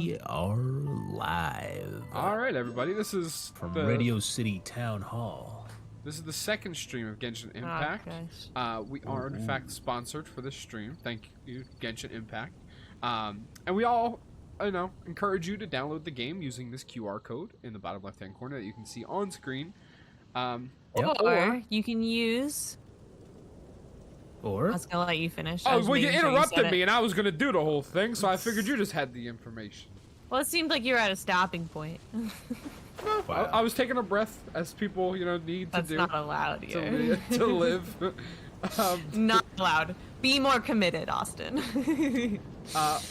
We are live. All right, everybody. This is from Radio City Town Hall. This is the second stream of Genshin Impact. We are in fact sponsored for this stream. Thank you, Genshin Impact. And we all, encourage you to download the game using this QR code in the bottom left-hand corner that you can see on screen. Or you can use. Or? I was gonna let you finish. Oh, well, you interrupted me, and I was gonna do the whole thing, so I figured you just had the information. Well, it seemed like you were at a stopping point. Wow. I was taking a breath, as people, need to do. That's not allowed here. To live. Not allowed. Be more committed, Austin.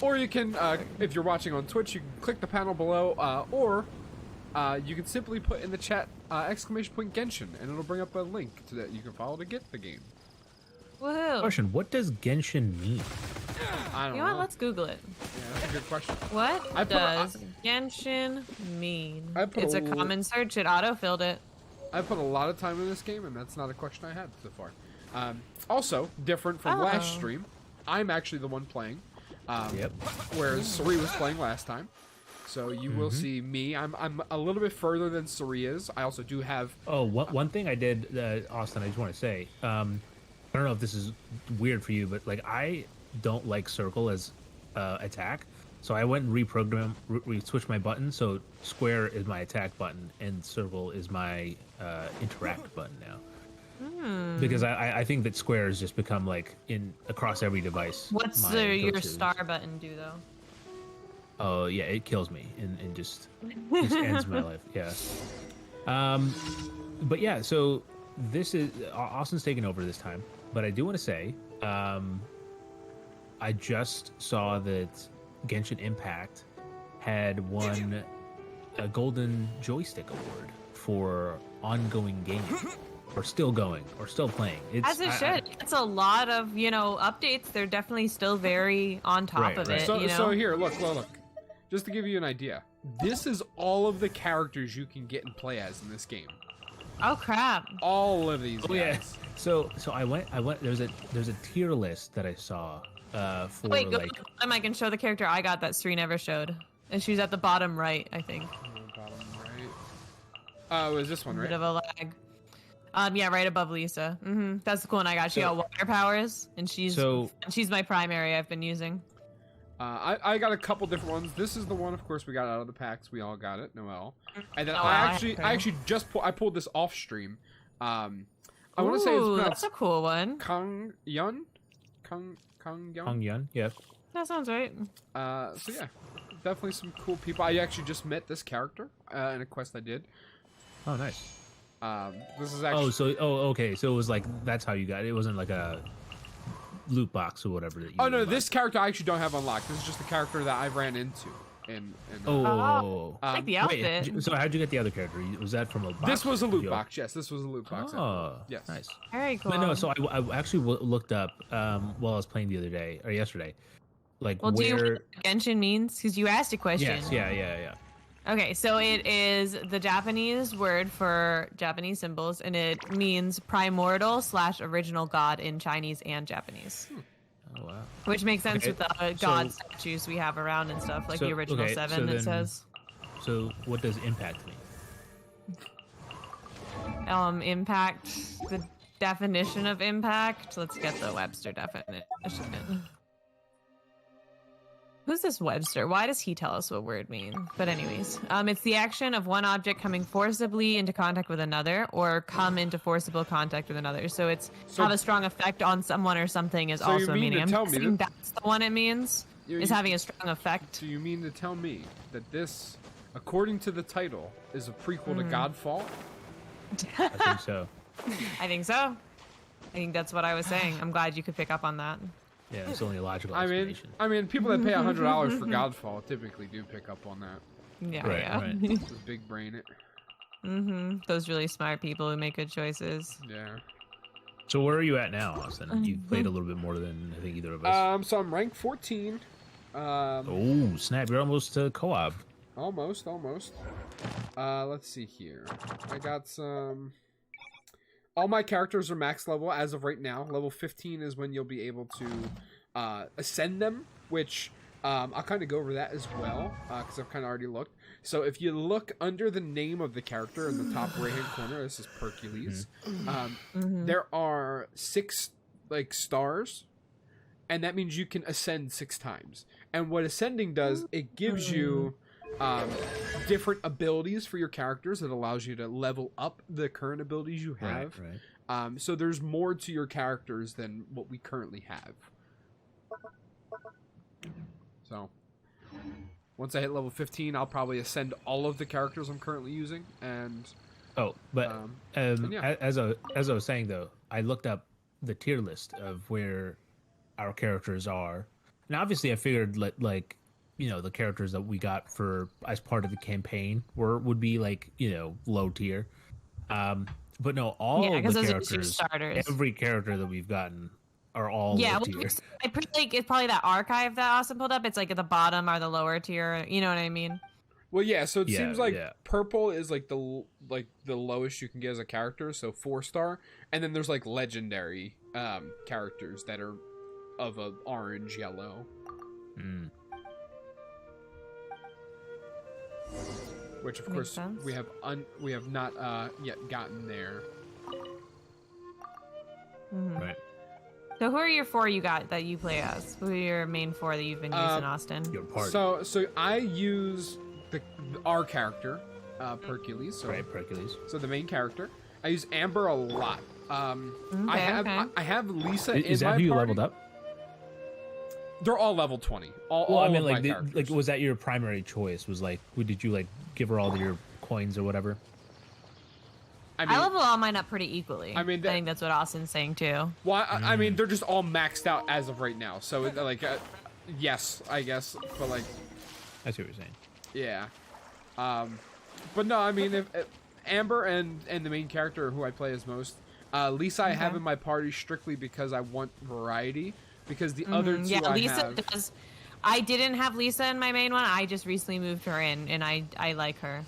Or you can, if you're watching on Twitch, you can click the panel below, or you can simply put in the chat !Genshin, and it'll bring up a link to that you can follow to get the game. Woohoo! Question: what does Genshin mean? I don't know. You know what? Let's Google it. Yeah, that's a good question. What does Genshin mean? It's a common search. It auto-filled it. I put a lot of time in this game, and that's not a question I had so far. Also, different from last stream, I'm actually the one playing. Whereas Suri was playing last time. So you will see me. I'm a little bit further than Suri is. I also do have... Oh, one thing I did, Austin, I just want to say. I don't know if this is weird for you, but I don't like circle as attack. So I went and reprogrammed, switched my button. So square is my attack button, and circle is my interact button now. Because I think that square has just become across every device. What's your star button do though? Oh yeah, it kills me and just ends my life. Yeah. But yeah, so this is Austin's taking over this time. But I do want to say, I just saw that Genshin Impact had won a Golden Joystick Award for ongoing gaming. Or still going, or still playing. As it should. It's a lot of, updates. They're definitely still very on top of it. So here, look. Just to give you an idea, this is all of the characters you can get and play as in this game. Oh crap! All of these guys. Yeah. So I went. There's a tier list that I saw for Wait, go to the bottom. I can show the character I got that Sri never showed, and she's at the bottom right, I think. Bottom right. Oh, is this one right? Bit of a lag. Yeah, right above Lisa. That's the cool one I got. She got water powers, and she's my primary I've been using. I got a couple different ones. This is the one, of course, we got out of the packs. We all got it, Noelle. And then I actually just pulled this off stream. I want to say it's pronounced that's a cool one. Kang Yun. Yeah. That sounds right. So yeah, definitely some cool people. I actually just met this character in a quest I did. Oh, nice. This is actually. Okay. So it was that's how you got it. It wasn't like a loot box or whatever that you. Oh no, this character I actually don't have unlocked. This is just the character that I've ran into. Like the outfit. Wait, so how'd you get the other character? Was that from a box? This was a loot box. Yes, this was a loot box. Oh, yes. Nice. Very cool. But no, so I actually looked up while I was playing the other day or yesterday, do you know what Genshin means? Because you asked a question. Yes. Yeah. Okay, so it is the Japanese word for Japanese symbols, and it means primordial / original god in Chinese and Japanese. Oh, wow. Which makes sense with the god statues we have around and stuff, like the original 7 that says. So what does impact mean? Impact, the definition of impact. Let's get the Webster definition. Who's this Webster? Why does he tell us what word mean? But anyways, it's the action of one object coming forcibly into contact with another, or come into forcible contact with another. So it's have a strong effect on someone or something is also a meaning. I'm guessing that's the one it means, is having a strong effect. So you mean to tell me that this, according to the title, is a prequel to Godfall? I think so. I think so. I think that's what I was saying. I'm glad you could pick up on that. Yeah, it's only a logical explanation. I mean, people that pay $100 for Godfall typically do pick up on that. Yeah, right. Just big brain it. Those really smart people who make good choices. Yeah. So where are you at now, Austin? You've played a little bit more than I think either of us. So I'm ranked 14. Oh, snap! You're almost to co-op. Almost. Let's see here. I got some. All my characters are max level as of right now. Level 15 is when you'll be able to ascend them, which I'll kind of go over that as well, because I've kind of already looked. So if you look under the name of the character in the top right-hand corner, this is Hercules. There are 6 like stars, and that means you can ascend 6 times. And what ascending does, it gives you different abilities for your characters. It allows you to level up the current abilities you have. Right. So there's more to your characters than what we currently have. So once I hit level 15, I'll probably ascend all of the characters I'm currently using. And yeah. as I was saying though, I looked up the tier list of where our characters are, and obviously I figured like you know, the characters that we got for as part of the campaign would be like, you know, low tier. But no, all the characters, every character that we've gotten are all low tier. I pretty like it's probably that archive that Austin pulled up. It's like at the bottom or the lower tier. You know what I mean? Well, yeah. So it seems like purple is like the lowest you can get as a character, so 4-star, and then there's like legendary characters that are of a orange yellow. Which of course we have not yet gotten there. Right. So who are your 4 you got that you play as? Who are your main 4 that you've been using, Austin? Your party. So I use our character, Hercules. So, right, Hercules. So the main character. I use Amber a lot. I have Lisa in my party. Is that who you leveled up? They're all level 20. I mean, like, was that your primary choice? Was like, did you like give her all your coins or whatever? I level all mine up pretty equally. I think that's what Austin's saying too. Well, I mean, they're just all maxed out as of right now. So like, yes, I guess, but like, I see what you're saying. Yeah, but no, I mean, if Amber and the main character who I play as most, Lisa, I have in my party strictly because I want variety. Because the other two Lisa does. I didn't have Lisa in my main one. I just recently moved her in, and I like her.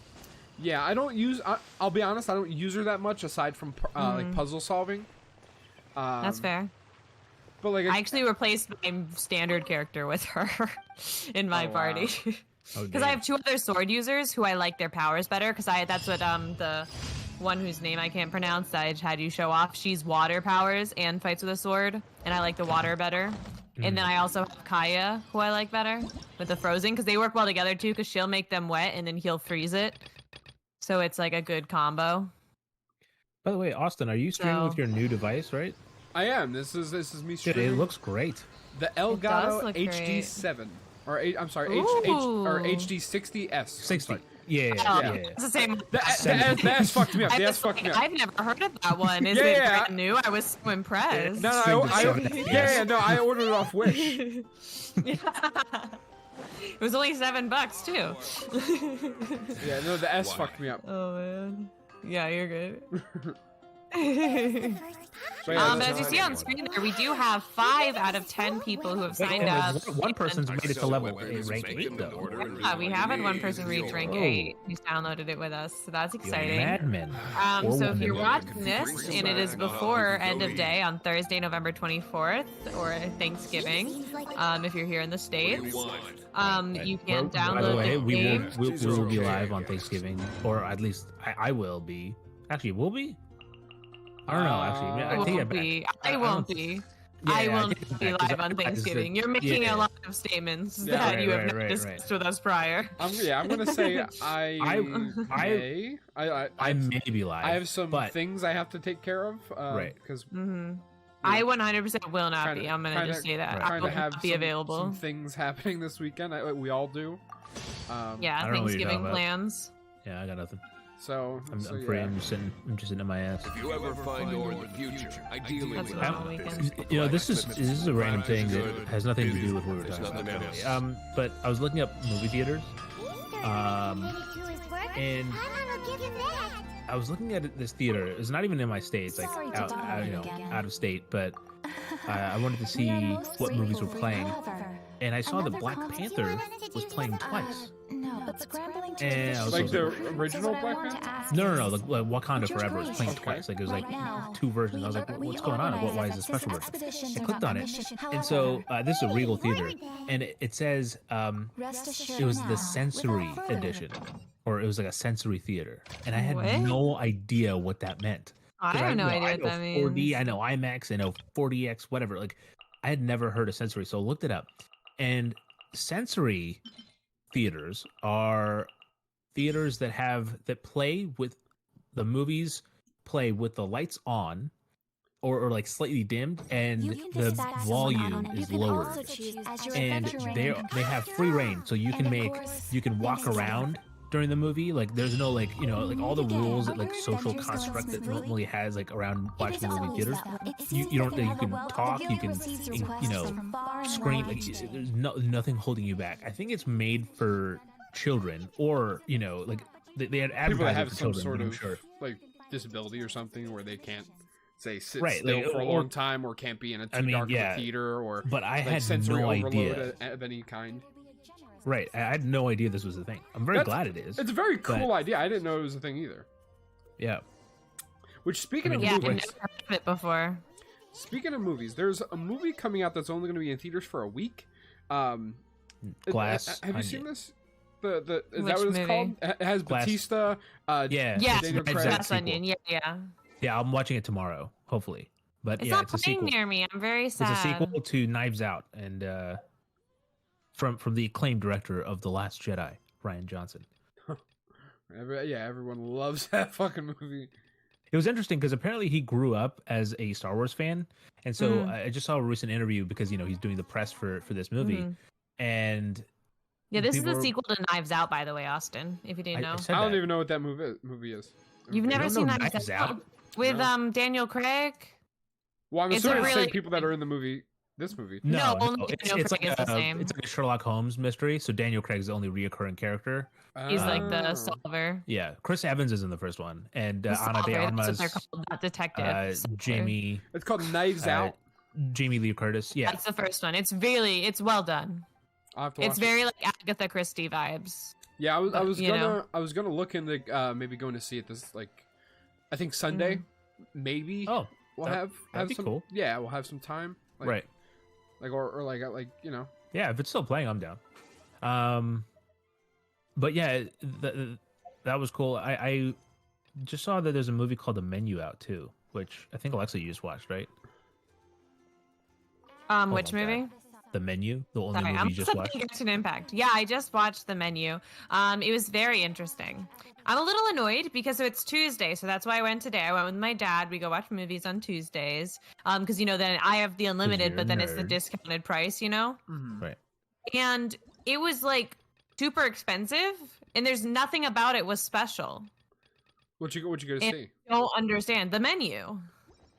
Yeah, I don't use. I'll be honest. I don't use her that much aside from like puzzle solving. That's fair. But like, I actually replaced my standard character with her in my party. Because I have 2 other sword users who I like their powers better. Because that's what the one whose name I can't pronounce that I had you show off. She's water powers and fights with a sword, and I like the water better. And then I also have Kaya, who I like better with the frozen, because they work well together too. Because she'll make them wet, and then he'll freeze it. So it's like a good combo. By the way, Austin, are you streaming with your new device, right? I am. This is me streaming. Dude, it looks great. The Elgato HD7, or I'm sorry, HD 60S. 60. Yeah. It's the same. The S fucked me up. The S fucked me up. I've never heard of that one. Is it brand new? I was so impressed. No, I ordered it off Wish. It was only $7 too. Yeah, no, the S fucked me up. Oh man. Yeah, you're good. But as you see on screen there, we do have 5 out of 10 people who have signed up. One person's made it to level rank 8 though. Yeah, we have had one person reach rank 8 who's downloaded it with us, so that's exciting. Madmen. So if you're watching this and it is before end of day on Thursday, November 24th, or Thanksgiving, if you're here in the States, you can download By the way, the game. we will be live on Thanksgiving, or at least I will be. Actually, will be? I don't know, actually. I won't be. I won't be. I will not be live on Thanksgiving. You're making a lot of statements that you have not discussed with us prior. I'm gonna say I may be live. I have some things I have to take care of. Because I 100% will not be. I'm gonna just say that I will not be available. Some things happening this weekend. We all do. Thanksgiving plans. Yeah, I got nothing. So I'm free. I'm just sitting in my ass. If you ever find your in the future, ideally, you know, this is a random thing that has nothing to do with what we're talking about. But I was looking up movie theaters, and I was looking at this theater. It's not even in my state. It's like out of state. But I wanted to see what movies were playing, and I saw the Another Black comedy Panther series? was playing twice. No, but scrambling to And I was Like the also- original Black Panther? No, the Wakanda Which is Forever was great. playing Okay. twice. Like it was like Right now, two versions. I was like, what's going on? Like, why is this special version? I clicked on it, and so this is a Regal Theater, and it says it was the sensory edition, or it was like a sensory theater, and I had What? no idea what that meant. I 'Cause have no I idea what know that 4D, means. I know IMAX, I know 4DX, whatever. Like I had never heard of sensory, so I looked it up, and sensory theaters are theaters that play with the movies play with the lights on or like slightly dimmed and the volume is lowered, and they have free reign, so you can walk around during the movie. Like there's no like like all the rules that like social construct that normally has like around watching the movie theaters. You don't, you can talk, you can scream, like there's nothing holding you back. I think it's made for children, or like they had People that advertising have for some children, sort but I'm of sure. like disability or something where they can't say sit Right, still like, for a or- long time, or can't be in a too I mean, dark of yeah, a theater, or but I like had sensory no overload idea. of any kind. Right, I had no idea this was a thing. I'm very glad it is. It's a very cool but- idea. I didn't know it was a thing either. Yeah. Which, speaking I mean, of Yeah, I've movies, never heard of it before. speaking of movies, there's a movie coming out that's only going to be in theaters for a week. Glass Have you Onion. seen this? The is Which that what it's movie? called? It has Glass- Batista. Yeah, Yeah, it's Daniel an Craig. exact Glass sequel. Onion. Yeah. Yeah, I'm watching it tomorrow, hopefully. But It's yeah, not it's a playing sequel. near me. I'm very sad. It's a sequel to Knives Out, and from the acclaimed director of The Last Jedi, Ryan Johnson. Yeah, everyone loves that fucking movie. It was interesting because apparently he grew up as a Star Wars fan, and so Mhm. I just saw a recent interview because he's doing the press for this movie, Mhm. and Yeah, this is people the were- sequel to Knives Out, by the way, Austin. If you didn't know, I said I don't that. even know what that movie is. you've You never don't seen know Knives Knives Out Out? with No. Daniel Craig. Well, I'm It's a assuming it's the really- same people that are in the movie. This movie. No, only It's, Daniel it's like Craig is the same. it's like a Sherlock Holmes mystery. So Daniel Craig's the only reoccurring character. He's like the Oh. solver. Yeah, Chris Evans is in the first one, and The Ana de solver, that's what Armas, they're called, not detective. Solver. Jamie It's called Knives Out. Jamie Lee Curtis. Yeah, That's the first one. It's well done. I'll have to watch It's it. very like Agatha Christie vibes. Yeah, I was you know. gonna look into maybe going to see it this I think Sunday, maybe. Oh, we'll that'd have be some. cool. Yeah, we'll have some time. Like, right. Like or like Yeah, if it's still playing, I'm down. But yeah, that was cool. I just saw that there's a movie called The Menu out too, which I think Alexa you just watched, right? Which my God. movie? The Menu, the only Sorry, movie I'm you just watched. Genshin Impact. Yeah, I just watched The Menu. It was very interesting. I'm a little annoyed because it's Tuesday, so that's why I went today. I went with my dad. We go watch movies on Tuesdays. Because then I have the unlimited, you're but a then it's the nerd. discounted price, Right. And it was like super expensive, and there's nothing about it was special. what you go to And see? I don't understand The Menu.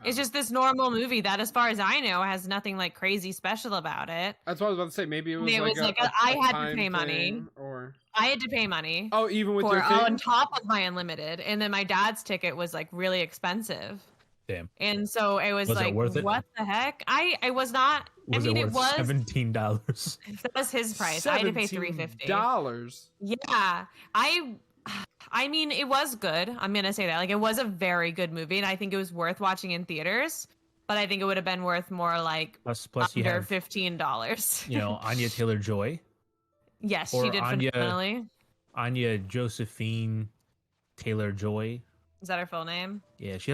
It's just this normal movie that, as far as I know, has nothing like crazy special about it. That's what I was about to say. Maybe it was, It was like, like I had to time pay money. thing, or I had to pay money. oh, even with for your thing. on top of my unlimited, and then my dad's ticket was like really expensive, Damn. and so it was Was it like, worth it? what the heck? I was not. Was I mean, it it worth was $17? that was his price. I had to pay $350. $350. Yeah, I mean, it was good. I'm gonna say that, like, it was a very good movie, and I think it was worth watching in theaters. But I think it would have been worth more like Plus you under have $15. Anya Taylor-Joy, Yes, or she did Anya- phenomenally. Anya Josephine Taylor-Joy. Is that her full name? Yeah, she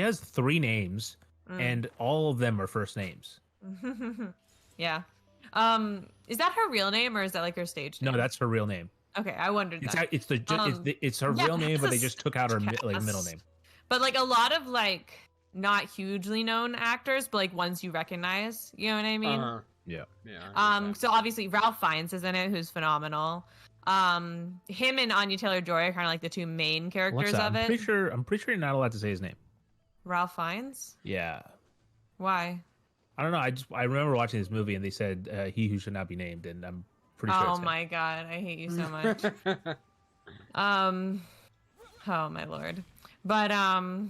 has 3 names, Mm. and all of them are first names. Yeah. Is that her real name, or is that like her stage name? No, that's her real name. Okay, I wondered It's that. it's her yeah, real name, but they that's just took out her middle cast. name. But like a lot of like not hugely known actors, but like ones you recognize. You know what I mean? Yeah. Yeah. I understand. So obviously Ralph Fiennes is in it, who's phenomenal. Him and Anya Taylor-Joy are kind of like the two main characters Alexa, of it. I'm pretty sure you're not allowed to say his name. Ralph Fiennes? Yeah. Why? I don't know. I remember watching this movie and they said he who should not be named, and I'm pretty sure. Oh it's him. my god, I hate you so much. Oh my lord. But Yo,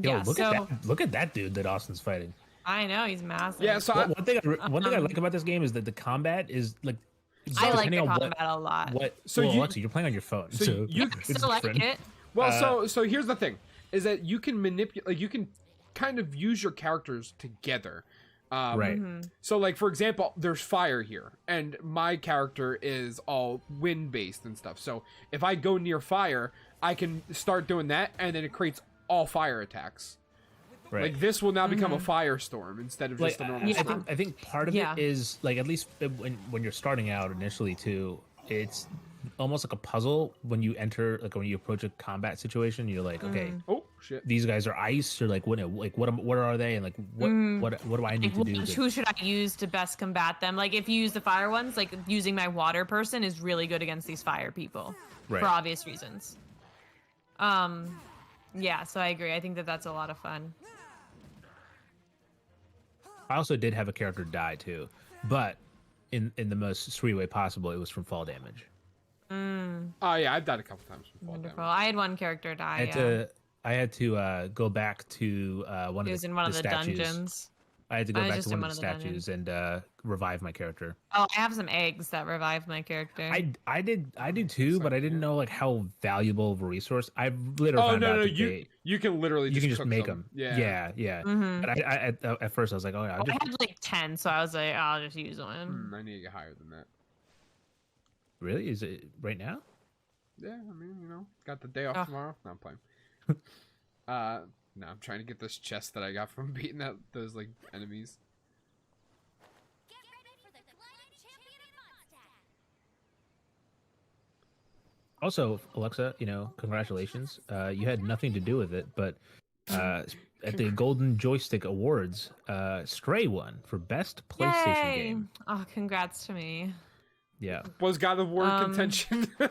yeah. look So at that! Look at that dude that Austin's fighting. I know he's massive. Yeah, so One thing I like about this game is that the combat is like. I like the depending on combat a lot. So Alexa, you're playing on your phone, so you I still like it. Well, so here's the thing, is that you can manipulate, like you can kind of use your characters together. Right. So, like, for example, there's fire here, and my character is all wind-based and stuff. So if I go near fire, I can start doing that, and then it creates all fire attacks. Right. Like, this will now become a firestorm instead of just a normal storm. I think part of it is like, at least when you're starting out initially too, it's almost like a puzzle when you enter, like when you approach a combat situation. You're like, okay, Oh shit! these guys are ice, or like what are they, and like what do I need to do? Who should I use to best combat them? Like if you use the fire ones, like using my water person is really good against these fire people for obvious reasons. Yeah, so I agree. I think that's a lot of fun. I also did have a character die too, but in the most sweet way possible. It was from fall damage. Oh yeah, I've died a couple times from fall Wonderful. damage. I had one character die. I had to go back to one He of was the, in one of the statues. dungeons. I had to go I was back just to in one of the one of the statues and revive my character. Oh, I have some eggs that revived my character. I did too, but I didn't know like how valuable of a resource. I literally found out that you can literally you can just cook make them. Yeah. Yeah. Mm-hmm. But I at first I was like, oh yeah, I had like 10, so I was like, I'll just use one. I need to get higher than that. really? Is it right now? Yeah, I mean, got the day off tomorrow. No, I'm playing. No, I'm trying to get this chest that I got from beating those like enemies. Get ready for the Climate Champion Monster. Also, Alexa, congratulations. You had nothing to do with it, but at the Golden Joystick Awards, Stray won for best PlayStation Yay! game. Oh, congrats to me. Yeah. Was God of War in contention? I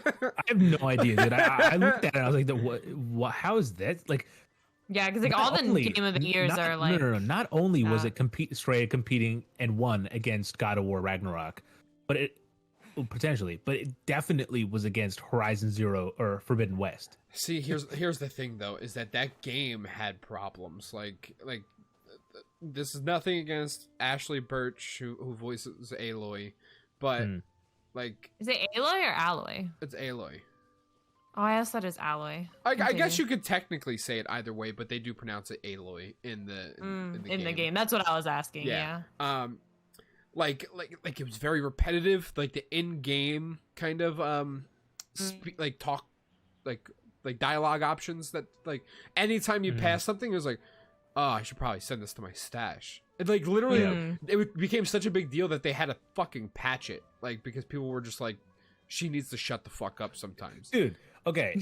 have no idea, dude. I looked at it and I was like, what how is that? Like, Yeah, because like all the Game of the Years are like. No. Not only was it Stray competing and won against God of War Ragnarok, but it definitely was against Horizon Zero or Forbidden West. See, here's the thing though, is that game had problems. Like this is nothing against Ashley Birch who voices Aloy, but like, Is it Aloy or Alloy? it's Aloy. Oh, I also thought it was Alloy. I guess you could technically say it either way, but they do pronounce it Aloy in the game. That's what I was asking. Yeah. Like it was very repetitive. Like the in-game kind of like talk, like dialogue options that like anytime you pass something, it was like, oh, I should probably send this to my stash. It like literally, it became such a big deal that they had to fucking patch it, like because people were just like, she needs to shut the fuck up sometimes, dude. Okay,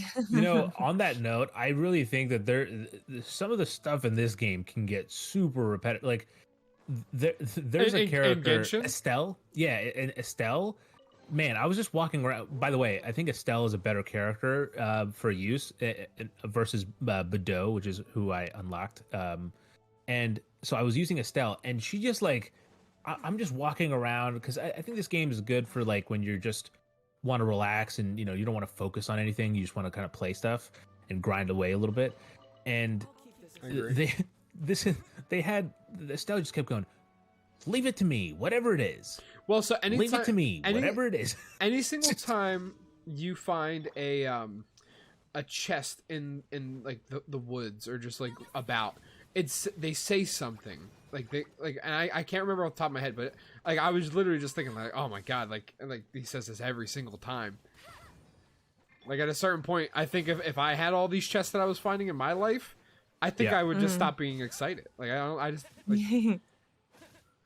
on that note, I really think that some of the stuff in this game can get super repetitive. Like, there's a character, Estelle. Yeah, and Estelle. Man, I was just walking around. By the way, I think Estelle is a better character for use versus Bedeau, which is who I unlocked. And so I was using Estelle, and she just like, I'm just walking around because I think this game is good for like when you're just want to relax and you don't want to focus on anything. You just want to kind of play stuff and grind away a little bit. And Estelle just kept going, leave it to me, whatever it is. Well, so leave it to me, whatever it is. Any single time you find a chest in like the woods or just like about, they say something and I can't remember off the top of my head, but like I was literally just thinking like, oh my god, like he says this every single time. Like at a certain point, I think if I had all these chests that I was finding in my life, I think I would just stop being excited. Like I just like.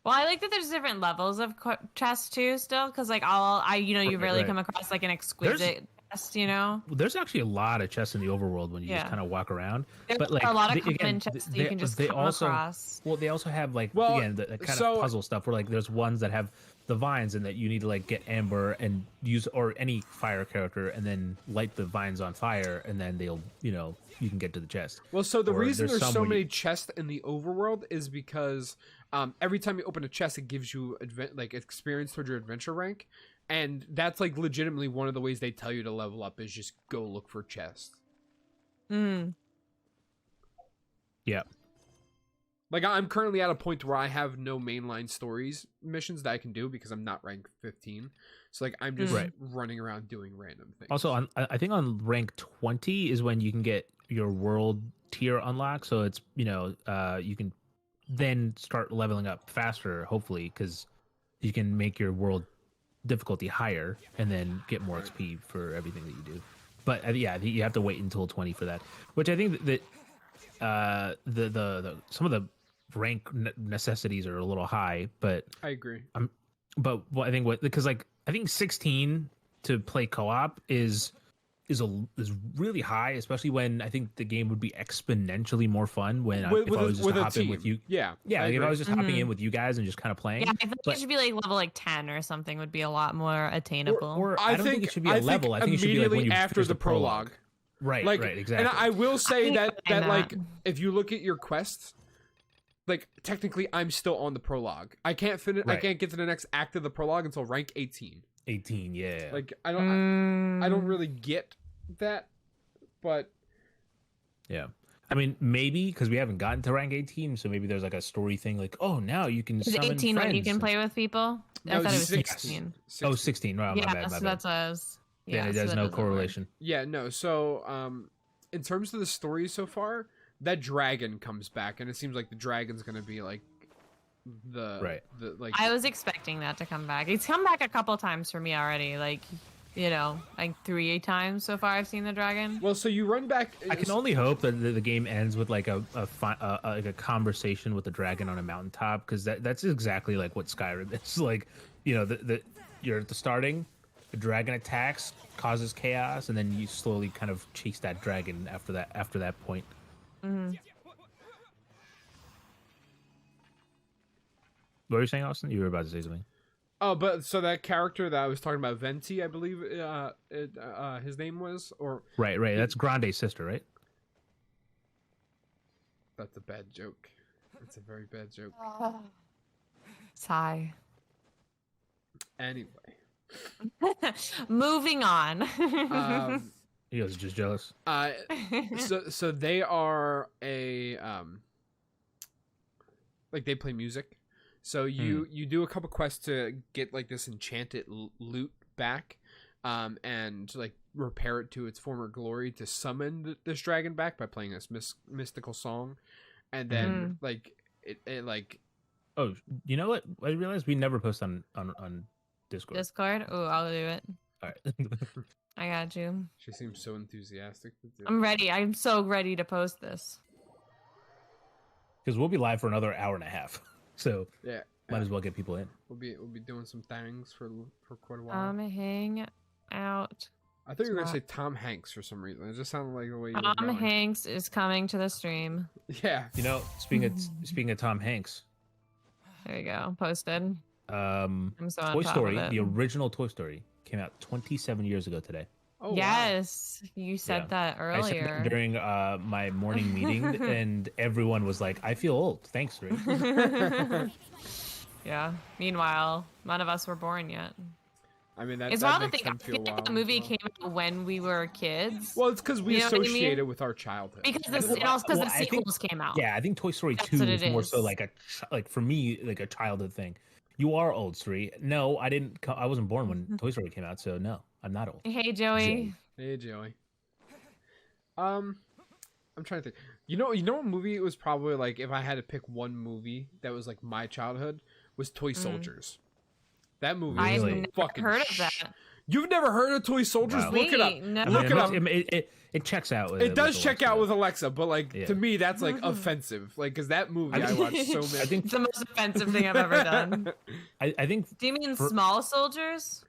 Well, I like that there's different levels of chests too, still, because like you rarely come across like an exquisite chest, There's actually a lot of chests in the overworld when you just kind of walk around. But like a lot of common chests that you can just come across. Well, they also have like the kind of puzzle stuff where like there's ones that have the vines and that you need to like get amber and use or any fire character and then light the vines on fire and then they'll you can get to the chest. Well, so the reason there's so many chests in the overworld is because every time you open a chest, it gives you experience towards your adventure rank, and that's like legitimately one of the ways they tell you to level up is just go look for chests. Yeah. Like I'm currently at a point where I have no mainline stories missions that I can do because I'm not rank 15. So like I'm just running around doing random things. Also, I think on rank 20 is when you can get your world tier unlocked. So it's you can then start leveling up faster, hopefully, because you can make your world difficulty higher and then get more XP for everything that you do. But yeah, you have to wait until 20 for that. Which I think that the some of the rank necessities are a little high, but I agree. But I think because like I think 16 to play co-op is really high, especially when I think the game would be exponentially more fun when if I was just hopping with you. Yeah, like if I was just hopping in with you guys and just kind of playing. Yeah, I think it should be like level like 10 or something would be a lot more attainable. Or I don't think it should be a level. I think it should be like when you after the prologue. Right, like, right, exactly. And I will say that like if you look at your quests, like technically I'm still on the prologue. I can't finish. I can't get to the next act of the prologue until rank 18. 18, yeah. Like I don't really get that, but yeah. I mean, maybe because we haven't gotten to rank 18, so maybe there's like a story thing, like, oh, now you can. Is 18 when you can play with people? No, I thought it was 16. 16. Oh, 16. Wow, Yeah, my bad. so that's us. Yeah, so there's that no doesn't work. correlation. Yeah, no. So, in terms of the story so far, that dragon comes back, and it seems like the dragon's gonna be like the like. I was expecting that to come back. It's come back a couple times for me already. Like, like 3 times so far I've seen the dragon. Well, so you run back. I can only hope that the game ends with like a conversation with the dragon on a mountaintop, because that's exactly like what Skyrim is. Like, you're at the starting, the dragon attacks, causes chaos, and then you slowly kind of chase that dragon after that point. Mm-hmm. What were you saying, Austin? You were about to say something. Oh, but so that character that I was talking about, Venti, I believe his name was, or right. That's Grande's sister, right? That's a bad joke. That's a very bad joke. Sigh. Anyway, moving on. He was just jealous. So they are like they play music. So you do a couple quests to get like this enchanted loot back, and like repair it to its former glory to summon this dragon back by playing this mystical song, and then like it like. Oh, you know what? I realized we never post on Discord. Discord? Oh, I'll do it. All right. I got you. She seems so enthusiastic. I'm ready. I'm so ready to post this. Because we'll be live for another hour and a half. So yeah, might as well get people in. We'll be doing some things for quite a while. Hang out. I thought you were gonna say Tom Hanks for some reason. It just sounded like the way you were Tom going. Hanks is coming to the stream. Yeah. Speaking of Tom Hanks. There you go. Posted. I'm so on Toy top Story, of it. the original Toy Story, came out 27 years ago today. Oh, yes, wow. You said that I said earlier. that during my morning meeting, and everyone was like, "I feel old." Thanks, Ray. Yeah. Meanwhile, none of us were born yet. I mean, it's that wild to makes think. them I feel feel like wild the movie came out when we were kids. Well, it's because we associate it with our childhood. Because the sequels came out. Yeah, I think Toy Story 2 is more so like for me, like a childhood thing. You are old, Sri. No, I didn't. I wasn't born when Toy Story came out, so no, I'm not old. Hey, Joey. Hey, Joey. I'm trying to think. You know what movie it was probably like if I had to pick one movie that was like my childhood was Toy Soldiers. That movie I've was never fucking heard of that. You've never heard of Toy Soldiers? Wow. Look it up. No. Look it up. It checks out. It does check out with Alexa, but like to me that's like offensive. Like because that movie I watched so many. I think it's the most offensive thing I've ever done. I think. Do you mean Small Soldiers?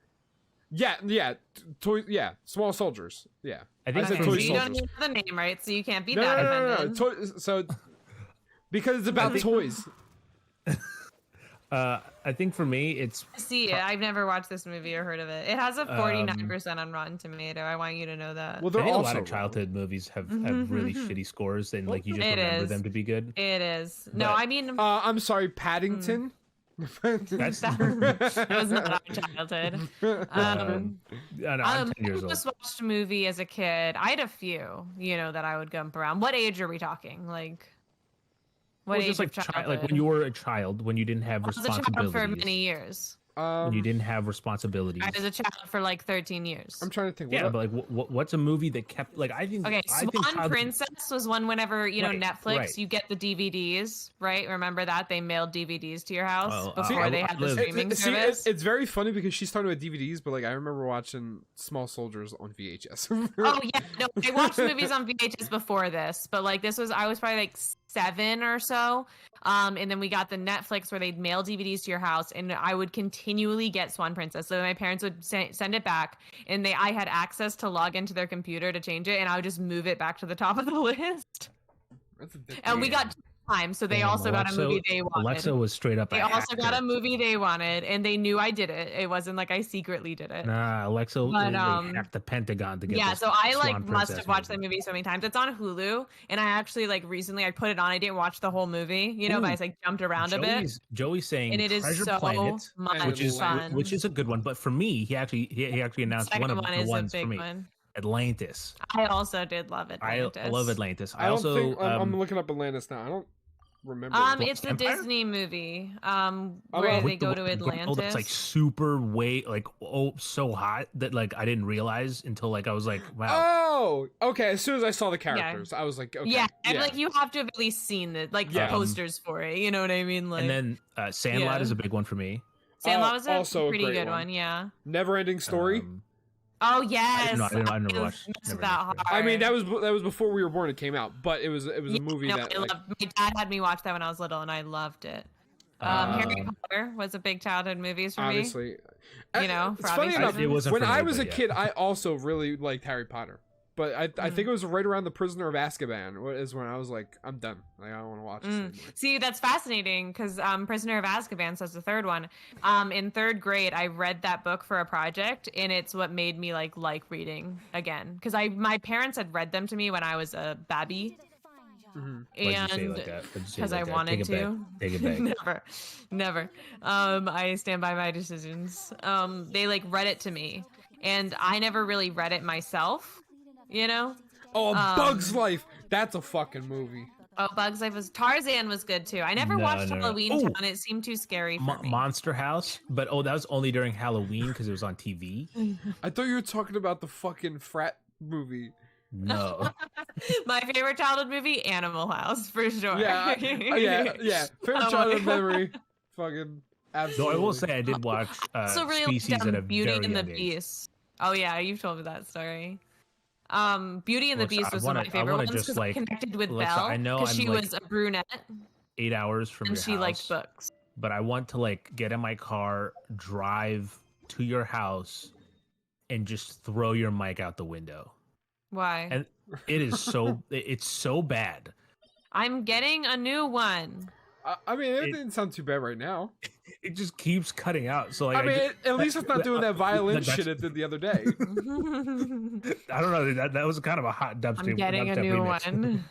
Yeah, Small Soldiers. Yeah, I think said Okay, Toy so you Soldiers. don't even know the name, right? So you can't be No, that no, offended. So because it's about toys. I think for me, it's. See it. I've never watched this movie or heard of it. It has a 49% on Rotten Tomato. I want you to know that. Well, I they're think a also lot of childhood movies have really shitty scores, and like you just It remember is. them to be good. It is. No, But- I mean, I'm sorry, Paddington. That's. that was not our childhood. I'm 10 years I old. just watched a movie as a kid. I had a few, that I would jump around. What age are we talking? Like, What age just like of childhood? like when you were a child, when you didn't have I was a child responsibilities. for many years. When you didn't have responsibilities. I was a child for like 13 years. I'm trying to think. Yeah, but like, what's a movie that kept like I think? Okay, I Swan think childhood- Princess was one whenever, you know, Right, Netflix, right. you get the DVDs, right? Remember that? They mailed DVDs to your house Oh, before they had the streaming service. It's very funny because she's talking about DVDs, but like I remember watching Small Soldiers on VHS. Oh, yeah. No, I watched movies on VHS before this, but like I was probably like 7 or so. And then we got the Netflix where they'd mail DVDs to your house, and I would continually get Swan Princess. So my parents would send it back, and I had access to log into their computer to change it, and I would just move it back to the top of the list. That's a And we got time, so they Damn, also got a movie they wanted. Alexa was straight up. They also got a movie they wanted, and they knew I did it. It wasn't like I secretly did it. Nah, Alexa But, hacked the Pentagon to get. Yeah, this so I like Swan must Princess have watched movie. that movie so many times. It's on Hulu, and I actually like recently I put it on. I didn't watch the whole movie, you know, but I like jumped around a bit. Joey's saying And it is Treasure so Planet, much fun. which is a good one. But for me, he actually announced Second one of one the is a ones big for me. one. Atlantis. I also did love Atlantis. I love Atlantis. I don't also think I'm looking up Atlantis now. I don't remember. It's the Empire? Disney movie well, where they with go the to girl Atlantis. that's like super like so hot that like I didn't realize until like I was like, wow. Oh, okay. As soon as I saw the characters, I was like, okay. Yeah, and like you have to have at least seen the posters for it. You know what I mean? Like, And then Sandlot yeah. is a big one for me. Sandlot was also a pretty great good one. one. Yeah. Never-ending story. Oh yes. I never watched. It's that hard. I mean, that was before we were born. It came out, but it was a movie no, that I like, loved. My dad had me watch that when I was little, and I loved it. Harry Potter was a big childhood movies for obviously. me. You know, it's for funny obvious enough. reasons. It wasn't When for me, I was a but yeah. kid, I also really liked Harry Potter. But I think it was right around the Prisoner of Azkaban is when I was like, I'm done. Like I don't want to watch this anymore. See, that's fascinating because Prisoner of Azkaban, so that's the third one. In third grade, I read that book for a project, and it's what made me like reading again. Because my parents had read them to me when I was a baby, Why'd you say and like that? Why'd you say because like I that? wanted Take it to. back. Take it back. Never. I stand by my decisions. They like read it to me, and I never really read it myself. You know? Oh, Bug's Life. That's a fucking movie. Oh, Bug's Life was Tarzan was good too. I never watched Halloween Oh. Town. It seemed too scary for me. Monster House, but that was only during Halloween because it was on TV. I thought you were talking about the fucking frat movie. No, My favorite childhood movie, Animal House, for sure. Yeah, yeah. Favorite Oh childhood my memory. Fucking though absolutely. I will say I did watch So really Species liked at a Beauty very and the young age. Beast. Oh yeah, you've told me that story. Beauty and the Look, Beast I was one of wanna- my I favorite wanna ones just, because I like, connected with Alexa, Belle I know because I'm, she like, was a brunette 8 hours from and your she house, liked books. but I want to like get in my car, drive to your house, and just throw your mic out the window. Why? And it is so it's so bad. I'm getting a new one. I mean, it didn't sound too bad right now. It just keeps cutting out. So like, I mean, at least it's not doing that violin that's- shit it did the other day. I don't know. That was kind of a hot dubstep. I'm getting a dubstep new remix.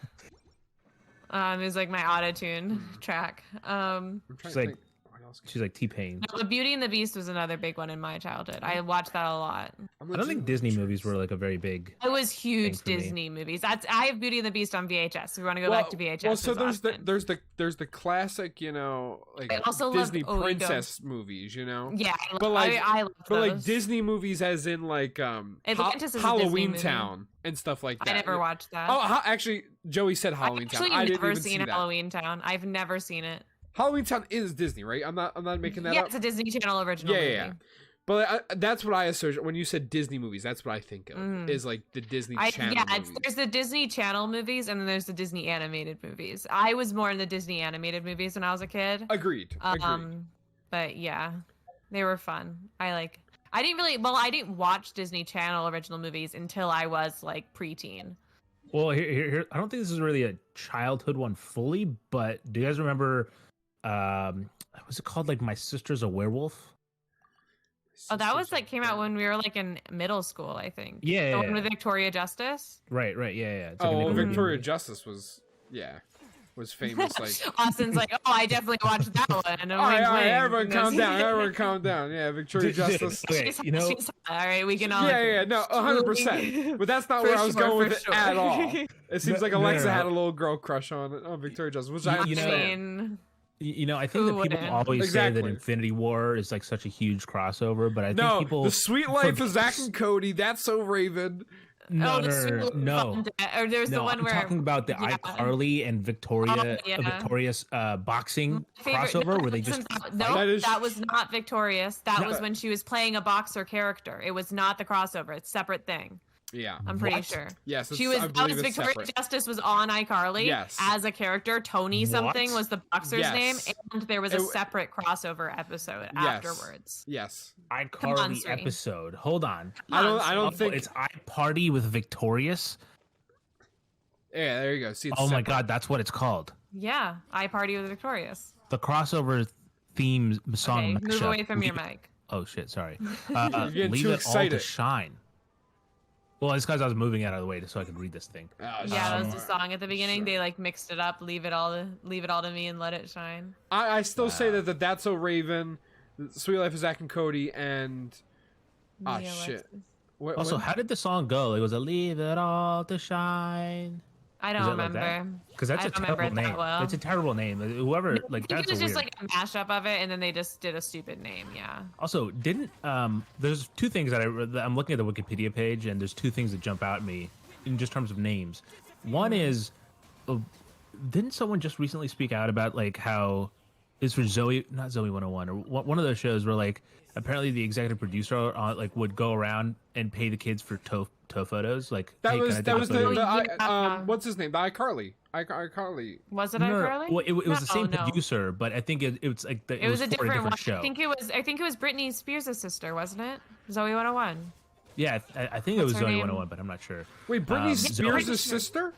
one. It's like my auto-tune track. I'm trying She's to like- think. What else She's like T-Pain. No, the Beauty and the Beast was another big one in my childhood. I watched that a lot. I don't think Disney movies were like a very big. It was huge for me. Disney movies. I have Beauty and the Beast on VHS. So we want to go back to VHS. Well, so as often. there's the classic, you know, like I also loved Disney Oingo. princess movies, you know. Yeah, But like, I love but like those. Disney movies, as in like Atlantis is a Disney Halloween movie. Town and stuff like that. I never watched that. Oh, actually, Joey said Halloween Town. I've I didn't never even see seen that. Halloween Town. I've never seen it. Halloween Town is Disney, right? I'm not making that Yeah, up. it's a Disney Channel original movie. Yeah. But that's what I associate when you said Disney movies. That's what I think of is like the Disney Channel movies. There's the Disney Channel movies and then there's the Disney animated movies. I was more in the Disney animated movies when I was a kid. Agreed. But yeah, they were fun. I didn't watch Disney Channel original movies until I was like preteen. Well, here, I don't think this is really a childhood one fully, but do you guys remember? What's it called? Like My Sister's a Werewolf. Oh, that was like came out when we were like in middle school, I think. Yeah, The one yeah. with Victoria Justice. Right, yeah. It's like a Oh, Nickelodeon Victoria movie. Justice was, yeah. was famous. Like Austin's like, oh, I definitely watched that one. And all right, everyone calm down. Everyone calm down. Yeah, Victoria Justice. Okay, you know, all right, we can all. Yeah, no, 100%. But that's not For where I was sure, going with for it sure. at all. It seems like Alexa no. had a little girl crush on Victoria Justice, which I You know, understand. You know, I think Who that people wouldn't? always say Exactly. that Infinity War is like such a huge crossover, but I think No, people the Sweet Life of forget- Zack and Cody. That's so Raven. No, Oh, the no, Sweet no, Life no. of Fun- Or there's the No, one I'm where talking about the yeah. iCarly and Victoria, Oh, yeah. Victorious boxing Favorite- crossover no, where they that just wasn't- fight. no, That is- that was not Victorious. That No. was when she was playing a boxer character. It was not the crossover. It's a separate thing. Yeah. I'm pretty What? sure. Yes, She it's- was. I That believe was it's Victoria separate. Justice was on iCarly Yes. as a character. Tony something What? was the boxer's name, Yes. and there was a It- separate crossover episode Yes. afterwards. Yes. on, iCarly Sri. episode. Hold on. I Come don't on, think. It's iParty with Victorious. Yeah, there you go. See, it's Oh my separate. god, that's what it's called. Yeah, I party with Victorious. The crossover theme song. Okay, move mashup. away from your Leave- mic. Oh shit, sorry. You're getting Leave too it all excited. to shine. Well, it's because I was moving out of the way so I could read this thing. Oh, Yeah, that was sure. the song at the beginning. Sure. They like mixed it up. Leave it all to me and let it shine. I still say that the That's So Raven, the Sweet Life of Zack and Cody, and ah Yeah, shit. Alexis. What- Also, how did the song go? It was a "Leave It All to Shine." I Is don't it like that? remember. Because that's I a don't remember terrible it that name. well. It's a terrible name. Whoever, I like, think that's it was a just weird. like a mashup of it, and then they just did a stupid name. Yeah. Also, didn't there's two things that I'm looking at the Wikipedia page, and there's two things that jump out at me in just terms of names. One is, didn't someone just recently speak out about like how it's for Zoe, not Zoe 101, or one of those shows where like apparently the executive producer like would go around and pay the kids for toe photos. Like That hey, can was I that take was a the, photo? Yeah. what's his name? The iCarly. iCarly. Was it No, no, no. iCarly? Well, it was the same No. producer, but I think it was like It was a for different one. show. I think it was Britney Spears' sister, wasn't it? Zoe 101. Yeah, I think it What's was her Zoe name? 101, but I'm not sure. Wait, Britney Zoe- Spears' sister?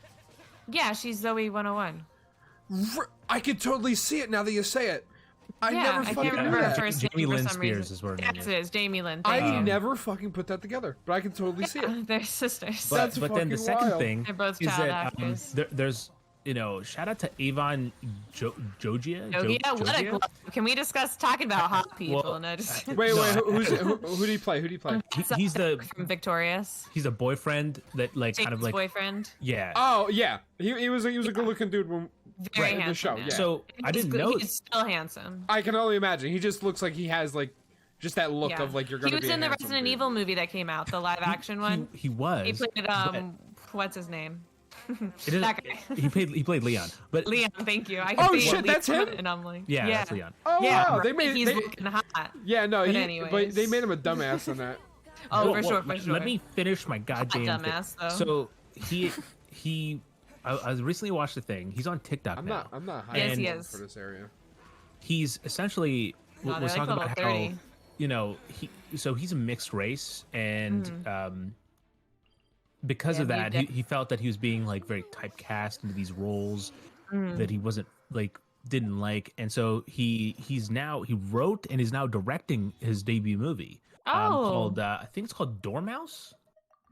Yeah, she's Zoe 101. I can totally see it now that you say it. I Yeah, never I fucking can't knew remember her that. first Jamie name for Lynn some Spears reason. is what her name Yes, is. it is Jamie Lynn. I Thank you. never fucking put that together, but I can totally see it. They're sisters. But, That's but then the fucking second wild. thing They're both is child that actors. there's shout out to Avon Jogia. Yeah, what a Jogia? glove. Can we discuss talking about hot people? Well, No, just Wait, who do you play? Who do you play? He's the from Victorious. he's a boyfriend that like kind Jake's of like boyfriend. yeah. Oh yeah, he was a good-looking dude when Very in the handsome. show. Yeah. Yeah. So I He's didn't good- know. He's still handsome. I can only imagine. He just looks like he has like just that look Yeah. of like you're He gonna was be. in a the handsome Resident dude. Evil movie that came out, the live action one. He was. He played but what's his name? it doesn't- that guy. he played Leon. But Leon, thank you. I Oh, could shit, that's him? And I'm like, yeah, that's Leon. Oh Yeah, wow, right. they made he's they, looking hot. yeah no But he, but anyways. they made him a dumbass in that. Oh, Well, for sure, well, for sure. Let me finish my goddamn thing. dumbass, though. So he I recently watched a thing. He's on TikTok I'm now. not Yes, hiring he him is. for this area. He's essentially No, they're was like talking level about 30. how he's a mixed race and because Yeah, of that he he felt that he was being like very typecast into these roles that he wasn't like didn't like, and so he wrote and is now directing his debut movie called I think it's called Dormouse.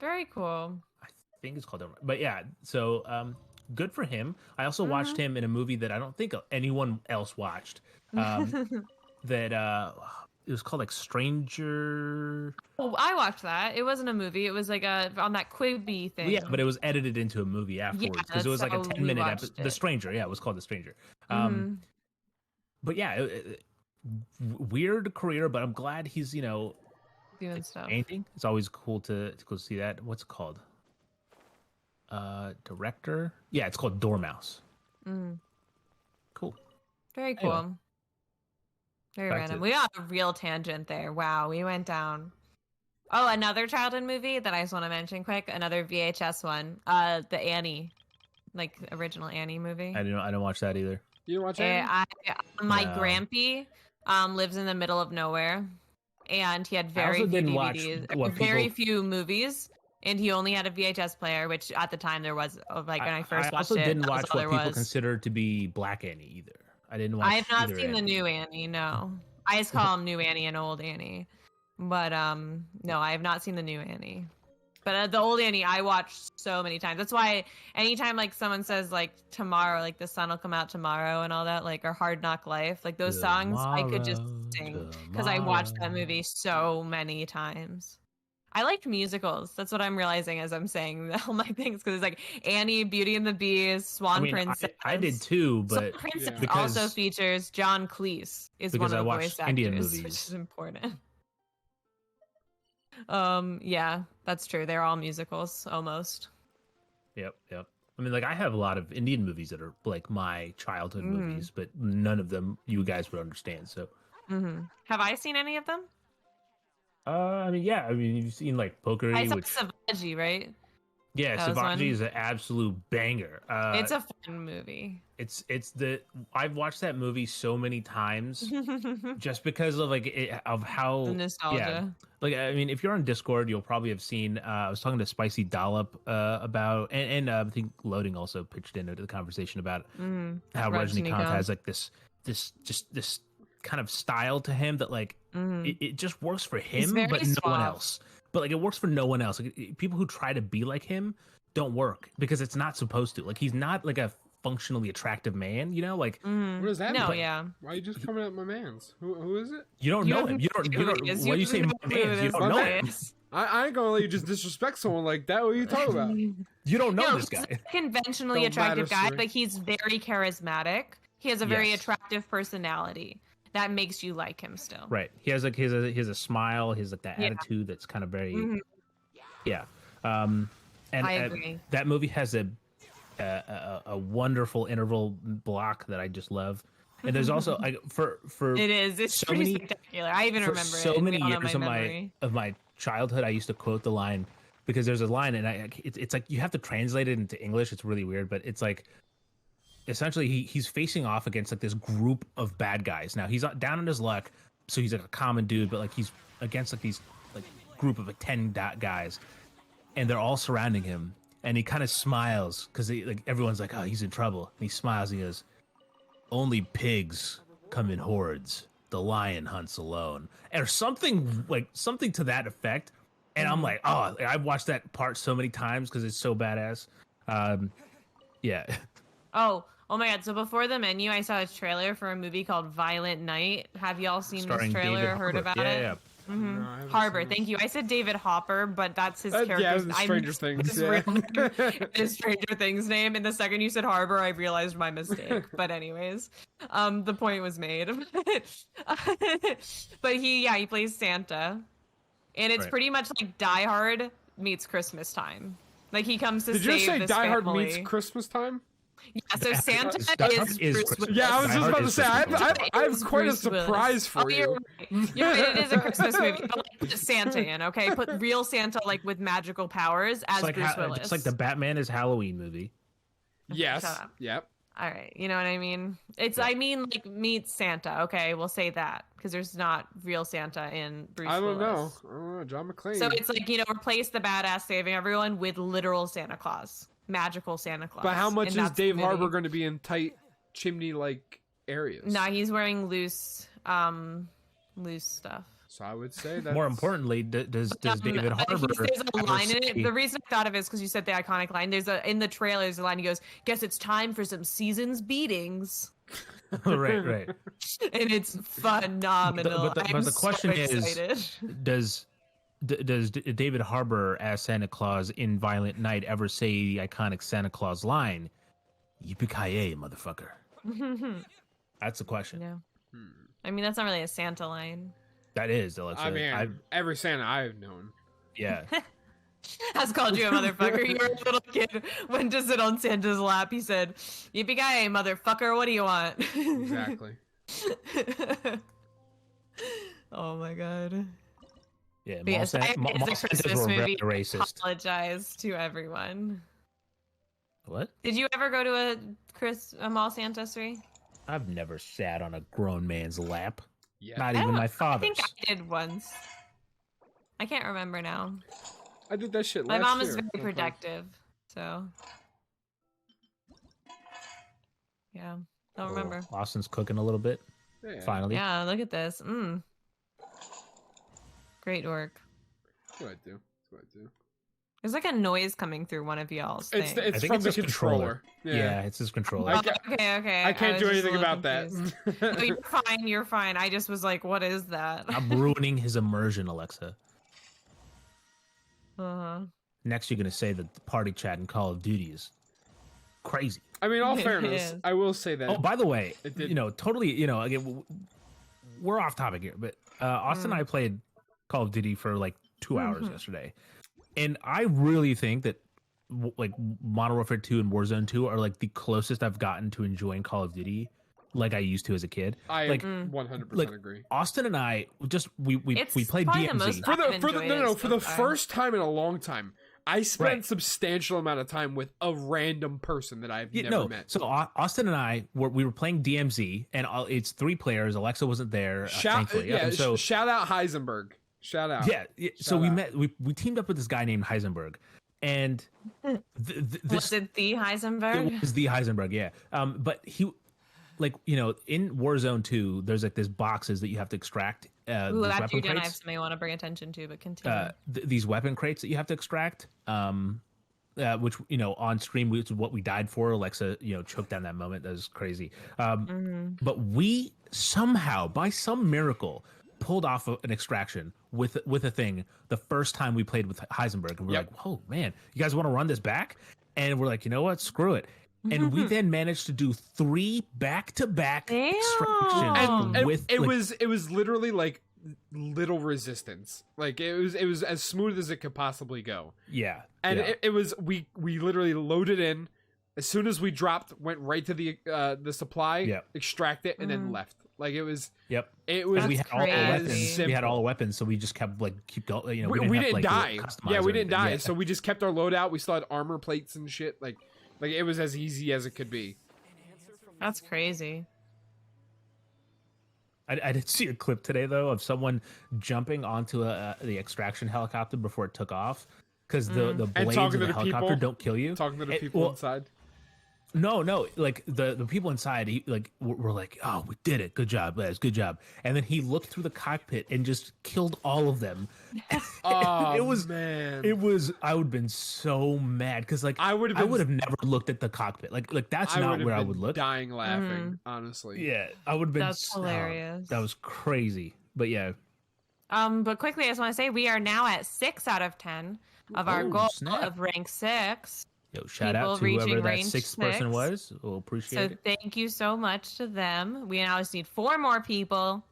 Very cool. I think it's called Dormouse. But yeah, so good for him. I also watched him in a movie that I don't think anyone else watched. That it was called like Stranger. Oh, I watched that. It wasn't a movie. It was like on that Quibi thing. Yeah, but it was edited into a movie afterwards because it was that's like a how 10-minute we episode. watched The it. Stranger, yeah, it was called The Stranger. Mhm. But yeah, weird career, but I'm glad he's Doing stuff. painting. It's always cool to go see that. What's it called? Director. Yeah, it's called Dormouse. Mm. Cool. Very cool. Anyway. Very Back random. to- We got a real tangent there. Wow, we went down. Oh, another childhood movie that I just want to mention quick. Another VHS one. The Annie, like original Annie movie. I don't watch that either. You didn't watch that? My No. grampy lives in the middle of nowhere, and he had very also few didn't watch DVDs, what very people- few movies, and he only had a VHS player, which at the time there was like when I first watched also it. didn't that was watch all what there people was. consider to be Black Annie either. I didn't watch. I have not either seen the Annie. new Annie. No, I just call him New Annie and Old Annie, but no, I have not seen the new Annie. But the old Annie, I watched so many times. That's why anytime like someone says like tomorrow, like the sun will come out tomorrow and all that, like or Hard Knock Life, like those songs, I could just sing because I watched that movie so many times. I liked musicals. That's what I'm realizing as I'm saying all my things because it's like Annie, Beauty and the Beast, Swan Princess. I did too, but Swan Princess because, also features John Cleese is one because of I the watched voice actors, Indian which movies. is important. Yeah, that's true. They're all musicals almost. Yep. I mean, like I have a lot of Indian movies that are like my childhood movies, but none of them you guys would understand. So, Have I seen any of them? I mean, yeah. I mean, you've seen like Pokeri, I saw which Savaji, right? yeah, That was one. Savaji is an absolute banger. It's a fun movie. It's I've watched that movie so many times just because of of how The nostalgia. Yeah, like I mean, if you're on Discord, you'll probably have seen. I was talking to Spicy Dollop about, and I think Loading also pitched into the conversation about how Rajnikant has like this kind of style to him that like it just works for him, very but no one suave. else. But like it works for no one else. Like, people who try to be like him don't work because it's not supposed to. Like he's not like a functionally attractive man, you know? Like What does that No, mean? yeah. Why are you just coming at my man's? Who is it? you don't You know have him. You don't. no You don't. idea. When you say my have no man, you idea don't who know this him. is. I ain't gonna let you just disrespect someone like that. What are you talking about? You don't know No, this he's guy. a conventionally Don't attractive matter, guy, Siri. but he's very charismatic. He has a very Yes. attractive personality that makes you like him still. Right. He has like he has a smile. He has like that Yeah. attitude that's kind of very Mhm. yeah. And I agree. that movie has a wonderful interval block that I just love. And there's also like for It is. It's so pretty many spectacular. I even for remember so it. and many we all know years my of my childhood, I used to quote the line because there's a line and it's like you have to translate it into English. It's really weird, but it's like essentially he's facing off against like this group of bad guys. Now he's down on his luck, so he's like a common dude, but like he's against like these like group of 10 guys, and they're all surrounding him, and he kind of smiles because like everyone's like, oh, he's in trouble, and he smiles. And he goes, "Only pigs come in hordes. The lion hunts alone," or something to that effect. And I'm like, oh, I've watched that part so many times because it's so badass. Yeah. Oh my god. So before the menu, I saw a trailer for a movie called Violent Night. Have y'all seen Starring this trailer David or heard Harbour. about Yeah, it? yeah. Mhm. No, I haven't Harbor, seen thank you. I said David Hopper, but that's his Yeah, character's the Stranger Things. his Yeah. his Stranger Things name. And the second you said Harbor, I realized my mistake. But anyways, the point was made. But he plays Santa, and it's Right. pretty much like Die Hard meets Christmas time. Like he comes to Did save you say this Die Hard family. meets Christmas time? Yeah, so Santa Die Hard is is Bruce Christmas. Willis. Yeah, I was Die just Hard about to is say I Christmas. have Is quite a Bruce Willis. surprise for you. You're right. You're right. It is a Christmas movie, but like put Santa in, okay? Put real Santa like with magical powers as It's like Bruce Willis. it's like the Batman is Halloween movie. Yes. Shut up. Yep. All right, you know what I mean? I mean like meet Santa, okay? We'll say that because there's not real Santa in Bruce I don't know. Willis. I don't know. John McClane. So it's like, replace the badass saving everyone with literal Santa Claus, magical Santa Claus. But how much And is that's the Dave movie. Harbour going to be in tight chimney-like areas? Nah, he's wearing loose stuff. So I would say that. More importantly, does David But Harbour there's a ever line in it. say- The reason I thought of it is because you said the iconic line. In the trailer, there's a line. He goes, "Guess it's time for some seasons beatings," right. and it's phenomenal. But I'm the question so is, excited. does David Harbour as Santa Claus in Violent Night ever say the iconic Santa Claus line, "Yippee-ki-yay, motherfucker"? That's the question. No, I mean that's not really a Santa line. That is. Let's I say. mean, every Santa I've known. Yeah. Has called you a motherfucker. You were a little kid, went to sit on Santa's lap. He said, "Yippee-ki-yay, motherfucker! What do you want?" Exactly. Oh my god. Yeah. But yes, I Mall it's a Santas Christmas were very movie. racist. Apologize to everyone. What? Did you ever go to a mall Santa, Sri? I've never sat on a grown man's lap. Yeah. Not I even don't- my I father's. think I did once. I can't remember now. I did that shit My last mom year. is very Okay. protective, so yeah, don't Oh, remember. Austin's cooking a little bit. Yeah. Finally. Yeah, look at this. Great work. That's what I do. That's what I do. There's like a noise coming through one of y'all's things. It's I think from it's the his controller. Yeah, it's his controller. I Oh, ca- okay. I can't was do just a anything little about that. confused. No, you're fine. You're fine. I just was like, what is that? I'm ruining his immersion, Alexa. Uh-huh. Next, you're gonna say that the party chat in Call of Duty is crazy. I mean, all It fairness, is. I will say that. Oh, by the way, It did- you know, totally, you know, again, we're off topic here, but Austin and I played Call of Duty for like 2 hours yesterday, and I really think that like Modern Warfare 2 and Warzone 2 are like the closest I've gotten to enjoying Call of Duty like I used to as a kid. I like 100% like agree. Austin and I just we It's played probably the DMZ. most For the I've for the enjoyed no no, it for so the far. first time in a long time, I spent Right. substantial amount of time with a random person that I've never met. So Austin and I we were playing DMZ, and it's 3 players. Alexa wasn't there, thankfully. Yeah, And so shout out Heisenberg. Shout out. yeah, so Shout we out. met. We teamed up with this guy named Heisenberg, and this Was it the Heisenberg? it was the Heisenberg, yeah. But he, like, you know, in Warzone 2, there's like these boxes that you have to extract. Ooh, these after weapon you're done, I have crates. something I want to bring attention to, but continue. These weapon crates that you have to extract. Which, you know, on stream, which is what we died for. Alexa, you know, choked down that moment. That was crazy. But we somehow, by some miracle, pulled off an extraction with a thing the first time we played with Heisenberg, and we're Yep. like, "Oh man, you guys want to run this back?" And we're like, "You know what? Screw it." And we then managed to do 3 back-to-back Damn. extractions And with it like, was literally like little resistance. Like it was as smooth as it could possibly go. yeah, And yeah. it was we literally loaded in as soon as we dropped, went right to the supply, Yep. extract it, and then left. Like it was Yep. it was And we had all the crazy. weapons. We had simple. all the weapons, so we just kept keep going. You know, we have didn't to, do it die. customized Yeah, or we didn't anything. die. Yeah. So we just kept our loadout. We still had armor plates and shit. Like it was as easy as it could be. That's crazy. I did see a clip today though of someone jumping onto the extraction helicopter before it took off because the And blades talking of to the the helicopter people? don't kill you. Talking to the It- people well, inside. No, like the people inside, were like, "Oh, we did it! Good job, Les! Good job!" And then he looked through the cockpit and just killed all of them. Oh, it was man. It was. I would have been so mad because I would have never looked at the cockpit. Like that's not would've where I been would look. Dying laughing, honestly. Yeah, I would have been. That's hilarious. That was crazy. But yeah, But quickly, I just want to say we are now at 6 out of 10 of our Oh, goal snap. of rank 6. yo, shout out People to whoever reaching that range 6th person 6. was. We'll appreciate So it. thank you so much to them. We now just need 4 more people.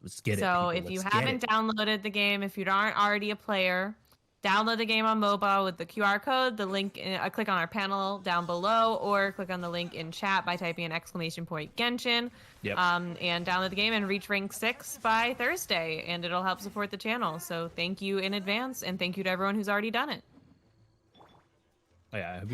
Let's get it. So people. if you Let's get haven't it. downloaded the game, if you aren't already a player, download the game on mobile with the QR code, the link, click on our panel down below, or click on the link in chat by typing an !Genshin. Yep. And download the game and reach rank 6 by Thursday, and it'll help support the channel. So thank you in advance, and thank you to everyone who's already done it. Oh, yeah, I hope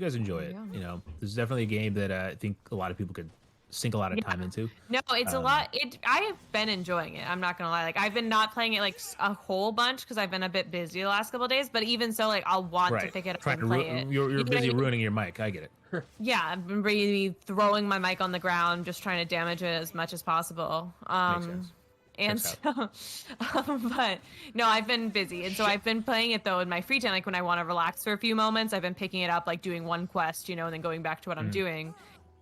you guys enjoy it. Yeah. You know, this is definitely a game that I think a lot of people could sink a lot of time into. No, it's a lot. I have been enjoying it. I'm not gonna lie. Like I've been not playing it like a whole bunch because I've been a bit busy the last couple of days. But even so, like I'll want to pick it up Trying and to play it. You're You know what busy I mean? ruining your mic. I get it. Yeah, I've been really throwing my mic on the ground, just trying to damage it as much as possible. Makes sense. And Checks so, but no, I've been busy, and so I've been playing it though in my free time. Like when I want to relax for a few moments, I've been picking it up, like doing one quest, and then going back to what I'm doing.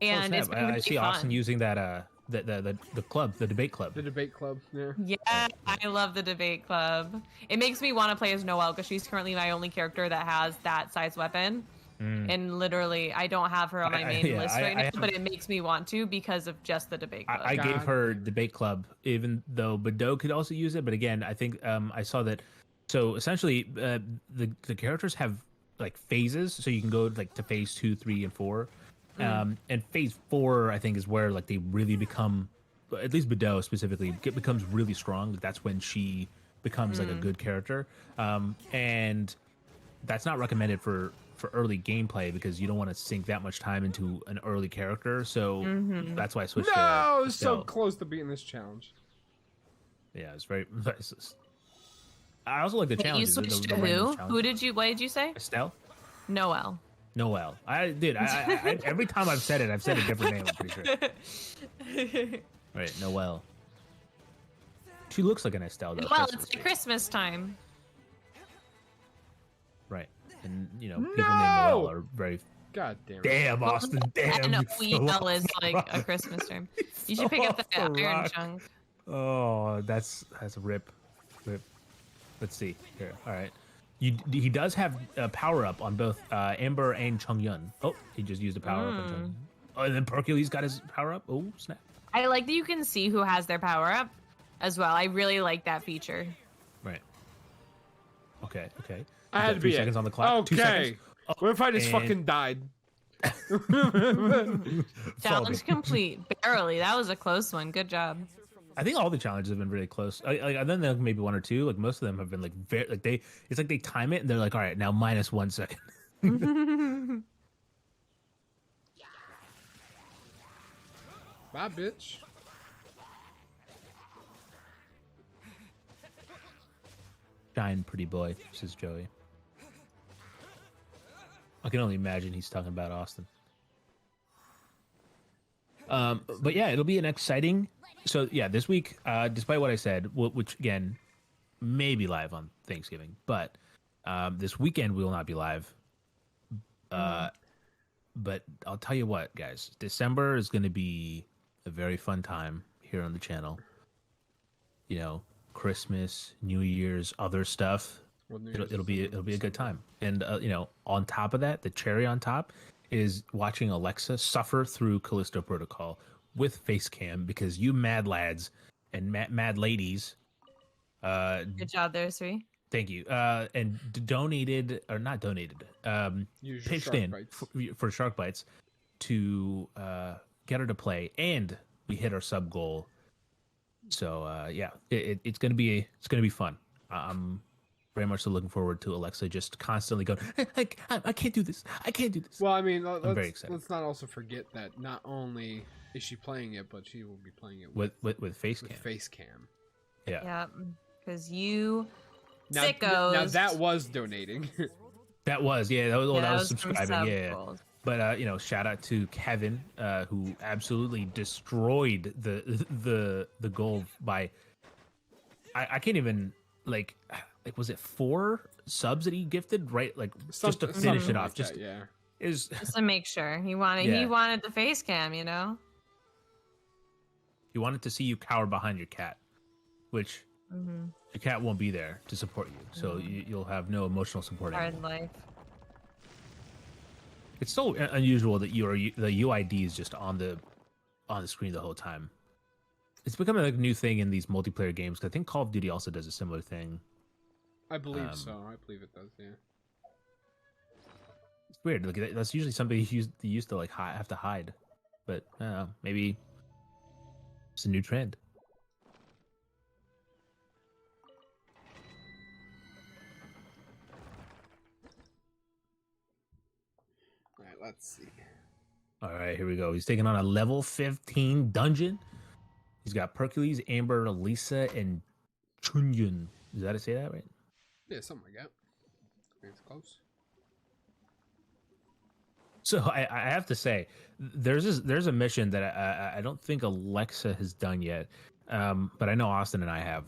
And Oh, it's snap. been I really see fun. Austin using that the club, the debate club. The debate club. Yeah. Yeah, I love the debate club. It makes me want to play as Noelle because she's currently my only character that has that size weapon. And literally, I don't have her on my main list right now, but it makes me want to because of just the debate club. I gave her debate club, even though Bado could also use it. But again, I think I saw that. So essentially, the characters have like phases, so you can go like to phase 2, 3, and 4. And phase 4, I think, is where like they really become, at least Bado specifically, becomes really strong. Like, that's when she becomes like a good character, and that's not recommended for early gameplay because you don't want to sink that much time into an early character. So that's why I switched. No, to so Estelle. close to beating this challenge. Yeah, it's very. I also like the Wait, challenge. you switched to who? What did you say? Estelle? Noelle. Noelle. I did. I every time I've said it, I've said a different name. I'm pretty sure. Right, Noelle. She looks like an Estelle though. Well, trust it's me. Christmas time. Right. and people named Noel are very. God damn it. Damn, Austin. Damn. And you fell OEL is off the like rock. a Christmas term. You should pick up the Fell off the iron rock. chunk. Oh, that's a rip. Let's see here. All right, he does have a power up on both Amber and Chung Yun. Oh, he just used a power up on Chung Yun. Oh, and then Hercules got his power up. Oh, snap! I like that you can see who has their power up as well. I really like that feature. Right. Okay. I had to 3 be seconds on the clock. 2 seconds. Okay. What if I just and- fucking died? Challenge complete. Barely. That was a close one. Good job. I think all the challenges have been really close. Other than maybe 1 or 2, like most of them have been like very like they. It's like they time it and they're like, all right, now minus 1 second. Bye, bitch. Shine, pretty boy, says Joey. I can only imagine he's talking about Austin. But yeah, it'll be an exciting. So yeah, this week, despite what I said, which again may be live on Thanksgiving, but this weekend we will not be live. But I'll tell you what, guys, December is going to be a very fun time here on the channel. Christmas, New Year's, other stuff. It'll be a good time. And on top of that, the cherry on top is watching Alexa suffer through Callisto Protocol with face cam because you mad lads and mad ladies. Good job there, Sri. Thank you. And donated or not donated. Use your Pitched shark in bites. for Shark Bites to get her to play, and we hit our sub goal. So yeah, it's gonna be fun. I'm very much so looking forward to Alexa just constantly going, I can't do this. I can't do this. Well, I mean, very excited. let's not also forget that not only is she playing it, but she will be playing it with face with cam. face cam. Yeah. Yeah, because you Now sickos. that was donating. That was that was from subscribing. sub Yeah. goals. But shout out to Kevin, who absolutely destroyed the goal by I can't even like was it 4 subs that he gifted, right? Like just to finish it off. Like Just that, yeah. is Just to make sure he wanted the face cam, he wanted to see you cower behind your cat, which your cat won't be there to support you, so you'll have no emotional support Hard anymore. life. It's so unusual that the UID is just on the screen the whole time. It's becoming like a new thing in these multiplayer games. 'Cause I think Call of Duty also does a similar thing. I believe so. I believe it does. Yeah. It's weird. Like that's usually something you used to like have to hide, but I don't know, maybe it's a new trend. All right. Let's see. All right, here we go. He's taking on a level 15 dungeon. He's got Hercules, Amber, Lisa, and Chunyun. Is that to say that right? Yeah, something like that. It's close. So I have to say, there's a mission that I don't think Alexa has done yet, but I know Austin and I have,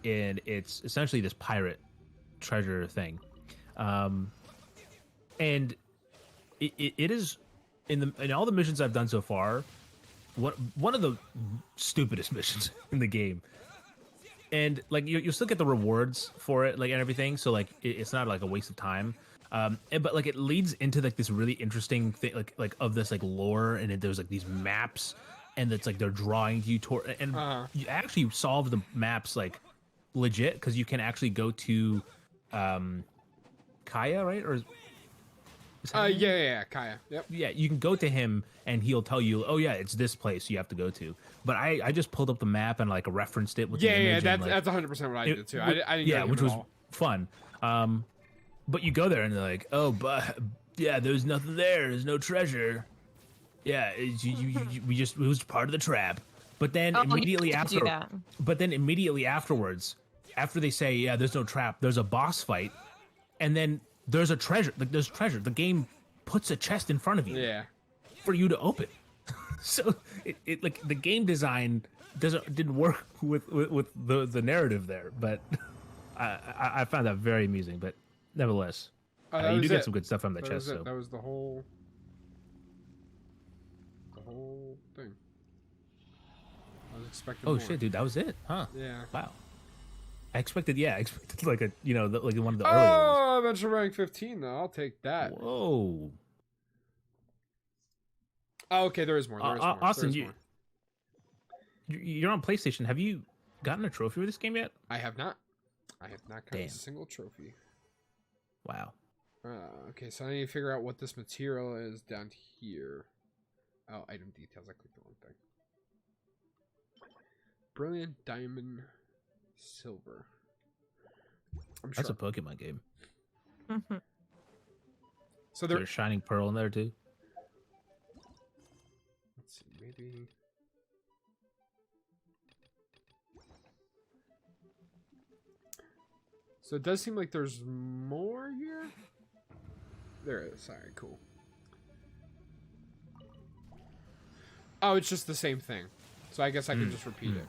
and it's essentially this pirate treasure thing, and it is in all the missions I've done so far, one of the stupidest missions in the game. And like you'll still get the rewards for it, like and everything. So like it's not like a waste of time. But like it leads into like this really interesting thing, like of this like lore, and there's like these maps, and it's like they're drawing you toward, and you actually solve the maps like legit because you can actually go to Kaya, right? Or Yeah, Kaya. Yep. yeah, you can go to him and he'll tell you, oh yeah, it's this place you have to go to. But I just pulled up the map and like referenced it with the image. That's and, like, 100% what I did too. I didn't yeah, go to which him was at all. fun. But you go there and they're like, oh, but yeah, there's nothing there. There's no treasure. Yeah, it was part of the trap. But then immediately afterwards, after they say, yeah, there's no trap, there's a boss fight, and then there's a treasure. Like there's treasure. The game puts a chest in front of you for you to open. So it like the game design didn't work with the narrative there. But I found that very amusing. But nevertheless, Oh, that You was do get it. some good stuff from the That chest. was it. So. That was the whole thing. I was expecting Oh more. shit, dude, that was it, huh? Yeah. Wow. I expected like a like one of the earlier ones. Oh, adventure rank 15 though. I'll take that. Whoa. Oh, okay, there is more. There is more. Austin, there is more. you're on PlayStation. Have you gotten a trophy for this game yet? I have not. I have not gotten a Damn. single trophy. Wow. Okay, so I need to figure out what this material is down here. Oh, item details. I clicked the wrong thing. Brilliant diamond silver. I'm sure. That's a Pokemon game. So There's a shining pearl in there too. Let's see, maybe. So it does seem like there's more here. There is. All right, cool. Oh, it's just the same thing. So I guess I can just repeat it.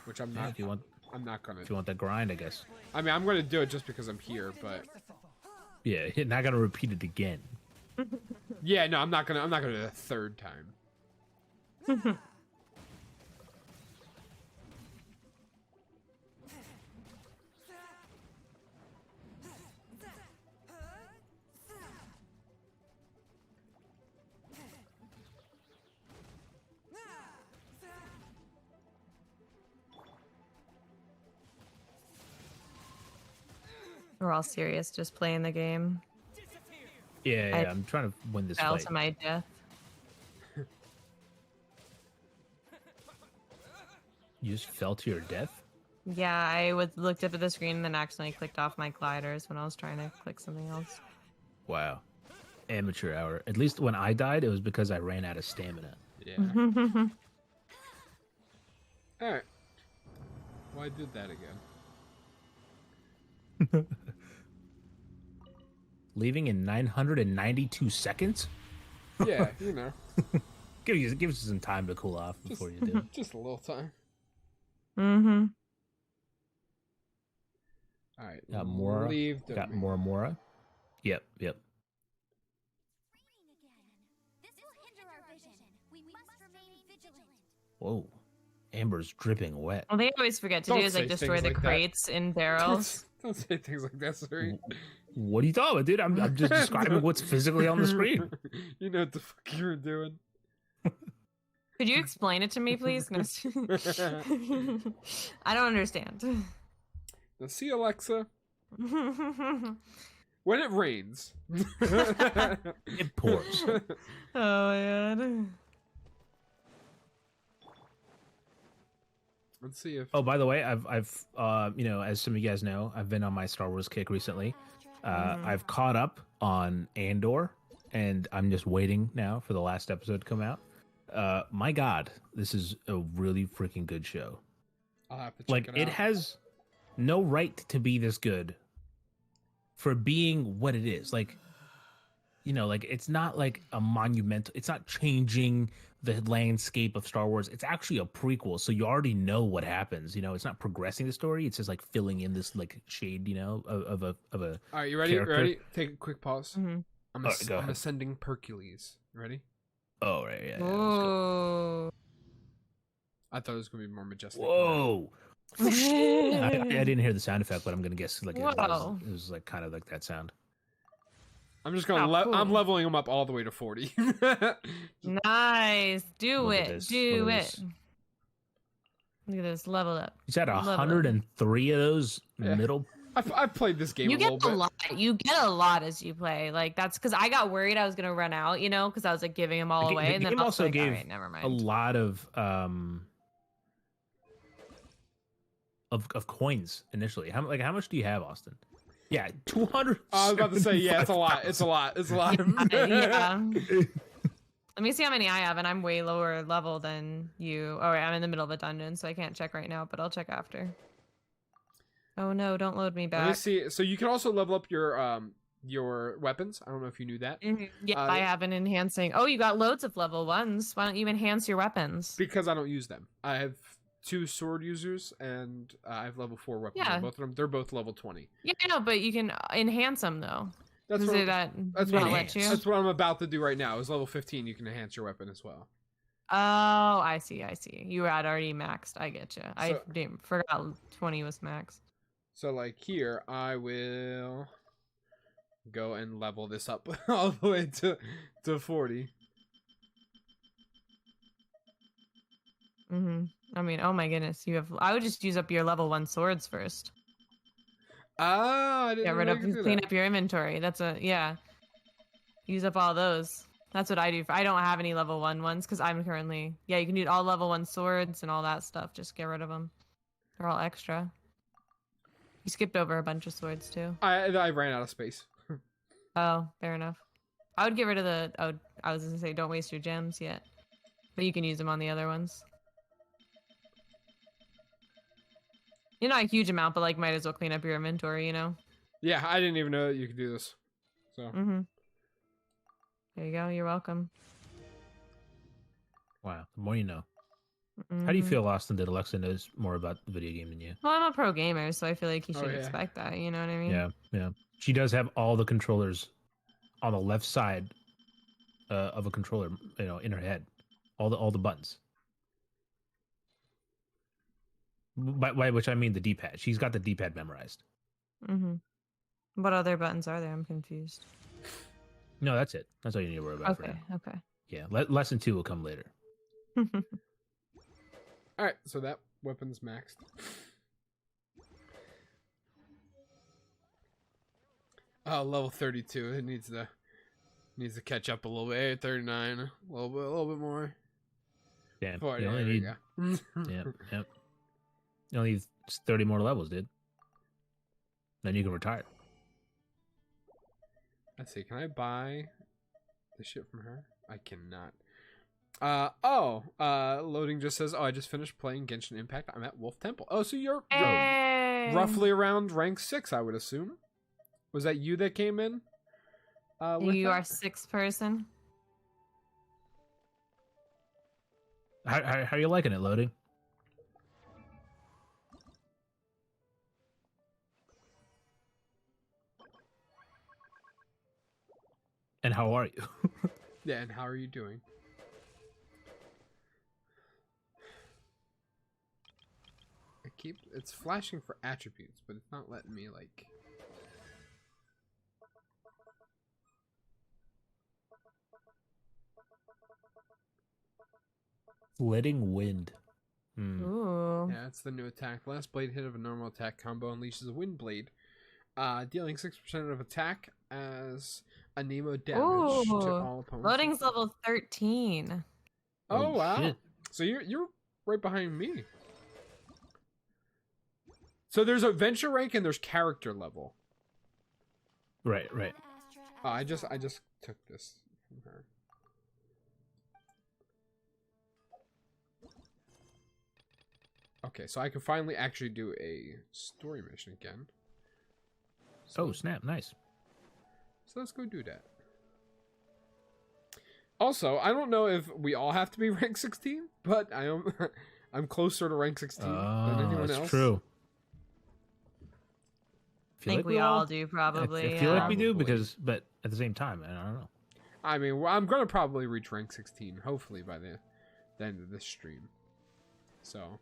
Which I'm not. If you want, I'm not gonna. if you want that grind, I guess. I mean, I'm gonna do it just because I'm here, but. Yeah, you're not gonna repeat it again. Yeah, no, I'm not gonna do it a third time. We're all serious, just playing the game. Yeah, I'm trying to win this Fell fight. to my death. You just fell to your death? Yeah, I looked up at the screen and then accidentally clicked off my gliders when I was trying to click something else. Wow. Amateur hour. At least when I died, it was because I ran out of stamina. Yeah. All right. Well, I did that again. Leaving in 992 seconds? Yeah, you know. Give you some time to cool off before you do. Just a little time. Mm-hmm. All right. Got Mora. Leave Got domain. more Mora. Yep. Raining again. This will hinder our vision. We must remain vigilant. Whoa. Amber's dripping wet. Well, they always forget to Don't do is like say destroy things the like that. crates in barrels. Don't say things like that, sorry. What are you talking about, dude? I'm just describing what's physically on the screen. You know what the fuck you were doing. Could you explain it to me, please? No. I don't understand. Now, see, Alexa, when it rains. It pours. Oh my god. Let's see if. Oh, by the way, I've as some of you guys know, I've been on my Star Wars kick recently. I've caught up on Andor, and I'm just waiting now for the last episode to come out. My God, this is a really freaking good show. I'll have to check Like, it out. has no right to be this good for being what it is. Like, like it's not like a monumental. It's not changing the landscape of Star Wars. It's actually a prequel, so you already know what happens. It's not progressing the story. It's just like filling in this like shade, of a. All right, you ready? character. Ready? Take a quick pause. Mhm. I'm All right, go ahead. ascending Hercules. You ready? Oh right, yeah. Let's go. Oh. I thought it was gonna be more majestic. Whoa. I didn't hear the sound effect, but I'm gonna guess like Whoa. it was like kind of like that sound. I'm just gonna. Oh, cool. I'm leveling him up all the way to 40. Nice. Do Look at it. this. Do Look at it. this. Look at this. Level up. He's had Level up. 103 of those Yeah. middle. I've played this game You a get little a bit. lot. You get a lot as you play. Like that's because I got worried I was gonna run out. Because I was like giving them all The away, and then game I was also like, gave all right, never mind. a lot of coins initially. How much do you have, Austin? Yeah, 200. I was about to say, yeah, it's a lot. It's a lot. It's a lot. Yeah. Let me see how many I have, and I'm way lower level than you. All right, I'm in the middle of a dungeon, so I can't check right now, but I'll check after. Oh no, don't load me Let me back. see. So you can also level up your weapons. I don't know if you knew that. Mhm. Yeah, I have an enhancing. Oh, you got loads of level ones. Why don't you enhance your weapons? Because I don't use them. I have 2 sword users, and I have level 4 weapons Yeah. on both of them. They're both level 20. Yeah, I know, but you can enhance them though. That's Does what, it that's not what, let you? that's what I'm about to do right now. Is level 15, you can enhance your weapon as well. Oh, I see. You had already maxed. I get you. I forgot 20 was max. So like here, I will go and level this up all the way to 40. I mean, oh my goodness, I would just use up your level 1 swords first. Ah, I didn't Get know rid you of, could do clean that. up your inventory. Yeah. Use up all those. That's what I do. I don't have any level 1 ones because I'm currently. Yeah, you can do all level 1 swords and all that stuff. Just get rid of them. They're all extra. You skipped over a bunch of swords too. I ran out of space. Oh, fair enough. I would get rid of the. Oh, I was gonna say don't waste your gems yet, but you can use them on the other ones. You're not a huge amount, but like might as well clean up your inventory, you know. Yeah, I didn't even know that you could do this. So. There you go. You're welcome. Wow, the more you know. How do you feel, Austin, that Alexa knows more about the video game than you? Well, I'm a pro gamer, so I feel like you should yeah. expect that. You know what I mean? Yeah. She does have all the controllers on the left side of a controller, in her head. All the buttons. By which I mean the D-pad. She's got the D-pad memorized. What other buttons are there? I'm confused. No, that's it. That's all you need to worry about for now. Okay. Yeah, lesson 2 will come later. All right, so that weapon's maxed. Oh, level 32. It needs to catch up a little bit. 39, a little bit more. Damn. 40, You only there we need. go. Yep. You only need 30 more levels, dude. Then you can retire. Let's see. Can I buy the shit from her? I cannot. Loading just says, I just finished playing Genshin Impact. I'm at Wolf Temple. Oh, so you're roughly around rank 6, I would assume. Was that you that came in? You are 6th person. How are you liking it, Loading? And how are you? Yeah, and how are you doing? It's flashing for attributes, but it's not letting me like. Letting wind. Ooh. Yeah, it's the new attack. Last blade hit of a normal attack combo unleashes a wind blade, dealing 6% of attack as a Nemo damage to all opponents. Loading's level 13. Oh wow! Shit. So you're right behind me. So there's adventure rank and there's character level. Right. Oh, I just took this from her. Okay, so I can finally actually do a story mission again. Oh, snap. Nice. So let's go do that. Also, I don't know if we all have to be rank 16, but I'm closer to rank 16 than anyone that's else. True. I think we all do, probably. I feel like we do, Probably. but at the same time, I don't know. I mean, I'm going to probably reach rank 16, hopefully by the end of this stream. So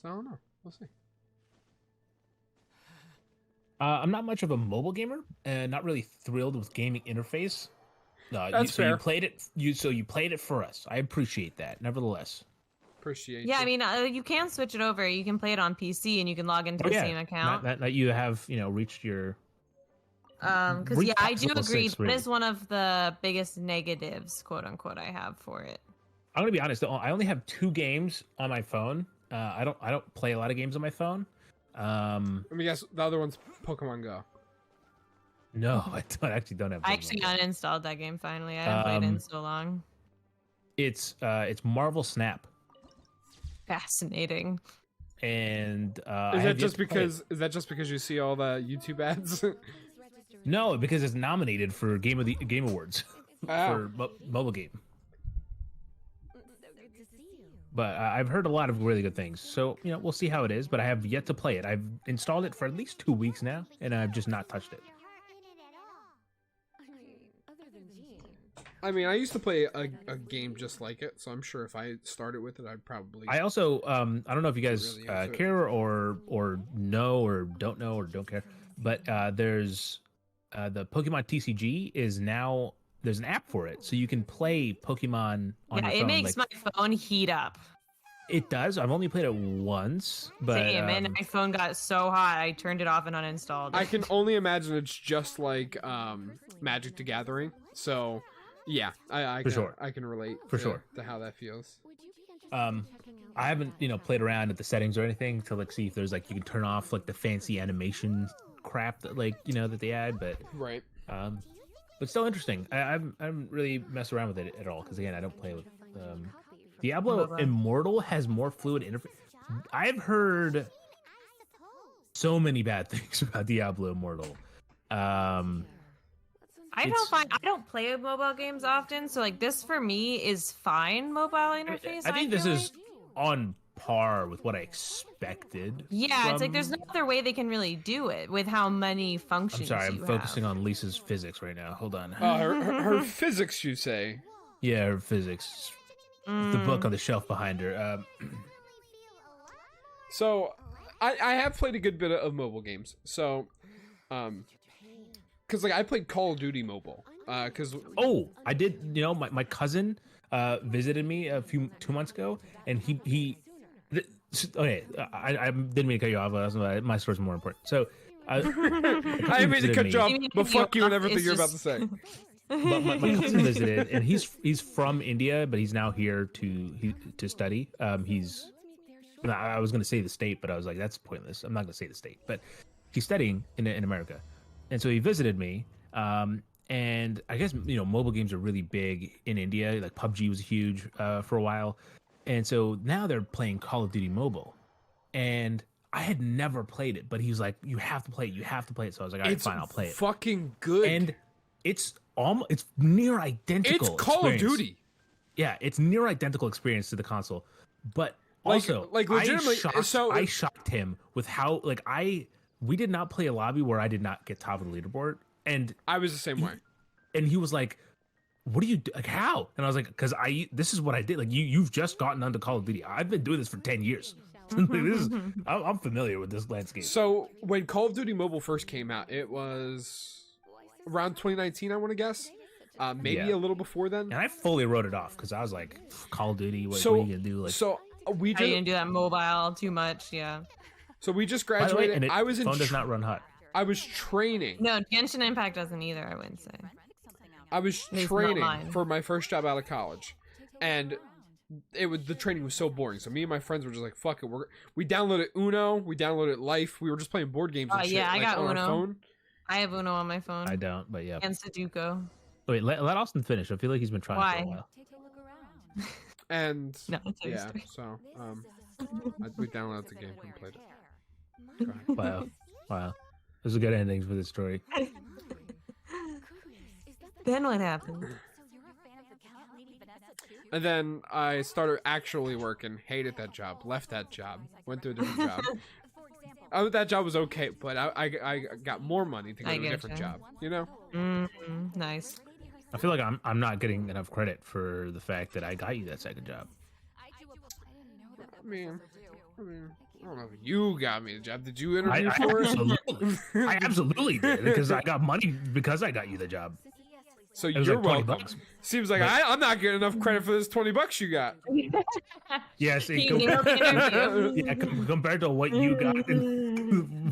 I don't know. We'll see. I'm not much of a mobile gamer, and not really thrilled with gaming interface. That's so fair. you played it for us. I appreciate that. Nevertheless, Appreciate Yeah, you. I mean, you can switch it over. You can play it on PC, and you can log into the same account. That you have reached your. Because yeah, I do level agree. 6, That really. is one of the biggest negatives, quote unquote, I have for it. I'm gonna be honest. I only have 2 games on my phone. I don't play a lot of games on my phone. Let me guess. The other one's Pokemon Go. No, I actually don't have. I Pokemon actually Go. uninstalled that game finally. I haven't played it in so long. It's Marvel Snap, Fascinating. and Is I that have yet just to play it. because you see all the YouTube ads? No, because it's nominated for Game Awards Oh. for mobile game. but I've heard a lot of really good things. So we'll see how it is. But I have yet to play it. I've installed it for at least 2 weeks now, and I've just not touched it. I mean, I used to play a game just like it, so I'm sure if I started with it, I'd probably. I also I don't know if you guys Really into it. care or know or don't care, but there's the Pokemon TCG is now there's an app for it, so you can play Pokemon on Yeah, your it phone. makes like, my phone heat up. It does. I've only played it once, but Same, and my phone got so hot, I turned it off and uninstalled it. I can only imagine it's just like Magic the Gathering. So, yeah, I For can, sure. I can relate For to, sure. to how that feels. I haven't played around at the settings or anything to like see if there's like you can turn off like the fancy animation crap that that they add, but Right. but still interesting. I haven't really messed around with it at all because again I don't play with Diablo Immortal has more fluid interface. I've heard so many bad things about Diablo Immortal. I don't play mobile games often, so like this for me is fine mobile interface. I think this feel is on par with what I expected. Yeah, it's like from- there's no other way they can really do it with how many I'm functions. sorry, I'm you focusing have. on Lisa's physics right now. Hold on. Her physics, you say? Yeah, her physics. The book on the shelf behind her. So, I have played a good bit of mobile games. So, because like I played Call of Duty mobile. Because Oh, I did. My cousin visited me 2 months ago, and okay, I didn't mean to cut you off. My story's more important. So, I didn't mean to cut you off, but fuck you and everything you're about to say. But my cousin visited, and he's from India, but he's now here to study. I was going to say the state, but I was like, that's pointless. I'm not going to say the state, but he's studying in America, and so he visited me. And I guess mobile games are really big in India. Like PUBG was huge for a while, and so now they're playing Call of Duty Mobile, and I had never played it, but he was like, "You have to play it. You have to play it." So I was like, "All right, fine, I'll play it." Fucking good. And it's near identical. It's Call of experience. Duty. Yeah, it's near identical experience to the console, but also legitimately. I shocked him with how we did not play a lobby where I did not get top of the leaderboard, and I was the same way. And he was like, "What do you do? Like how?" And I was like, "Because this is what I did. Like you've just gotten onto Call of Duty. I've been doing this for 10 years. I'm familiar with this landscape." So when Call of Duty Mobile first came out, it was around 2019, I want to guess. Maybe Yeah. a little before then. And I fully wrote it off because I was like, Call of Duty. What are you gonna do? Like, so we I didn't just do that mobile too much. Yeah. so we just by the way, graduated. and I was in phone does not run hot. I was training. No, Genshin Impact doesn't either. I wouldn't say. I was least not training mine. for my first job out of college, and the training was so boring. So me and my friends were just like, "Fuck it." We downloaded Uno, we downloaded Life. We were just playing board games. And shit, yeah, I got on Uno. our phone. I have Uno on my phone. I don't, but yeah. And Sudoku. Wait, let Austin finish. I feel like he's been trying for a Why? while. And No, it's yeah, okay. so we downloaded the game and played it. Wow. Those are good endings for this story. Then what happened? And then I started actually working, hated that job, left that job, went to a different job. That job was okay, but I got more money to go I to a different getcha. job, Nice. I feel like I'm not getting enough credit for the fact that I got you that second job. I mean, I don't know if you got me the job. Did you interview I for it? absolutely, I absolutely did because I got money because I got you the job. So It was you're like 20 welcome. bucks. Seems like But- I'm not getting enough credit for this $20 you got. Yes, He nailed the interview. yeah, compared to what you got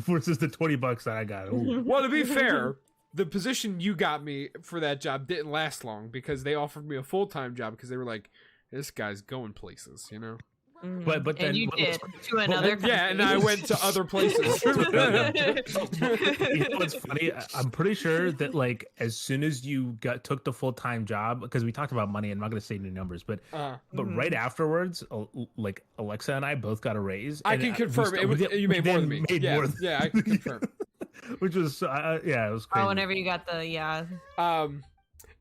versus the $20 that I got. Ooh. Well, to be fair, the position you got me for that job didn't last long because they offered me a full-time job because they were like, this guy's going places, you know? But then And you what did was- to another country. Yeah, and I went to other places. You know what's funny? I'm pretty sure that like as soon as you took the full-time job, because we talked about money, I'm not going to say any numbers, but right afterwards, like Alexa and I both got a raise. I and can confirm you made more than me. Yeah, I can confirm. Which was yeah, it was crazy. Oh, whenever you got the And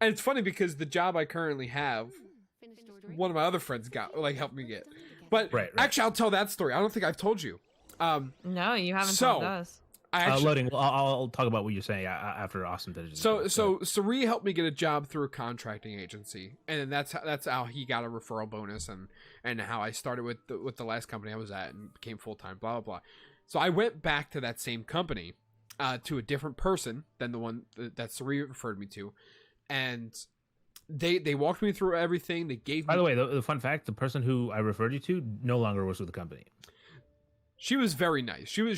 it's funny because the job I currently have, one of my other friends helped me get. But Right. actually, I'll tell that story. I don't think I've told you. No, you haven't So, told us. I actually, Loading. I'll talk about what you're saying after Austin finishes. so Sari helped me get a job through a contracting agency, and that's how he got a referral bonus, and how I started with the last company I was at and became full time. Blah blah blah. So I went back to that same company, to a different person than the one that Sari referred me to, and they walked me through everything. They gave me. By the way, the fun fact: the person who I referred you to no longer works with the company. She was very nice. She was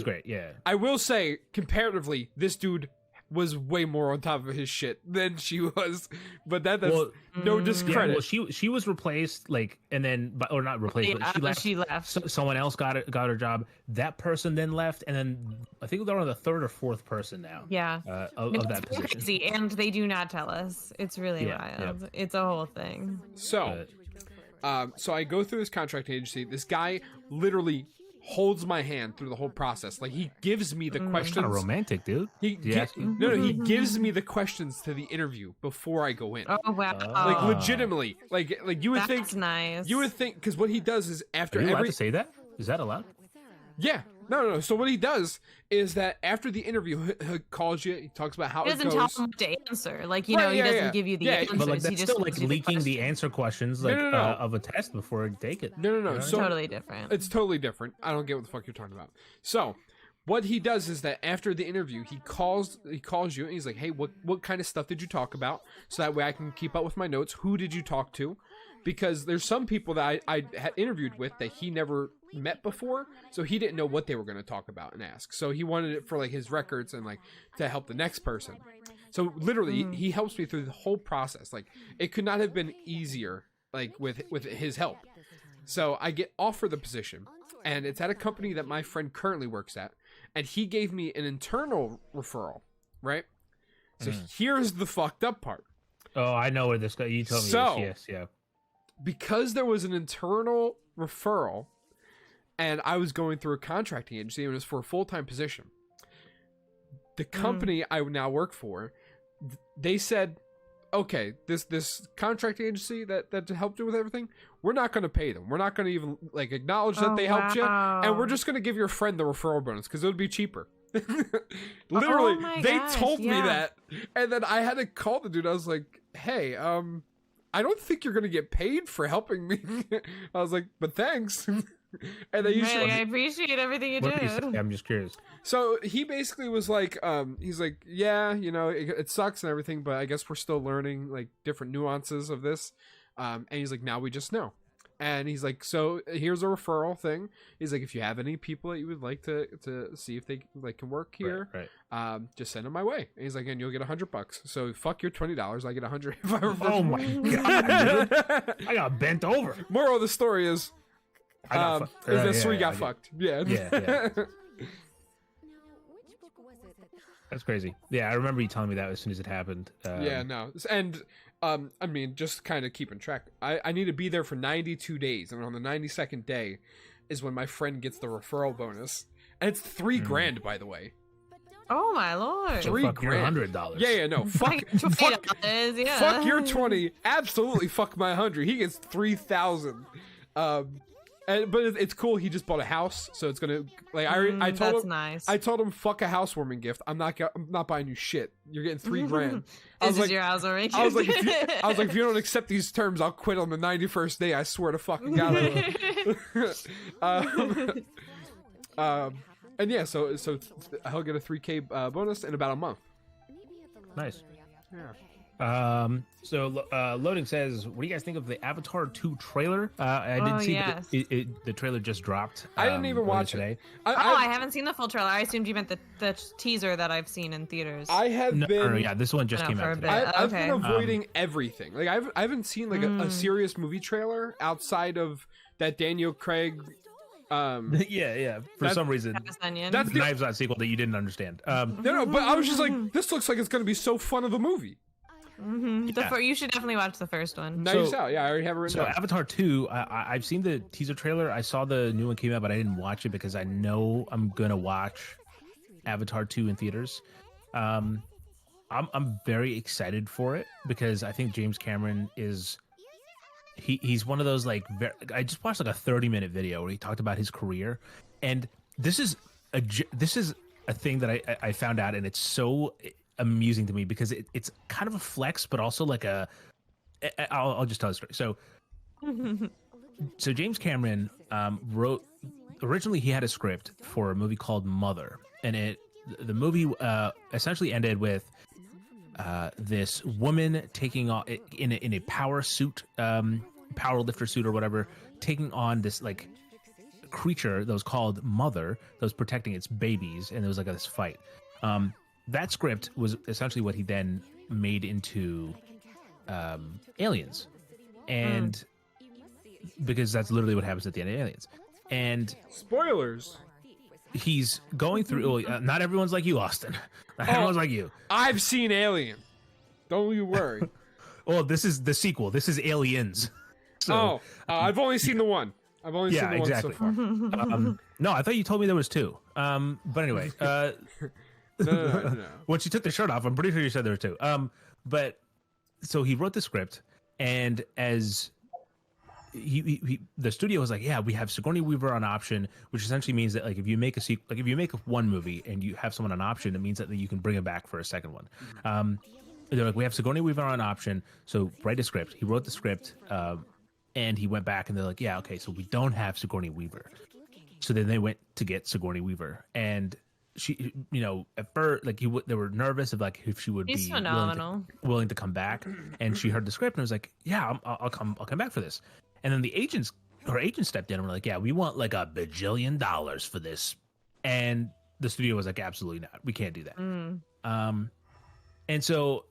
great. Yeah. I will say, comparatively, this dude was way more on top of his shit than she was, but that's no discredit. Yeah, well, she was replaced, and then, or not replaced, but she left. Someone else got her job. That person then left, and then I think they're on the third or fourth person now. Yeah, of that position. Crazy, and they do not tell us. It's really wild. Yeah. It's a whole thing. So I go through this contract agency. This guy literally holds my hand through the whole process. Like, he gives me the questions. Kind of romantic, dude. He gives me the questions to the interview before I go in. Oh wow! Like, legitimately, like you would That's think. Nice. You would think, because what he does is after Are you allowed every. to say that? Is that allowed? Yeah. No. So what he does is that after the interview, he calls you. He talks about how he it doesn't goes. tell him to answer. Like, he Right, doesn't give you the answers. But that's he just still gives you leaking the questions. answer questions No. of a test before I take it. No. It's So totally different. it's totally different. I don't get what the fuck you're talking about. So what he does is that after the interview, he calls you and he's like, hey, what kind of stuff did you talk about? So that way I can keep up with my notes. Who did you talk to? Because there's some people that I had interviewed with that he never met before, so he didn't know what they were going to talk about and ask. So he wanted it for his records and to help the next person. So literally, he helps me through the whole process. It could not have been easier, with his help. So I get offered the position, and it's at a company that my friend currently works at, and he gave me an internal referral, right? So here's the fucked up part. Oh, I know where this guy. You told me So, this. Yes, yeah. Because there was an internal referral, and I was going through a contracting agency, and it was for a full-time position. The company I now work for, they said, okay, this contracting agency that helped you with everything, we're not going to pay them. We're not going to even acknowledge that they helped you, and we're just going to give your friend the referral bonus because it would be cheaper. Literally, they told me that, and then I had to call the dude. I was like, hey, I don't think you're going to get paid for helping me. I was like, but thanks. And they usually, I appreciate everything you What did he did. say? I'm just curious. So he basically was like, he's like, yeah, it sucks and everything, but I guess we're still learning different nuances of this. And he's like, now we just know. And he's like, so here's a referral thing. He's like, if you have any people that you would like to see if they can work here, right. Just send them my way. And he's like, and you'll get $100. So fuck your $20. I get $100 if I refer. Oh my god, dude. I got bent over. Moral of the story is that Suri got fucked. Yeah. Yeah. That's crazy. Yeah, I remember you telling me that as soon as it happened. Yeah, no. And, I mean, just kind of keeping track. I need to be there for 92 days. And on the 92nd day is when my friend gets the referral bonus. And it's $3,000, by the way. Oh my lord! $3,000. Yeah, no. Fuck your 20. Absolutely fuck my 100. He gets 3,000. But it's cool. He just bought a house, so it's gonna I told that's him. Nice. I told him fuck a housewarming gift. I'm not buying you shit. You're getting $3,000. This is your housewarming gift. I was like, if you don't accept these terms, I'll quit on the 91st day. I swear to fucking God. And yeah, so he'll get a $3,000 bonus in about a month. Nice. Yeah. So Loading says, what do you guys think of the Avatar 2 trailer? I did see the trailer just dropped. I didn't even watch today. it. I haven't seen the full trailer. I assumed you meant the teaser that I've seen in theaters. I have been. Yeah, this one just came out today. I've been avoiding everything. I haven't seen a serious movie trailer outside of that Daniel Craig. Yeah. For some reason, that's the Knives Out sequel that you didn't understand. No, but I was just like, this looks like it's going to be so fun of a movie. Mm-hmm. You should definitely watch the first one. Knives Out, yeah, I already have it written down. Avatar 2, I've seen the teaser trailer. I saw the new one came out, but I didn't watch it because I know I'm gonna watch Avatar 2 in theaters. I'm very excited for it because I think James Cameron is he's one of those like I just watched like a 30-minute video where he talked about his career, and this is a thing that I found out, and it's so amusing to me because it's kind of a flex, but also like I'll just tell the story. So James Cameron wrote originally he had a script for a movie called Mother, and the movie essentially ended with this woman taking on in a power suit, power lifter suit or whatever, taking on this like creature that was called Mother that was protecting its babies, and there was like this fight. That script was essentially what he then made into Aliens, and because that's literally what happens at the end of Aliens. And spoilers. He's going through. Not everyone's like you, Austin. Not everyone's like you. I've seen Alien. Don't you worry. Well, this is the sequel. This is Aliens. So, I've only seen the one. I've only seen the one so far. No, I thought you told me there was two. But anyway, No. when she took the shirt off, I'm pretty sure you said there were two. But so he wrote the script, and as the studio was like, yeah, we have Sigourney Weaver on option, which essentially means that like if you make a sequel, like if you make one movie and you have someone on option, it means that you can bring him back for a second one. They're like, we have Sigourney Weaver on option, so write a script. He wrote the script, and he went back and they're like, yeah, okay, so we don't have Sigourney Weaver. So then they went to get Sigourney Weaver, and she, at first, like they were nervous of like if she would She's be willing to come back, and she heard the script and was like, yeah, I'll come back for this. And then her agent stepped in and were like, yeah, we want like $1 bajillion for this. And the studio was like, absolutely not. We can't do that. And so,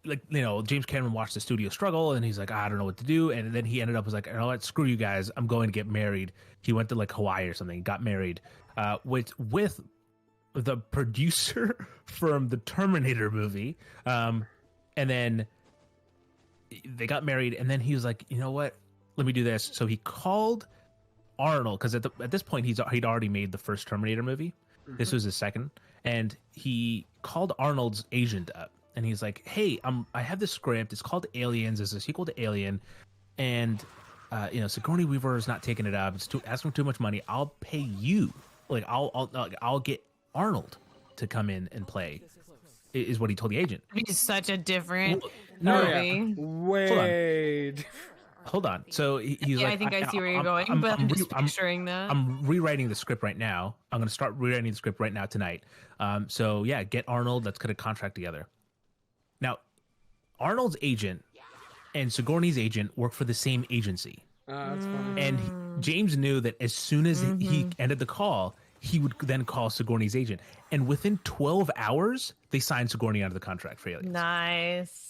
like, James Cameron watched the studio struggle, and he's like, I don't know what to do. And then he ended up was like, you know what, screw you guys. I'm going to get married. He went to like Hawaii or something, got married with the producer from the Terminator movie. And then they got married, and then he was like, you know what? Let me do this. So he called Arnold, because at this point he'd already made the first Terminator movie. This was his second, and he called Arnold's agent up, and he's like, "Hey, I have this script. It's called Aliens. It's a sequel to Alien, and Sigourney Weaver is not taking it up. It's asking too much money. I'll pay you. Like I'll get Arnold to come in and play." Is what he told the agent. He's such a different movie. Wait. Hold on. So he's like, I think I see where you're going, but I'm just picturing that. I'm rewriting the script right now. I'm going to start rewriting the script right now tonight. So yeah, get Arnold. Let's get a contract together. Now, Arnold's agent and Sigourney's agent work for the same agency. That's funny. And James knew that as soon as he ended the call, he would then call Sigourney's agent. And within 12 hours, they signed Sigourney out of the contract for Aliens. Nice.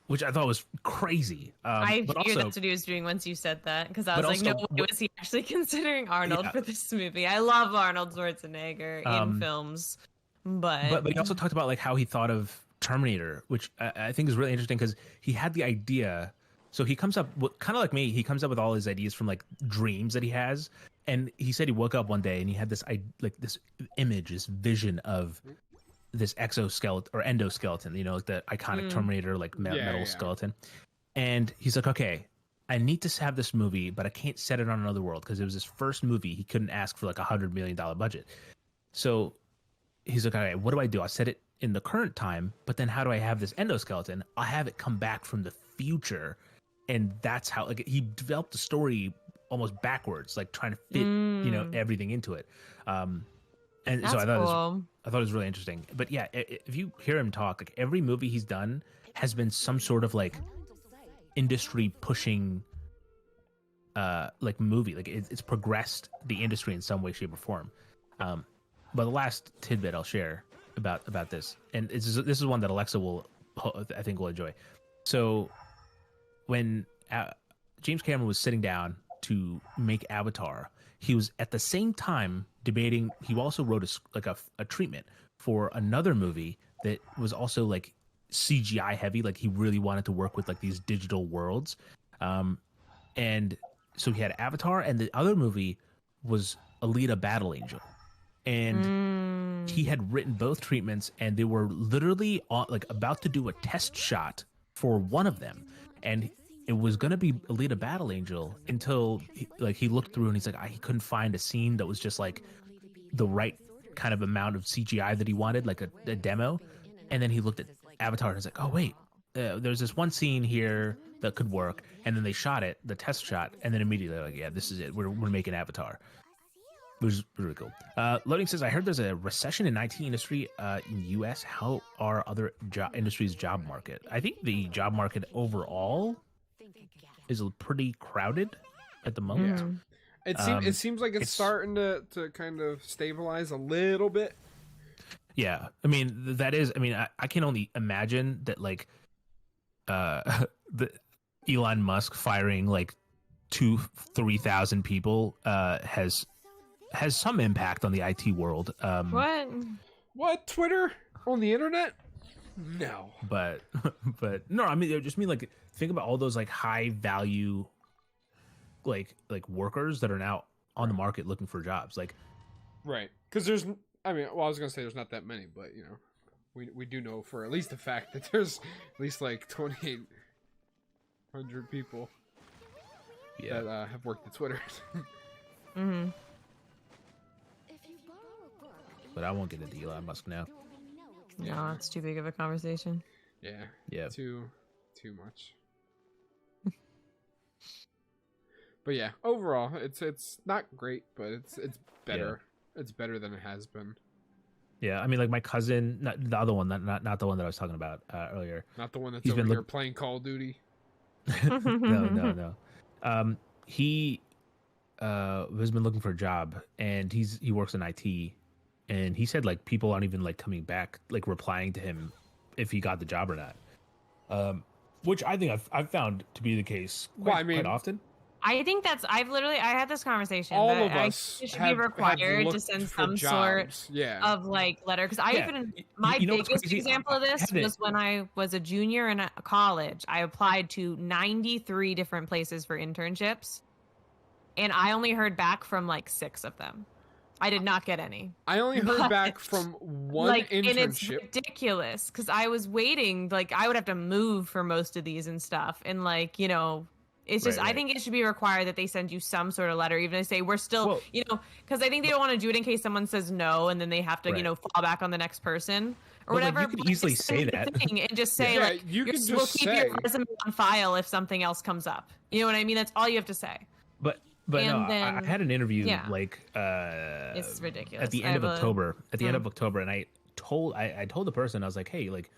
Which I thought was crazy. I but figured also, that's what he was doing once you said that, because I was like, also, no, was he actually considering Arnold for this movie? I love Arnold Schwarzenegger in films, but he also talked about like how he thought of Terminator, which I think is really interesting because he had the idea. So he comes up with, kind of like me, he comes up with all his ideas from like dreams that he has. And he said he woke up one day and he had this this image, this vision of this exoskeleton or endoskeleton, like the iconic Terminator, like metal skeleton. And he's like, okay, I need to have this movie, but I can't set it on another world because it was his first movie. He couldn't ask for like $100 million budget. So he's like, okay, what do I do? I set it in the current time, but then how do I have this endoskeleton? I'll have it come back from the future. And that's how like he developed the story almost backwards, like trying to fit, everything into it. And that's so I thought cool. it was really interesting. But yeah, if you hear him talk, like every movie he's done has been some sort of like industry pushing, like movie. Like it's progressed the industry in some way, shape, or form. But the last tidbit I'll share about this, and this is one that Alexa I think will enjoy. So when James Cameron was sitting down to make Avatar, he was at the same time debating. He also wrote a treatment for another movie that was also like CGI heavy. Like he really wanted to work with like these digital worlds. And so he had Avatar, and the other movie was Alita Battle Angel. And he had written both treatments, and they were literally about to do a test shot for one of them. And it was gonna be Alita Battle Angel until he looked through and he's like, he couldn't find a scene that was just like the right kind of amount of CGI that he wanted, like a demo. And then he looked at Avatar and was like, oh wait, there's this one scene here that could work. And then they shot it, the test shot, and then immediately like, yeah, this is it. We're making Avatar. Which is really cool. Loading says, I heard there's a recession in IT industry in U.S. How are other industries' job market? I think the job market overall is pretty crowded at the moment. Yeah. It seems like it's starting to kind of stabilize a little bit. Yeah. I mean, that is, I mean, I can only imagine that like the Elon Musk firing like 2,000-3,000 people has some impact on the IT world. What? Twitter on the internet? No. But no, I mean, I just mean like think about all those like high value like workers that are now on the market looking for jobs. Like, right? Because there's, I mean, well, I was gonna say there's not that many, but you know, we do know for at least the fact that there's at least like 2,800 people that have worked at Twitter. But I won't get into Elon Musk now. No, it's too big of a conversation. Yeah. Yeah. Too much. But yeah, overall, it's not great, but it's better. Yeah. It's better than it has been. Yeah, I mean, like my cousin, not the other one, not the one that I was talking about earlier. Not the one that's over here playing Call of Duty. No. He has been looking for a job, and he works in IT, and he said like people aren't even like coming back, like replying to him if he got the job or not. Which I think I've found to be the case quite often. I think I had this conversation. All but of us should be required to send some sort of like letter. Because my biggest example of this was when I was a junior in college. I applied to 93 different places for internships, and I only heard back from like 6 of them. I did not get any. I only heard back from one internship. And it's ridiculous because I was waiting. Like I would have to move for most of these and stuff, and like it's just, I think it should be required that they send you some sort of letter, even if they say we're still, because I think they don't want to do it in case someone says no, and then they have to, fall back on the next person or whatever. Like, you could easily say that and just say you can just keep your resume on file if something else comes up. You know what I mean? That's all you have to say. But I had an interview it's ridiculous at the end of October. End of October, and I told the person, I was like, hey, like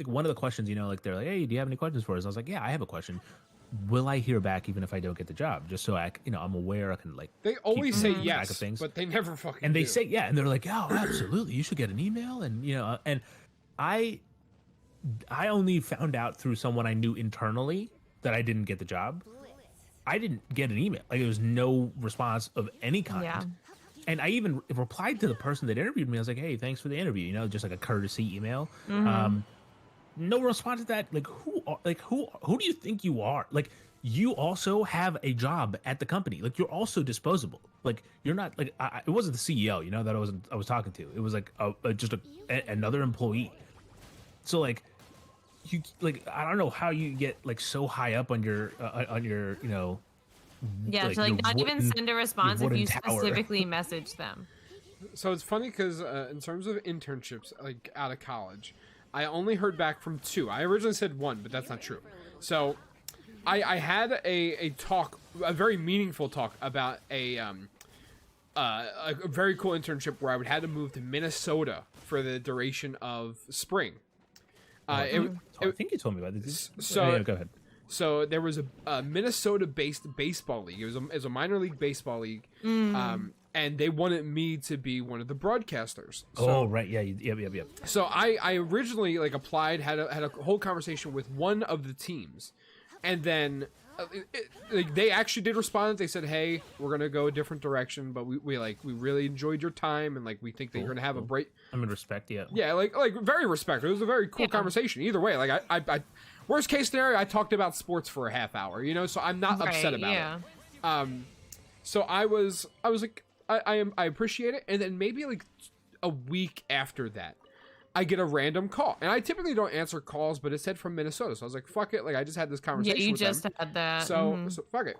one of the questions, like they're like, hey, do you have any questions for us? I was like, yeah, I have a question. Will I hear back even if I don't get the job? Just so I'm aware I can like. They always say yes, but they never fucking. And they say and they're like, oh, absolutely, you should get an email, and and I only found out through someone I knew internally that I didn't get the job. I didn't get an email. Like there was no response of any kind. Yeah. And I even replied to the person that interviewed me. I was like, hey, thanks for the interview. Just like a courtesy email. No response to that. Like who do you think you are? Like you also have a job at the company. Like you're also disposable. Like you're not like it wasn't the CEO, that I was talking to. It was like just another employee. So like you I don't know how you get like so high up on your yeah, so like not even send a response if you specifically message them. So it's funny because in terms of internships, like out of college, I only heard back from 2. I originally said 1, but that's not true. So I had a talk, a very meaningful talk about a very cool internship where I would have to move to Minnesota for the duration of spring. I think you told me about this. So go ahead. So there was a Minnesota-based baseball league. It was a minor league baseball league, and they wanted me to be one of the broadcasters. So, right, yeah, yep. So I originally applied, had a whole conversation with one of the teams, and then they actually did respond. They said, "Hey, we're gonna go a different direction, but we really enjoyed your time, and we think that you're gonna have a break." I'm in respect, yeah. Yeah, like very respectful. It was a very cool conversation. Either way, I worst case scenario, I talked about sports for a half hour, so I'm not upset about it. So I was like, I appreciate it, and then maybe like a week after that, I get a random call, and I typically don't answer calls, but it said from Minnesota, so I was like, "Fuck it!" Like I just had this conversation. Yeah, you with just them. had that. So fuck it.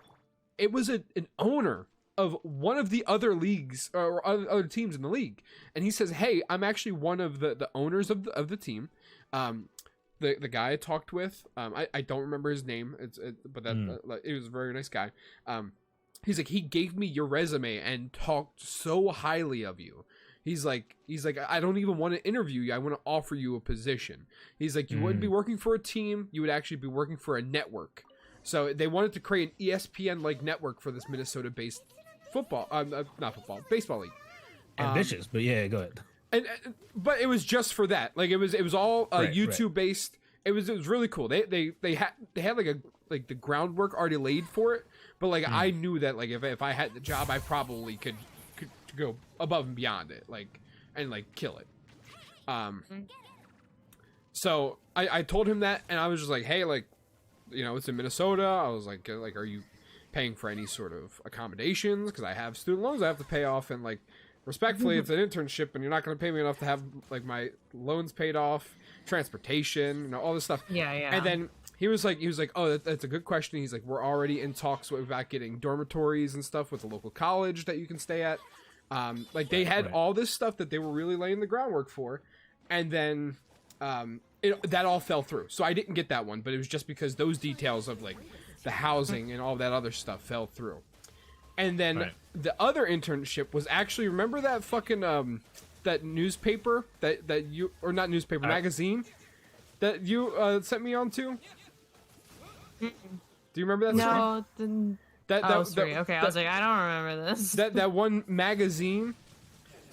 It was an owner of one of the other leagues or other teams in the league, and he says, "Hey, I'm actually one of the owners of the team." The guy I talked with, I don't remember his name. But that it was a very nice guy. He's like, he gave me your resume and talked so highly of you. He's like, I don't even want to interview you. I want to offer you a position. He's like, you wouldn't be working for a team. You would actually be working for a network. So they wanted to create an ESPN-like network for this Minnesota-based baseball league. Ambitious, but yeah, go ahead. But it was just for that. Like it was all YouTube-based. It was really cool. They had like the groundwork already laid for it. But like I knew that like if I had the job, I probably could go above and beyond it, like and like kill it. So I told him that, and I was just like, hey, like, you know, it's in Minnesota. I was like, are you paying for any sort of accommodations? Because I have student loans I have to pay off, and like respectfully, it's an internship, and you're not going to pay me enough to have like my loans paid off, transportation, you know, all this stuff. Yeah. And then he was like, oh, that's a good question. He's like, we're already in talks about getting dormitories and stuff with the local college that you can stay at. Like they had all this stuff that they were really laying the groundwork for, and then that all fell through. So I didn't get that one, but it was just because those details of like the housing and all that other stuff fell through. And then the other internship was actually, remember that fucking that newspaper that you, or not newspaper, magazine that you sent me on to? Do you remember that? No. That okay, I was like, I don't remember this. That one magazine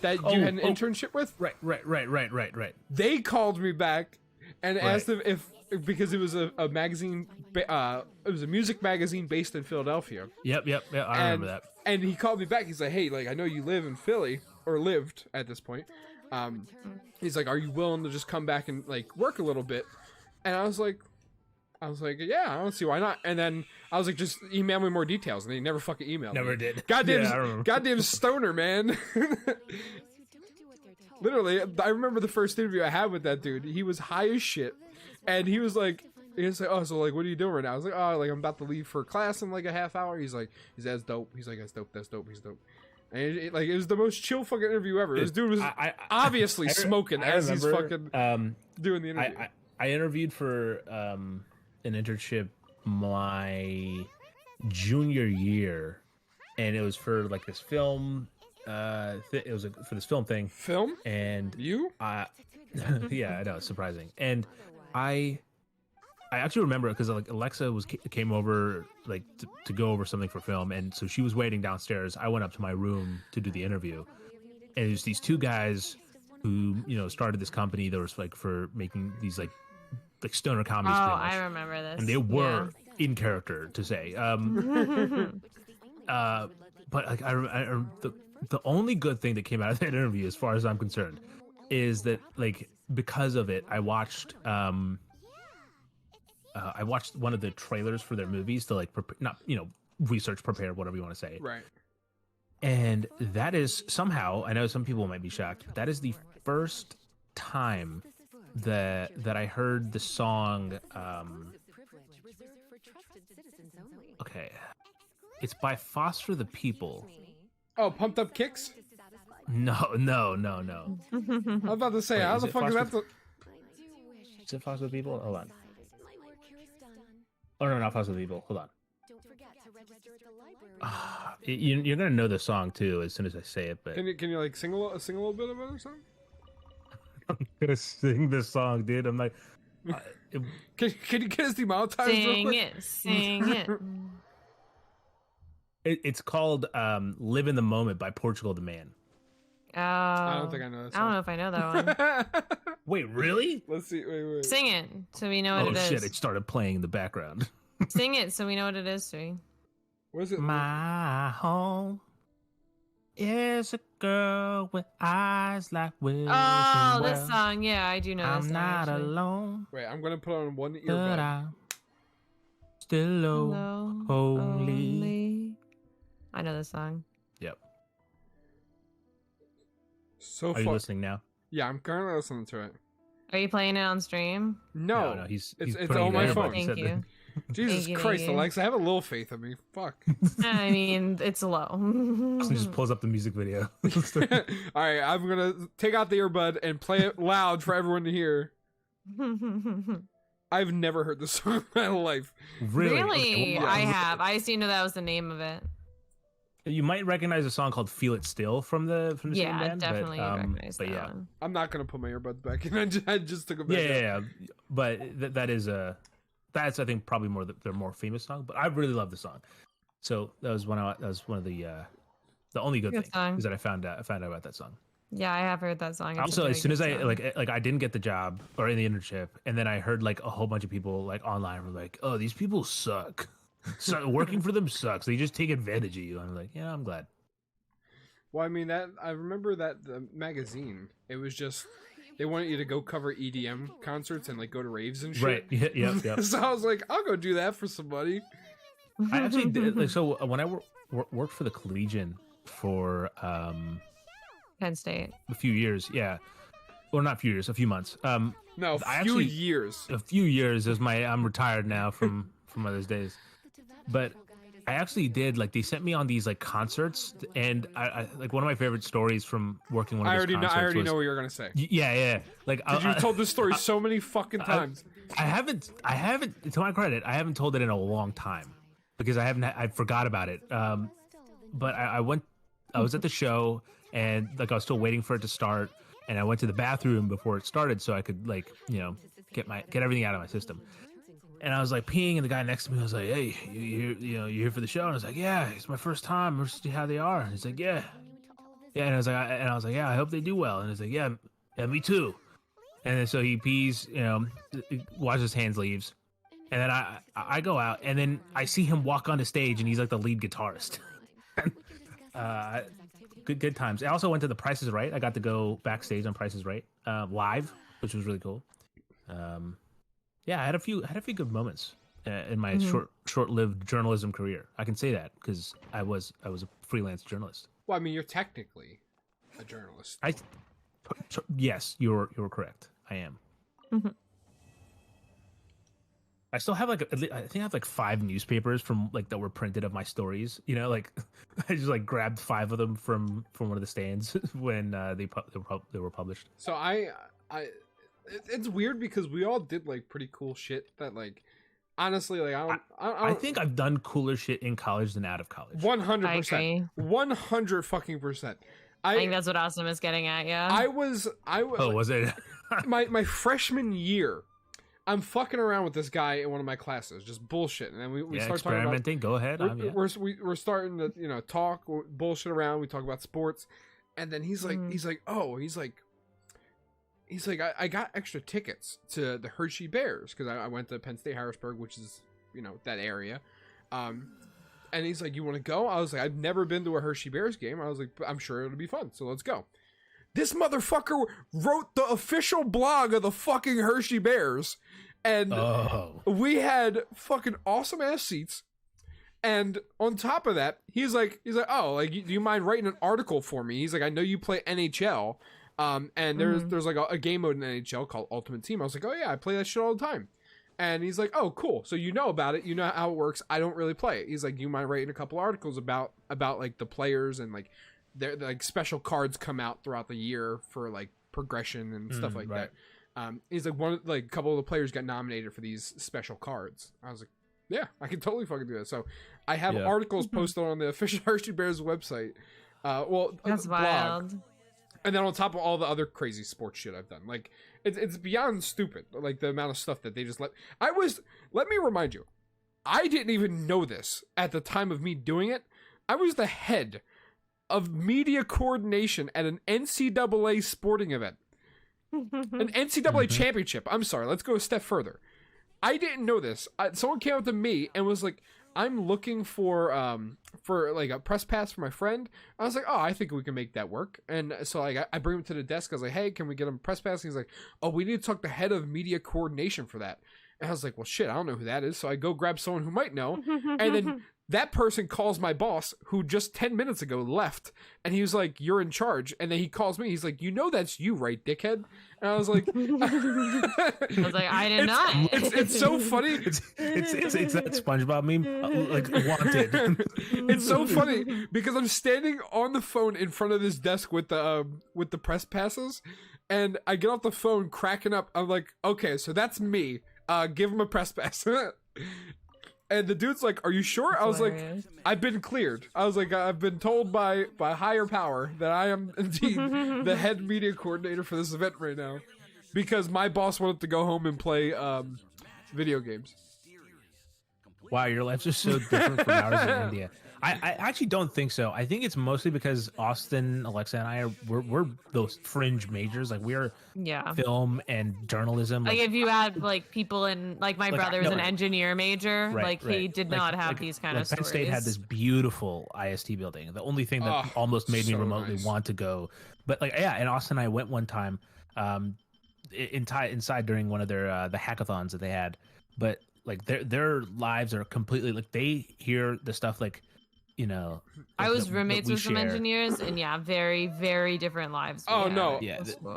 that you had an internship with? Right. They called me back and asked if because it was a magazine, it was a music magazine based in Philadelphia. Yep. I remember that. And he called me back. He's like, hey, like I know you live in Philly, or lived at this point. He's like, are you willing to just come back and like work a little bit? And I was like, yeah, I don't see why not. And then I was like, just email me more details. And they never fucking emailed Never me. did. Goddamn stoner, man. Literally, I remember the first interview I had with that dude. He was high as shit. And he was like, oh, so like, what are you doing right now? I was like, oh, like I'm about to leave for class in like a half hour. He's like, that's dope. He's like, that's dope. He's dope. And it was the most chill fucking interview ever. This dude was obviously smoking as he's fucking doing the interview. I interviewed for an internship my junior year, and it was for like this film. It was for this film thing. Film? And you? Yeah, I know, it's surprising. And I actually remember it because like Alexa came over like to go over something for film, and so she was waiting downstairs. I went up to my room to do the interview, and there's these two guys who started this company that was like for making these like stoner comedies. Oh, I remember this. And they were in character, to say. But like the only good thing that came out of that interview, as far as I'm concerned, is that like because of it, I watched one of the trailers for their movies to like research, prepare, whatever you want to say. Right. And that is somehow, I know some people might be shocked, but that is the first time that I heard the song. Okay, it's by Foster the People. Oh, Pumped Up Kicks? No. I was about to say, how the fuck is that? Is it Foster the People? Hold on. Oh no, not Foster the People. Hold on. You're gonna know the song too as soon as I say it. But can you like sing a little bit of it or something? I'm gonna sing this song, dude. I'm like, can you get us demonetized? Sing it. It's called "Live in the Moment" by Portugal the Man. Oh, I don't think I know that song. I don't know if I know that one. Wait, really? Let's see. Wait. Sing it so we know what it is. Oh shit! It started playing in the background. Sing it so we know what it is, Sui. What is it? My home is a girl with eyes like wishing Oh, well. this song. Yeah, I do know I'm this song, not actually. alone. Wait, I'm gonna put on one But earbud. I'm still holy. I know this song. Yep. So Are you far. listening now? Yeah, I'm currently listening to it. Are you playing it on stream? No, he's it's putting on it my there, phone. but he Thank said that- you. Jesus Thank Christ, you. Alexa, have a little faith in me. Fuck. I mean, it's low. Austin just pulls up the music video. All right, I'm gonna take out the earbud and play it loud for everyone to hear. I've never heard this song in my life. Really? Really? Okay, well, I have. I just didn't know that was the name of it. You might recognize a song called "Feel It Still" from the same Yeah, band. definitely recognize but that yeah. one. I'm not gonna put my earbuds back in. I just took them back. Yeah. But that's I think probably their more famous song. But I really love the song. So that was one of the only good Good thing song. is that I found out about that song. Yeah, I have heard that song. It's a Also, very as soon good as I song. I didn't get the job or in the internship, and then I heard like a whole bunch of people like online were like, "Oh, these people suck. So working for them sucks. They just take advantage of you." And I'm like, "Yeah, I'm glad." Well, I mean I remember that the magazine. It was just they wanted you to go cover EDM concerts and like go to raves and shit. Right? Yep. So I was like, I'll go do that for somebody. I actually did. Like, so when I worked for the Collegian for Penn State. a few years, yeah, or not a few years, a few months. No, I a few actually- years. A few years is I'm retired now from those days, but I actually did like they sent me on these like concerts, and I like one of my favorite stories from working one of I those already know. concerts I already was- know what you're gonna say. Yeah. Like Because you've told this story so many fucking times. I haven't. To my credit, I haven't told it in a long time because I forgot about it. But I was at the show and like I was still waiting for it to start, and I went to the bathroom before it started so I could like get everything out of my system. And I was like peeing, and the guy next to me was like, "Hey, you here for the show?" And I was like, "Yeah, it's my first time. We'll see how they are." And he's like, "Yeah." And I was like, "Yeah, I hope they do well." And he's like, "Yeah, me too." And then so he pees, washes his hands, leaves, and then I go out, and then I see him walk onto stage, and he's like the lead guitarist. Good times. I also went to the Price is Right. I got to go backstage on Price is Right live, which was really cool. Yeah, I had a few good moments in my short-lived journalism career. I can say that because I was a freelance journalist. Well, I mean, you're technically a journalist. Yes, you're correct. I am. Mm-hmm. I still have I think I have like 5 newspapers from like that were printed of my stories. Like I just like grabbed 5 of them from one of the stands when they were published. So it's weird because we all did like pretty cool shit that like honestly like I think I've done cooler shit in college than out of college. 100%. I agree. 100 fucking %. I think that's what Austin is getting at. Yeah. I was Oh, was it? my freshman year. I'm fucking around with this guy in one of my classes, just bullshit, and then we start talking about experimenting. Go ahead. we're starting to talk bullshit around. We talk about sports, and then he's like I got extra tickets to the Hershey Bears because I went to Penn State Harrisburg, which is that area, and he's like, you want to go? I was like, I've never been to a Hershey Bears game. I was like, I'm sure it'll be fun, so let's go. This motherfucker wrote the official blog of the fucking Hershey Bears, and we had fucking awesome ass seats. And on top of that, he's like, oh, like, do you mind writing an article for me? He's like, I know you play NHL, and there's like a game mode in NHL called Ultimate Team. I was like, oh yeah, I play that shit all the time. And he's like, oh cool, so you know about it, you know how it works. I don't really play it. He's like, you mind writing a couple articles about like the players and like. There like special cards come out throughout the year for like progression and stuff like right. that. He's like a couple of the players got nominated for these special cards. I was like, yeah, I can totally fucking do that. So I have articles posted on the official Hershey Bears website. That's blog. wild. And then on top of all the other crazy sports shit I've done, like it's beyond stupid. Like the amount of stuff that they just let me remind you, I didn't even know this at the time of me doing it. I was the head of media coordination at an NCAA sporting event. An NCAA championship. I'm sorry, let's go a step further. I didn't know this. Someone came up to me and was like, I'm looking for like a press pass for my friend. I was like, oh, I think we can make that work. And so like I bring him to the desk. I was like, hey, can we get him a press pass? And he's like, oh, we need to talk to the head of media coordination for that. And I was like, well, shit, I don't know who that is. So I go grab someone who might know. And then that person calls my boss, who just 10 minutes ago left. And he was like, you're in charge. And then he calls me. He's like, you know that's you, right, dickhead? And I was like... I did not. It's so funny. It's that SpongeBob meme, like wanted. It's so funny because I'm standing on the phone in front of this desk with the press passes, and I get off the phone cracking up. I'm like, okay, so that's me. Give him a press pass. And the dude's like, are you sure? I was like, I've been cleared. I was like, I've been told by higher power that I am indeed the head media coordinator for this event right now, because my boss wanted to go home and play video games. Wow, your lives are so different from ours in India. I actually don't think so. I think it's mostly because Austin, Alexa, and I we're those fringe majors. Like we're film and journalism. Like if you had like people in like my brother was an engineer major, right. He did not have these kind of Penn stories. State had this beautiful IST building. The only thing that almost made me remotely want to go, but and Austin and I went one time, inside during one of their the hackathons that they had, but like their lives are completely like they hear the stuff like. I was roommates with some engineers, and very, very different lives. Oh no,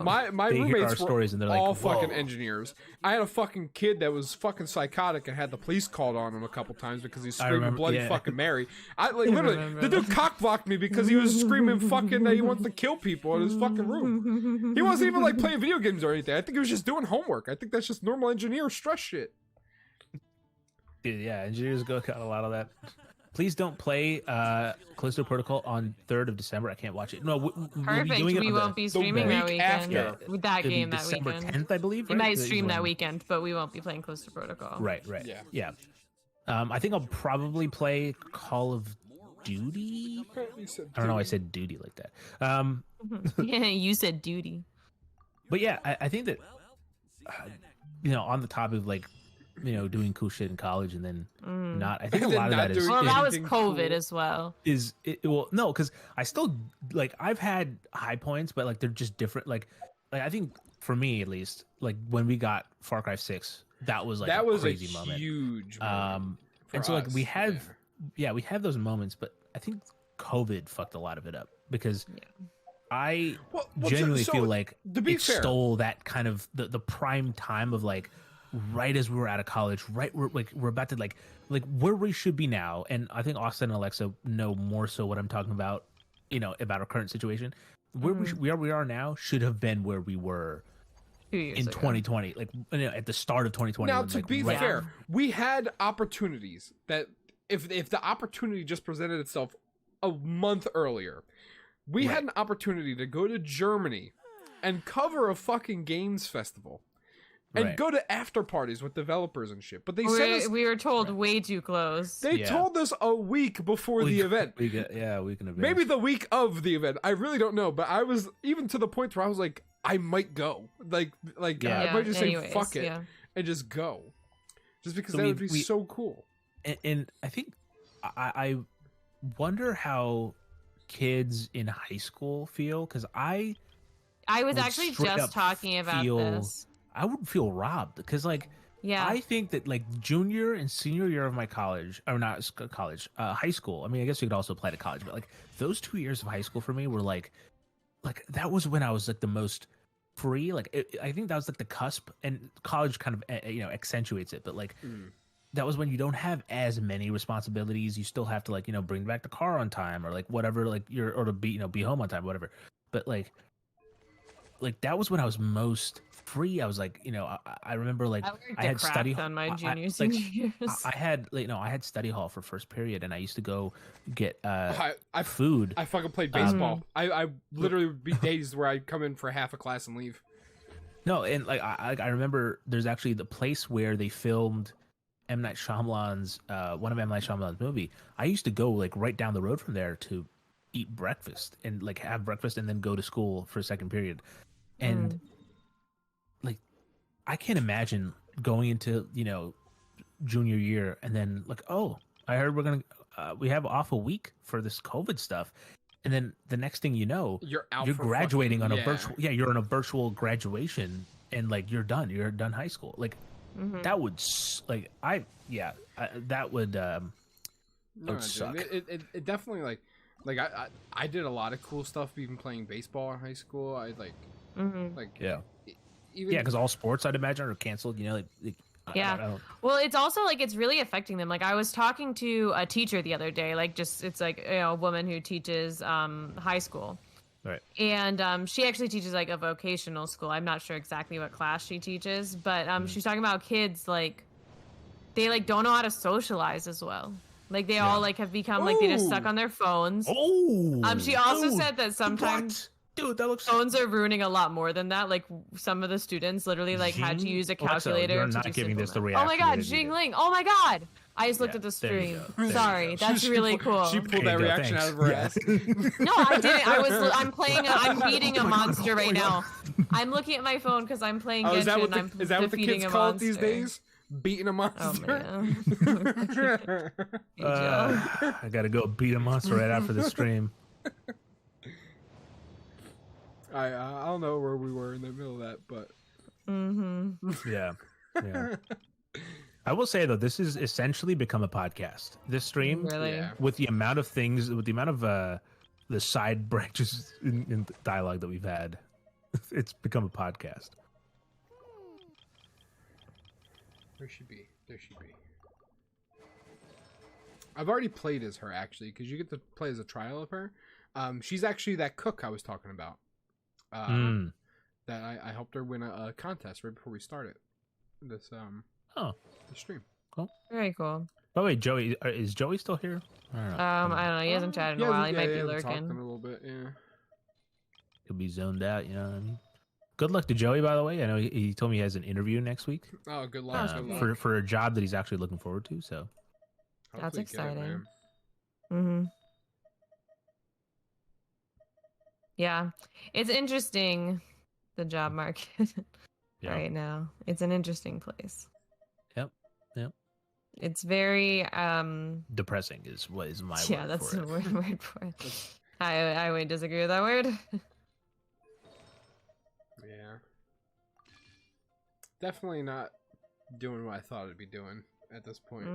my roommates were stories and they're all like, fucking engineers. I had a fucking kid that was fucking psychotic and had the police called on him a couple times because he's screaming bloody fucking Mary. I like literally the dude cock blocked me because he was screaming fucking that he wants to kill people in his fucking room. He wasn't even like playing video games or anything. I think he was just doing homework. I think that's just normal engineer stress shit. Dude, yeah, engineers got a lot of that. Please don't play Callisto Protocol on 3rd of December. I can't watch it. No, perfect. We won't be streaming that weekend. With that game that December weekend. 10th, I believe. We might stream that weekend, but we won't be playing Callisto Protocol. Right. Yeah. I think I'll probably play Call of Duty. I don't know. I said duty like that. Yeah, you said duty. But yeah, I think that on the topic of like. Doing cool shit in college and then not. I think a lot of that is. Well, that was COVID as well. No, because I still like I've had high points, but like they're just different. Like I think for me at least, like when we got Far Cry 6, that was like a crazy moment. Huge moment. And so like we have those moments, but I think COVID fucked a lot of it up because. I genuinely feel like it stole that kind of the prime time of like. Right as we were out of college, we're about to like where we should be now, and I think Austin and Alexa know more so what I'm talking about, about our current situation. Where we are now should have been where we were in 2020, like at the start of 2020. Now, to be fair, we had opportunities that if the opportunity just presented itself a month earlier, we had an opportunity to go to Germany and cover a fucking games festival. And go to after parties with developers and shit. But they said we were told way too close. They told us a week before the event. We can advance. Maybe the week of the event. I really don't know. But I was even to the point where I was like, I might go. I might just say fuck it and just go. Just because that would be so cool. And I think I wonder how kids in high school feel, because I was actually just talking about this. I would feel robbed because I think that like junior and senior year of my college, or not college, high school. I mean, I guess you could also apply to college, but like those 2 years of high school for me were like that was when I was like the most free. I think that was like the cusp, and college kind of accentuates it. But that was when you don't have as many responsibilities. You still have to bring back the car on time or like whatever, or to be be home on time, whatever. But like that was when I was most free. I was like, I remember I had study on my junior senior years. I had I had study hall for first period, and I used to go get food. I fucking played baseball. I literally would be days where I'd come in for half a class and leave. No, and I remember there's actually the place where they filmed M. Night Shyamalan's one of M. Night Shyamalan's movie. I used to go right down the road from there to eat breakfast and have breakfast and then go to school for second period. And I can't imagine going into junior year and then I heard we have off a week for this COVID stuff, and then the next thing you know, you're graduating on a virtual you're on a virtual graduation, and you're done high school. that would that would No, suck. dude, it definitely like I did a lot of cool stuff even playing baseball in high school. I like Yeah. even Yeah, because all sports, I'd imagine, are canceled. You know, Yeah. I don't, Well, it's also like it's really affecting them. Like I was talking to a teacher the other day, like it's like a woman who teaches high school. right. And she actually teaches like a vocational school. I'm not sure exactly what class she teaches, but she's talking about kids like they like don't know how to socialize as well. Like they all like have become like they just suck on their phones. Oh. She also dude, said that sometimes dude, that looks phones are ruining a lot more than that. Like some of the students literally like had to use a Alexa, calculator. you're to not do giving simple this the math. reaction Oh my that god, it Jing needed. Ling. Oh my god. I just looked Yeah, at the there you stream. go, there you Sorry, go. that's really cool. She pulled There that you go, reaction thanks. out of her Yeah. ass. No, I didn't. I'm playing. I'm beating a monster right now. I'm looking at my phone because I'm playing Oh, Genshin. is that what and I'm is that what the defeating kids a call it monster. these days? Beating a Oh monster. man. I gotta go beat a monster right after the stream. I don't know where we were in the middle of that, but Yeah. I will say though, this has essentially become a podcast. This stream, Really? yeah. with the amount of things, with the amount of the side branches in dialogue that we've had, it's become a podcast. There should be. I've already played as her actually, because you get to play as a trial of her. She's actually that cook I was talking about. That I helped her win a contest right before we started this the stream. Very cool. By the way, Joey, is Joey still here? I don't know. I don't know. He hasn't chatted in a while. He might be talked a lurking. little bit. Yeah. He'll be zoned out. You know what I mean? Good luck to Joey, by the way. I know he told me he has an interview next week Oh, good luck. Oh, good sweet. luck. for a job that he's actually looking forward to. So That's Hopefully get it, exciting. man. Yeah, it's interesting. The job market yeah, right now. It's an interesting place. Yep. It's very Depressing is what is my yeah, word that's for the it. word for it. I would disagree with that word. Yeah. Definitely not doing what I thought I'd be doing at this point.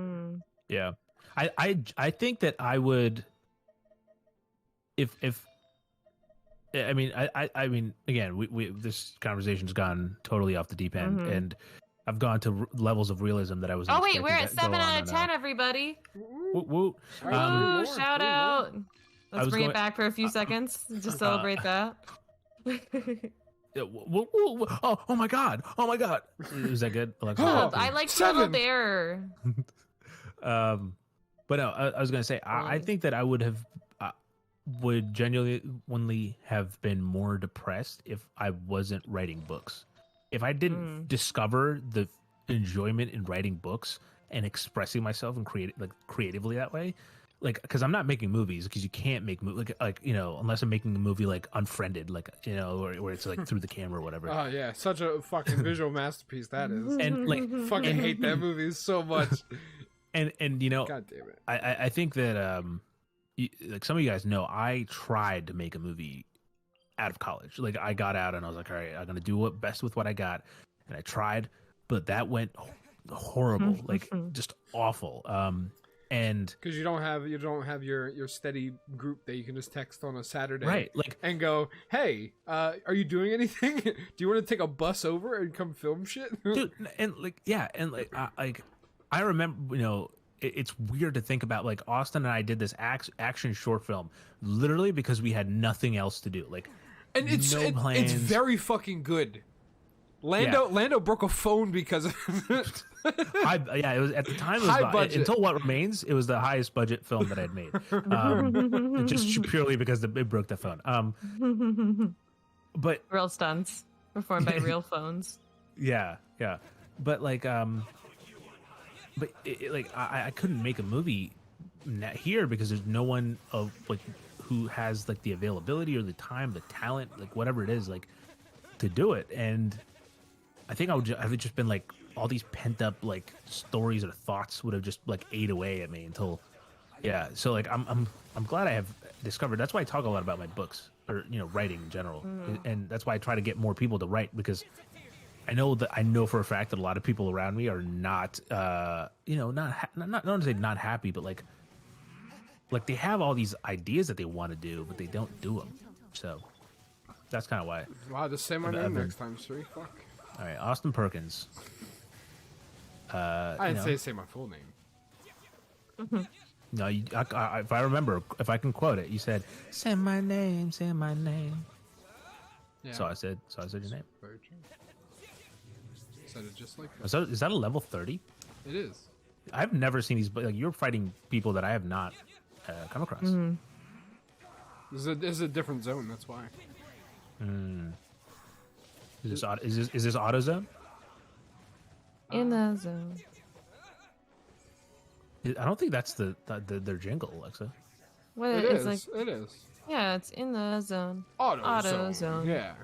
Yeah, I think that I would if I mean I mean again we this conversation's gone totally off the deep end and I've gone to levels of realism that I was. Oh wait, we're at 7 out of 10, everybody. Woo, woo. Ooh, shout out. Let's was bring going- it back for a few seconds to celebrate that. Yeah, oh my god! Oh my god! Is that good, Alexa? Oh, I like seven. Total Bear. But no, I was gonna say I think that I would have would genuinely have been more depressed if I wasn't writing books. If I didn't discover the enjoyment in writing books and expressing myself and creatively that way, like because I'm not making movies because you can't make like you know unless I'm making a movie like Unfriended, like you know where it's like through the camera or whatever. Oh yeah, such a fucking visual masterpiece that is. And like Fucking hate that movie so much. and you know God damn it. I think that like some of you guys know I tried to make a movie out of college. Like I got out and I was like, all right, I'm gonna do what best with what I got, and I tried, but that went horrible, like just awful. And Because you don't have your steady group that you can just text on a Saturday, right, like and go, hey, are you doing anything? Do you want to take a bus over and come film shit? dude, and like yeah, and like I remember, you know, it's weird to think about. Like Austin and I did this action short film literally because we had nothing else to do. Like, And it's plans. very fucking good. Lando broke a phone because of yeah, it was at the time. It was High budget. Until What Remains, it was the highest budget film that I'd made, just purely because it broke the phone. But Real stunts performed by real phones. yeah, but like but like I couldn't make a movie here because there's no one of like who has like the availability or the time, the talent, like whatever it is, like to do it. And I think I would have just been like all these pent up like stories or thoughts would have just like ate away at me until yeah. So like I'm glad I have discovered. That's why I talk a lot about my books or you know writing in general, and that's why I try to get more people to write because I know for a fact that a lot of people around me are not, not to say not happy, but like they have all these ideas that they want to do, but they don't do them. So that's kind of why. Wow, just say my name next time, Siri. Fuck. All right, Austin Perkins. I didn't say my full name. No, if I remember, if I can quote it, you said, "Say my name, say my name." Yeah. So I said your name. Very true. Said it just like that. Is that a level 30? It is. I've never seen these, but like you're fighting people that I have not come across. This is a different zone. That's why. Is this auto zone? In the zone. I don't think that's their jingle, Alexa. What It it's is. like? It is. Yeah, it's in the zone. Auto zone. Yeah.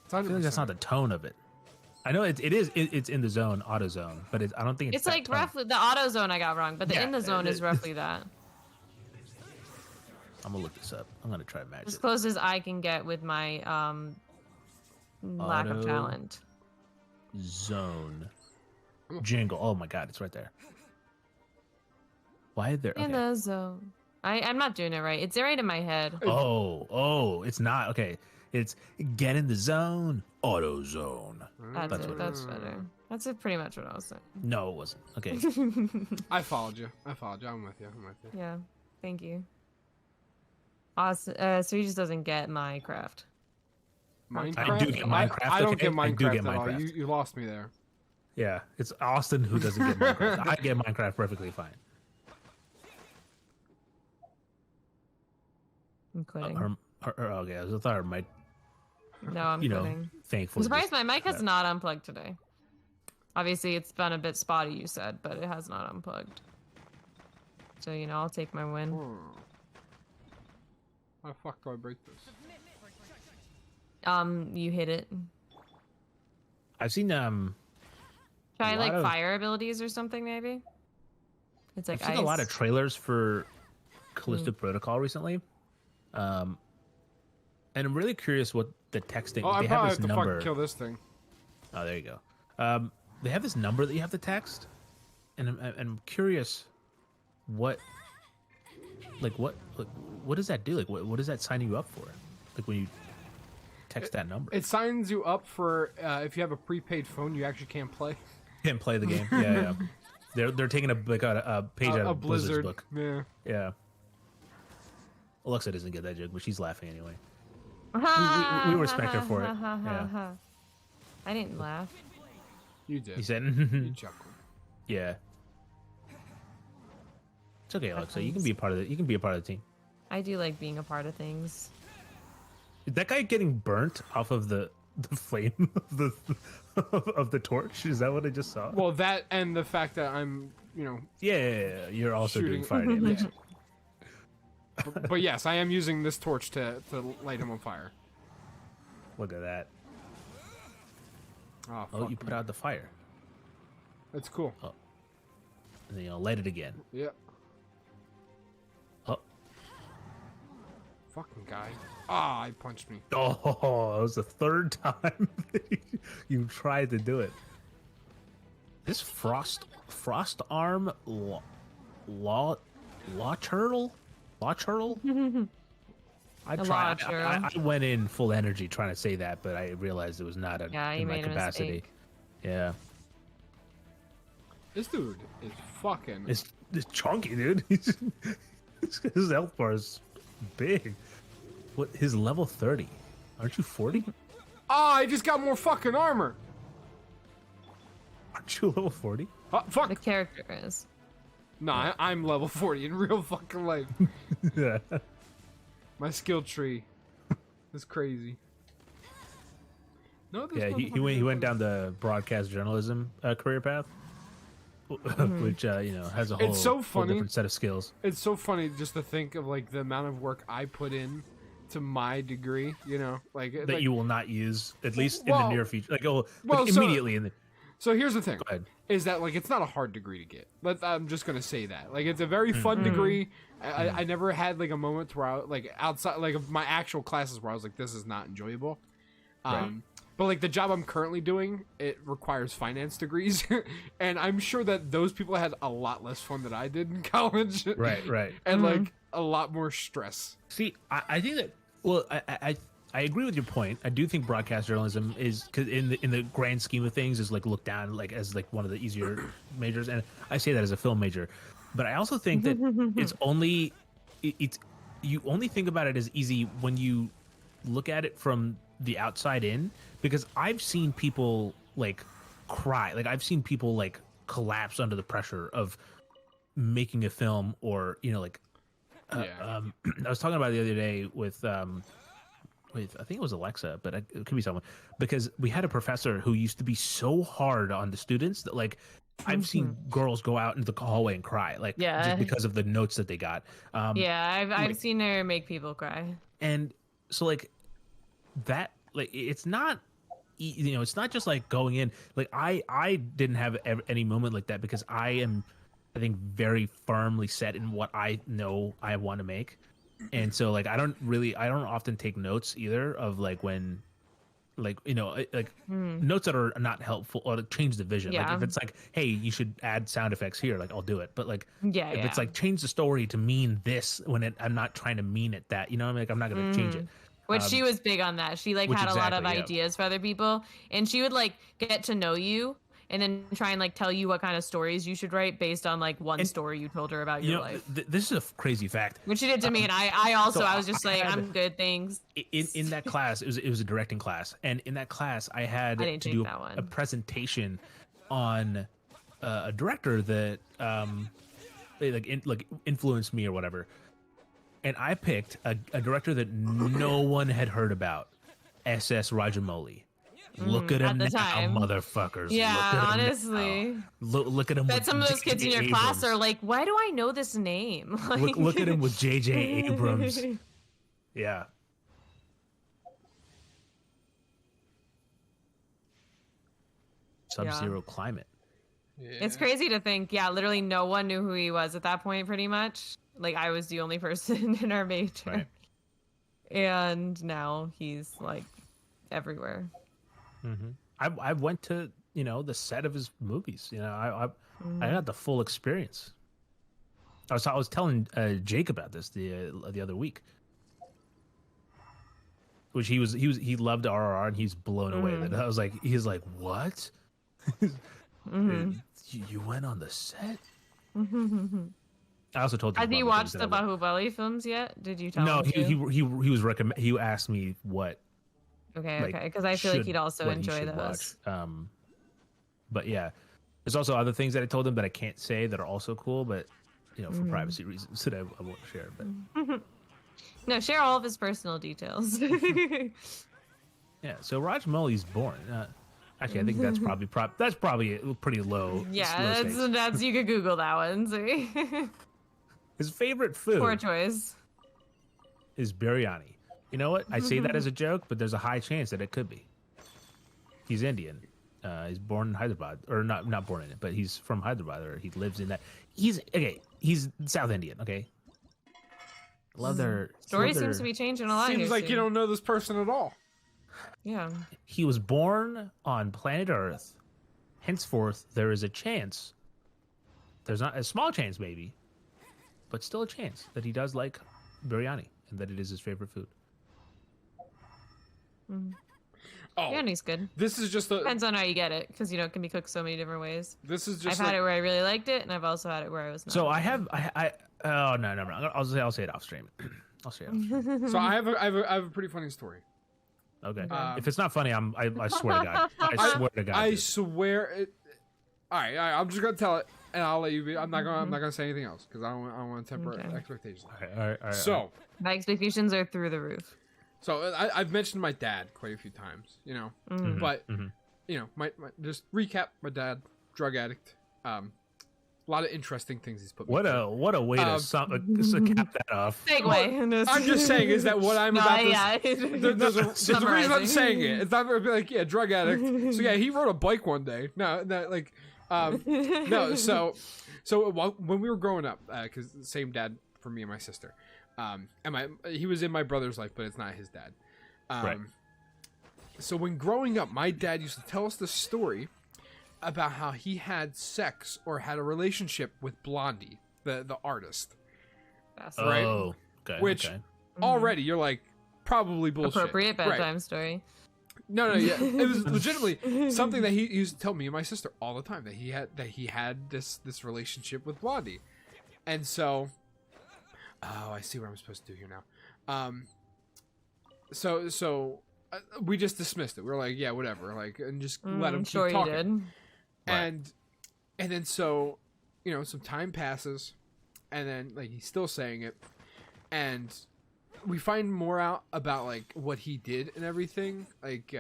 It's I feel like that's not the tone of it. I know it's in the zone, auto zone, but I don't think It's that like tone. roughly the auto zone I got wrong, but the Yeah, in the zone is roughly that. I'm gonna look this up. I'm gonna try to match As it. close as I can get with my lack of Auto talent. Zone jingle. Oh my god, it's right there. Why is there? In Okay. the zone. I'm not doing it right. It's right in my head. Oh, it's not okay. It's get in the zone, auto zone. That's That's it. what it That's better. That's pretty much what I was saying. No, it wasn't. Okay. I followed you. I'm with you. Yeah. Thank you. Awesome. So he just doesn't get Minecraft. Minecraft. I do get Minecraft, I don't okay? get I Minecraft do get at all. Minecraft. You lost me there. Yeah, it's Austin who doesn't get Minecraft. I get Minecraft perfectly fine. I'm quitting. Okay, I thought her mic. No, I'm quitting. Thankful. I'm surprised my mic has not unplugged today. Obviously, it's been a bit spotty, you said, but it has not unplugged. So, I'll take my win. How the fuck do I break this? You hit it. I've seen Try, a like, lot of- fire abilities or something, maybe? It's like I've seen a lot of trailers for Callisto Protocol recently. And I'm really curious what the texting. Oh, I they probably have have this to number. fucking kill this thing. Oh, there you go. They have this number that you have to text, and I'm curious what does that do? Like, what does that sign you up for? Like when you text that number, It signs you up for if you have a prepaid phone, you actually can't play. can't play the game. Yeah. They're taking a page out of Blizzard's Blizzard book. Yeah. Yeah. Alexa doesn't get that joke, but she's laughing anyway. We respect her for it. Yeah. I didn't laugh. You did. He said, You chuckled. "Yeah, it's okay, Alexa. You can be a part of it. You can be a part of the team." I do like being a part of things. Is that guy getting burnt off of the flame of the torch? Is that what I just saw? Well, that and the fact that I'm, Yeah. You're also shooting doing fire damage. Yeah. But yes, I am using this torch to light him on fire. Look at that. Oh, Oh, fuck you put out the fire, That's cool. and then light it again. Yeah. Oh, Fucking guy. Ah, he punched me. that was the third time you tried to do it. This frost arm law turtle. I tried. I went in full energy trying to say that, but I realized it was not in my made a capacity. mistake. Yeah, This dude is fucking. it's chunky, dude. His health bar is big. What? His level 30? Aren't you 40? Ah, I just got more fucking armor. Aren't you level 40? Fuck. The character is. Nah, I'm level 40 in real fucking life. Yeah. My skill tree is crazy. No, Yeah, he went down the broadcast journalism career path, which has a whole, It's so whole funny. different set of skills. It's so funny just to think of like the amount of work I put in to my degree. That you will not use, at least in Well- the near future. well, Like so- immediately in the. So here's the thing. Go ahead. Is that like it's not a hard degree to get. I'm just gonna say that. Like it's a very fun degree. I never had like a moment where I like outside like of my actual classes where I was like, this is not enjoyable. Right. But like the job I'm currently doing, it requires finance degrees, and I'm sure that those people had a lot less fun than I did in college. Right. And like a lot more stress. See, I think that. Well, I agree with your point. I do think broadcast journalism is, cause in the grand scheme of things, is like looked down like as like one of the easier majors, and I say that as a film major. But I also think that it's you only think about it as easy when you look at it from the outside in, because I've seen people like cry, like I've seen people like collapse under the pressure of making a film, or like I was talking about it the other day with I think it was Alexa, but it could be someone, because we had a professor who used to be so hard on the students that like I've seen girls go out into the hallway and cry, like just because of the notes that they got. I've seen her make people cry. And so like that, like it's not it's not just like going in, like I didn't have any moment like that, because I am, I think, very firmly set in what I know I want to make. And so like I don't often take notes either, of like when like notes that are not helpful or change the vision. Like if it's like, hey, you should add sound effects here, like I'll do it. But like if it's like change the story to mean this, when I'm not trying to mean it that, I mean, like I'm not going to change it. Which she was big on that. She like had a lot of ideas for other people, and she would like get to know you and then try and like tell you what kind of stories you should write based on like one story you told her about your life. This is a crazy fact. Which she did to me, and I was just like, I'm good, thanks. In that class, it was a directing class, and in that class, I had to do a presentation on a director that influenced me or whatever. And I picked a director that no one had heard about, S.S. Rajamouli. Look at him now, motherfuckers. Yeah, honestly. Look at him. Bet some of those kids in your class are like, why do I know this name? Like... Look at him with J.J. Abrams. Yeah. Sub-Zero Climate. Yeah. It's crazy to think, literally no one knew who he was at that point, pretty much. Like, I was the only person in our major. Right. And now he's, like, everywhere. Mm-hmm. I went to, the set of his movies. I got the full experience. I was telling Jake about this the other week. Which he loved RRR, and he's blown away. That I was like, he's like, what? You went on the set? I also told you. Has he watched the Bahubali films yet? Did you tell him? No, he was he asked me what. Okay, because I feel like he'd also enjoy those. But yeah, there's also other things that I told him that I can't say that are also cool, but for privacy reasons that I won't share. But no, share all of his personal details. Yeah, so Rajamouli's born. Actually, I think that's probably pretty low. Yeah, that's you could Google that one. See. His favorite food. Poor choice. Is biryani. You know what? I say that as a joke, but there's a high chance that it could be. He's Indian. He's born in Hyderabad, or not born in it, but he's from Hyderabad, or he lives in that. He's South Indian. Okay. Story seems to be changing a lot. Seems like you don't know this person at all. Yeah. He was born on planet Earth. Henceforth, there is a chance. There's not a small chance, maybe, but still a chance that he does like biryani and that it is his favorite food. Oh, biryani's good. This is just depends on how you get it, because it can be cooked so many different ways. This is just. I've had it where I really liked it, and I've also had it where I was not. So I oh no. I'll say it off stream. I'll say it off stream. So I have a pretty funny story. Okay. If it's not funny, I swear to God. I swear to God. I swear it. All right. I'm just gonna tell it, and I'll let you be. I'm not gonna say anything else, because I don't want to temper expectations. All right. So my expectations are through the roof. So I've mentioned my dad quite a few times, but my just recap. My dad, drug addict. A lot of interesting things he's put. What a way to cap that off. Segue. I'm just saying is that what I'm about to. There's a reason I'm saying it. It's not gonna be like drug addict. So he rode a bike one day. No. So when we were growing up, because same dad for me and my sister. And he was in my brother's life, but it's not his dad. Right. So when growing up, my dad used to tell us this story about how he had sex or had a relationship with Blondie, the artist. Right? Oh, okay. Which okay. already you're like, probably bullshit. Appropriate bedtime Right. story. No, yeah, it was legitimately something that he used to tell me and my sister all the time, that he had this relationship with Blondie, and so, I see what I'm supposed to do here now. So we just dismissed it. We were like, yeah, whatever, like, and just let him Sure keep you talking. did. And then so, some time passes, and then like he's still saying it, and we find more out about like what he did and everything. Like,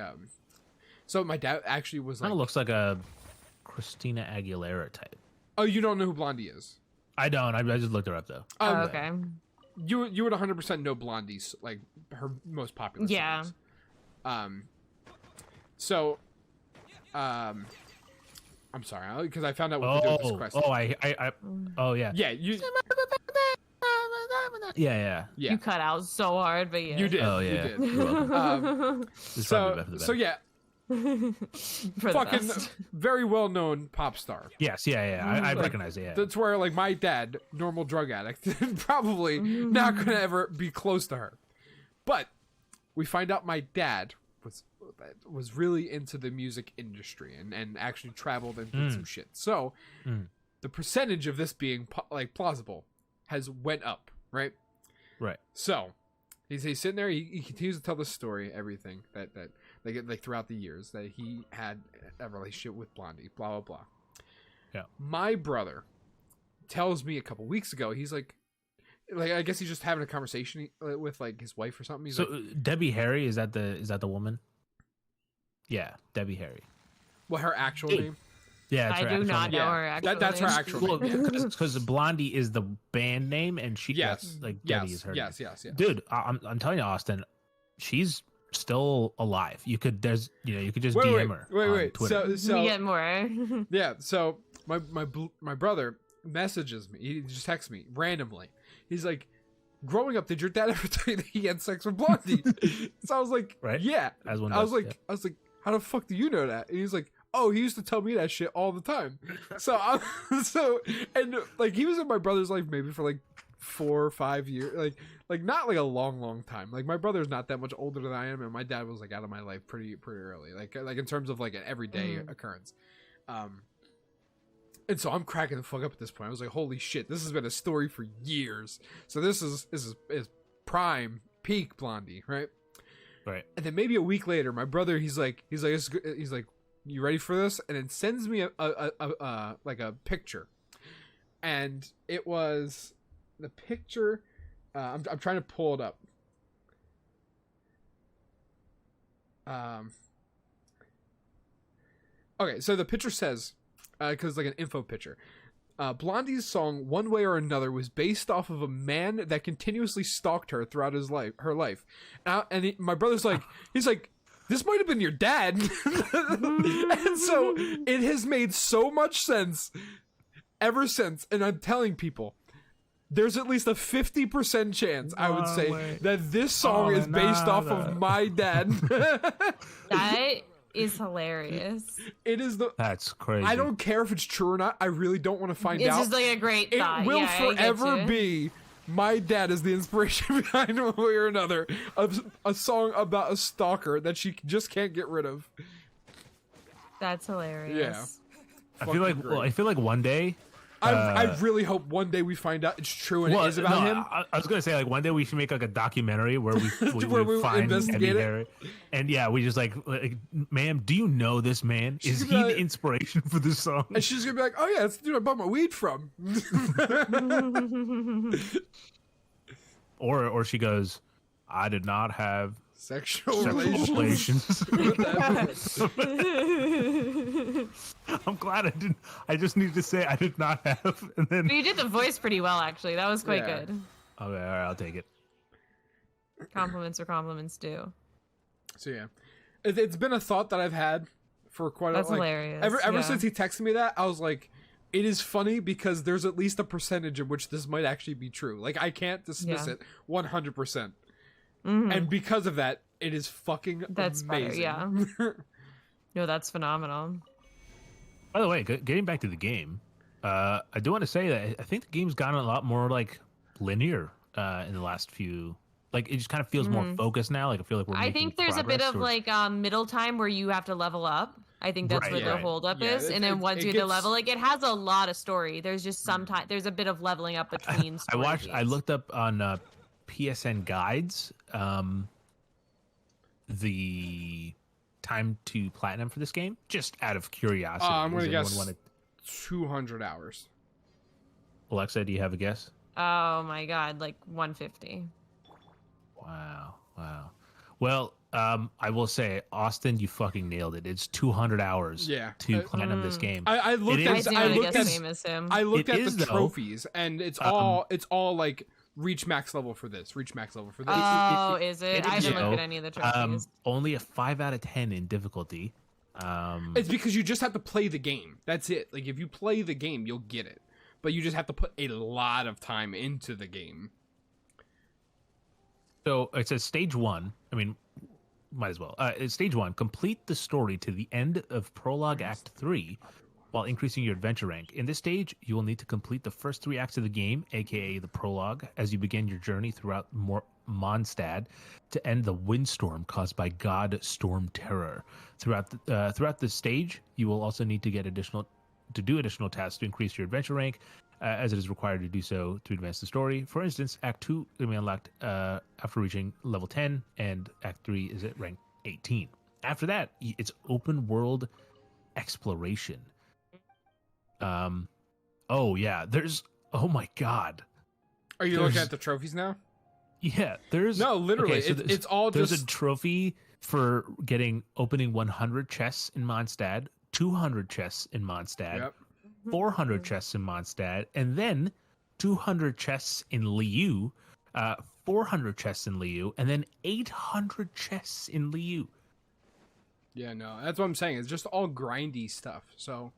so my dad actually was like, Kind of looks like a Christina Aguilera type. oh, you don't know who Blondie is? I don't. I just looked her up though. Okay. You would 100% know Blondie's, like, her most popular Yeah. songs. So, I'm sorry, because I found out what to do with this quest. Oh yeah. Yeah, you Yeah. You cut out so hard, but yeah. did. Oh, You yeah. did. You're welcome. This is probably better for the So better. yeah, For the fucking best. very well known pop star. Yes, yeah. I recognize it. Yeah. That's where, like, my dad, normal drug addict, probably not gonna ever be close to her. But we find out my dad was really into the music industry and actually traveled and did some shit. So the percentage of this being like plausible has went up, right? Right. So he's sitting there. He continues to tell the story, everything that like throughout the years that he had a relationship with Blondie, blah blah blah. Yeah. My brother tells me a couple weeks ago, he's like I guess he's just having a conversation with like his wife or something. He's So like, Debbie Harry, is that the woman? Yeah, Debbie Harry. well, her actual Dude. name. Yeah, it's I her do actual not name. know Yeah, her actual that's her name. actual Well, name. because Blondie is the band name, and that's like Debbie is her. Yes. name. Dude, I'm telling you, Austin, she's still alive. You could just DM her. Wait. on Twitter. So We get more. yeah. So my brother messages me. He just texts me randomly. He's like, growing up, did your dad ever tell you that he had sex with Blondie? So I was like, Right. Yeah. As one I was does, like, how the fuck do you know that? And he's like, oh, he used to tell me that shit all the time. So and like he was in my brother's life maybe for like 4 or 5 years, like not like a long time. Like my brother's not that much older than I am, and my dad was like out of my life pretty early, like in terms of like an everyday occurrence. And so I'm cracking the fuck up at this point. I was like, holy shit, this has been a story for years. So this is prime peak Blondie, right? Right. And then maybe a week later, my brother, he's like, you ready for this? And then sends me a picture, and it was the picture. I'm trying to pull it up. Okay, so the picture says, because it's like an info picture. Blondie's song "One Way or Another" was based off of a man that continuously stalked her throughout her life. My brother's like, he's like, this might have been your dad. And so it has made so much sense ever since. And I'm telling people, there's at least a 50% chance, I would say, that this song is based off of my dad. That is hilarious. It is That's crazy. I don't care if it's true or not. I really don't want to find It's out. just like a great thought. It will Yeah, I get forever you. be my dad is the inspiration behind one way or another of a song about a stalker that she just can't get rid of. That's hilarious. I feel like one day. I really hope one day we find out it's true and it is about him. I was gonna say, like, one day we should make like a documentary where we Where we find investigate Debbie it. Harry, and yeah, we just like, ma'am, do you know this man? Is he gonna be like- the inspiration for this song? And she's gonna be like, "Oh yeah, it's the dude I bought my weed from." Or she goes, I did not have Sexual sexual relations. relations. with that. I'm glad I didn't. I just need to say I did not have, and then But you did the voice pretty well, actually. That was quite Yeah. good. okay, all right, I'll take it. Compliments are compliments due. So yeah, it's been a thought that I've had for quite That's a like, hilarious. Ever yeah. since he texted me that, I was like, it is funny because there's at least a percentage in which this might actually be true. Like I can't dismiss Yeah. it 100%. Mhm. And because of that, It is fucking That's better, amazing. yeah. No, that's phenomenal. By the way, getting back to the game, I do want to say that I think the game's gotten a lot more like linear in the last few. Like it just kind of feels more focused now. Like I feel like we're I making think there's a bit progress of towards- like middle time where you have to level up. I think that's Right, where yeah, the right. hold up Yeah, is. And then once it you're the gets- level, like it has a lot of story. There's just sometimes there's a bit of leveling up between I story watched. I beats. looked up on PSN guides the time to platinum for this game, just out of curiosity. I'm gonna Does anyone guess wanna- 200 hours. Alexa, do you have a guess? Oh my god, like 150. Wow. Well, I will say, Austin, you fucking nailed it. It's 200 hours Yeah. to platinum this game. I looked It at is- I do I want to looked get at same as him. I looked It at is, the though. trophies, and it's all like reach max level for this, reach max level for this. Oh, is it? I is, haven't looked though. at any of the trophies. Only a 5 out of 10 in difficulty. It's because you just have to play the game. That's it. Like if you play the game, you'll get it. But you just have to put a lot of time into the game. So it says stage 1. I mean, might as well. It's stage 1. Complete the story to the end of Prologue Act 3 while increasing your adventure rank. In this stage, you will need to complete the first 3 acts of the game, aka the prologue, as you begin your journey throughout Mondstadt to end the windstorm caused by God Storm Terror. Throughout the stage, you will also need to do additional tasks to increase your adventure rank, as it is required to do so to advance the story. For instance, Act 2 will be unlocked after reaching level 10, and Act 3 is at rank 18. After that, it's open world exploration. Oh yeah, oh my god. Are you looking There's- at the trophies now? Yeah, there's No, literally, so it's all there's just a trophy for opening 100 chests in Mondstadt, 200 chests in Mondstadt, Yep. 400 chests in Mondstadt, and then 200 chests in Liu, 400 chests in Liu, and then 800 chests in Liu. Yeah, no, that's what I'm saying. It's just all grindy stuff. So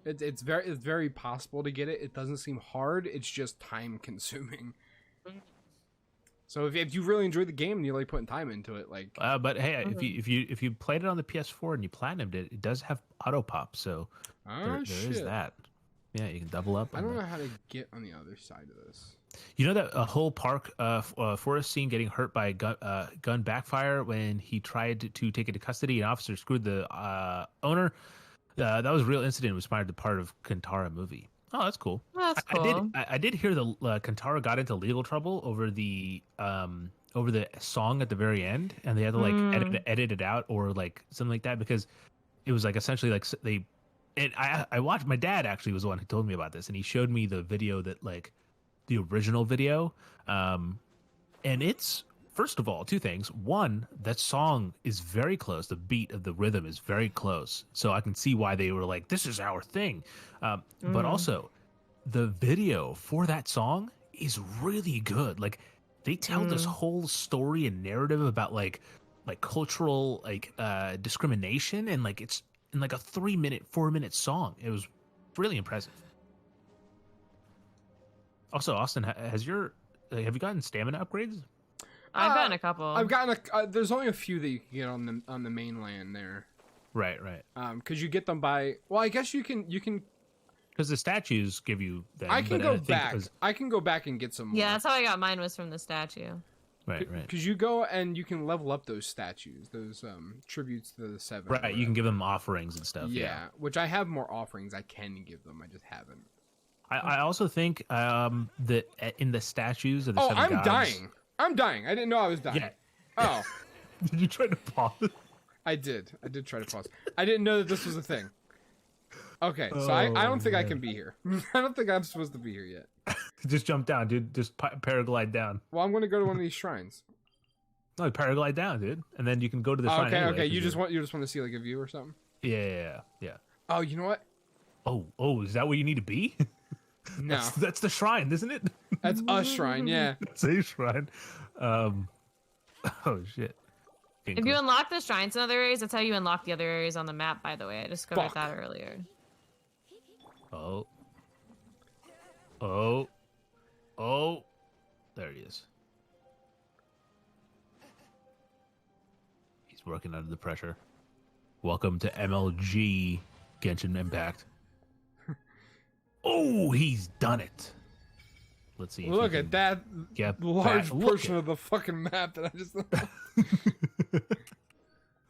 it's very possible to get it. It doesn't seem hard. It's just time consuming. So if you really enjoy the game and you like putting time into it, like But hey, if you played it on the PS4 and you platinumed it, it does have auto pop, so there is that. Yeah, you can double up. I don't know how to get on the other side of this. You know that a whole park forest scene getting hurt by a gun backfire when he tried to take it to custody, and officer screwed the owner. That was a real incident. It was inspired the part of Kantara movie. Oh, that's cool. That's cool. I did hear the Kantara got into legal trouble over the song at the very end, and they had to like edit it out or like something like that because it was like essentially like they. And I watched. My dad actually was the one who told me about this, and he showed me the video that like the original video, and it's first of all 2 things. One, that song is very close. The beat of the rhythm is very close, so I can see why they were like, "This is our thing." But also, the video for that song is really good. Like they tell this whole story and narrative about like cultural discrimination, and like it's in like a 4-minute song. It was really impressive. Also, Austin, have you gotten stamina upgrades? I've gotten a couple. I've gotten there's only a few that you can get on the mainland there. Right. Because you get them by. Well, I guess you can. Because the statues give you them. I can but go think back. it was- I can go back and get some. Yeah, that's how I got mine, was from the statue. Right. Because you go and you can level up those statues, those tributes to the 7. Right, you can give them offerings and stuff. Yeah, which I have more offerings I can give them. I just haven't. I also think that in the statues of the Oh, 7 I'm gods, dying. I'm dying. I didn't know I was dying. Yeah. Oh, Did you try to pause? I did. I did try to pause. I didn't know that this was a thing. Okay, so I don't think I can be here. I don't think I'm supposed to be here yet. Just jump down, dude. Just paraglide down. Well, I'm going to go to one of these shrines. No, paraglide down, dude, and then you can go to the shrine. Okay, anyway, okay. 'cause You just want to see like a view or something. Yeah. Oh, you know what? Oh, is that where you need to be? No, That's the shrine, isn't it? that's a shrine. Yeah. It's a shrine. Oh shit. If you unlock the shrines in other areas, that's how you unlock the other areas on the map, by the way. I discovered Fuck. that earlier. Oh. There he is. working under the pressure. Welcome to MLG Genshin Impact. Oh, he's done it. Let's see. Look at that large portion of the fucking map that I just.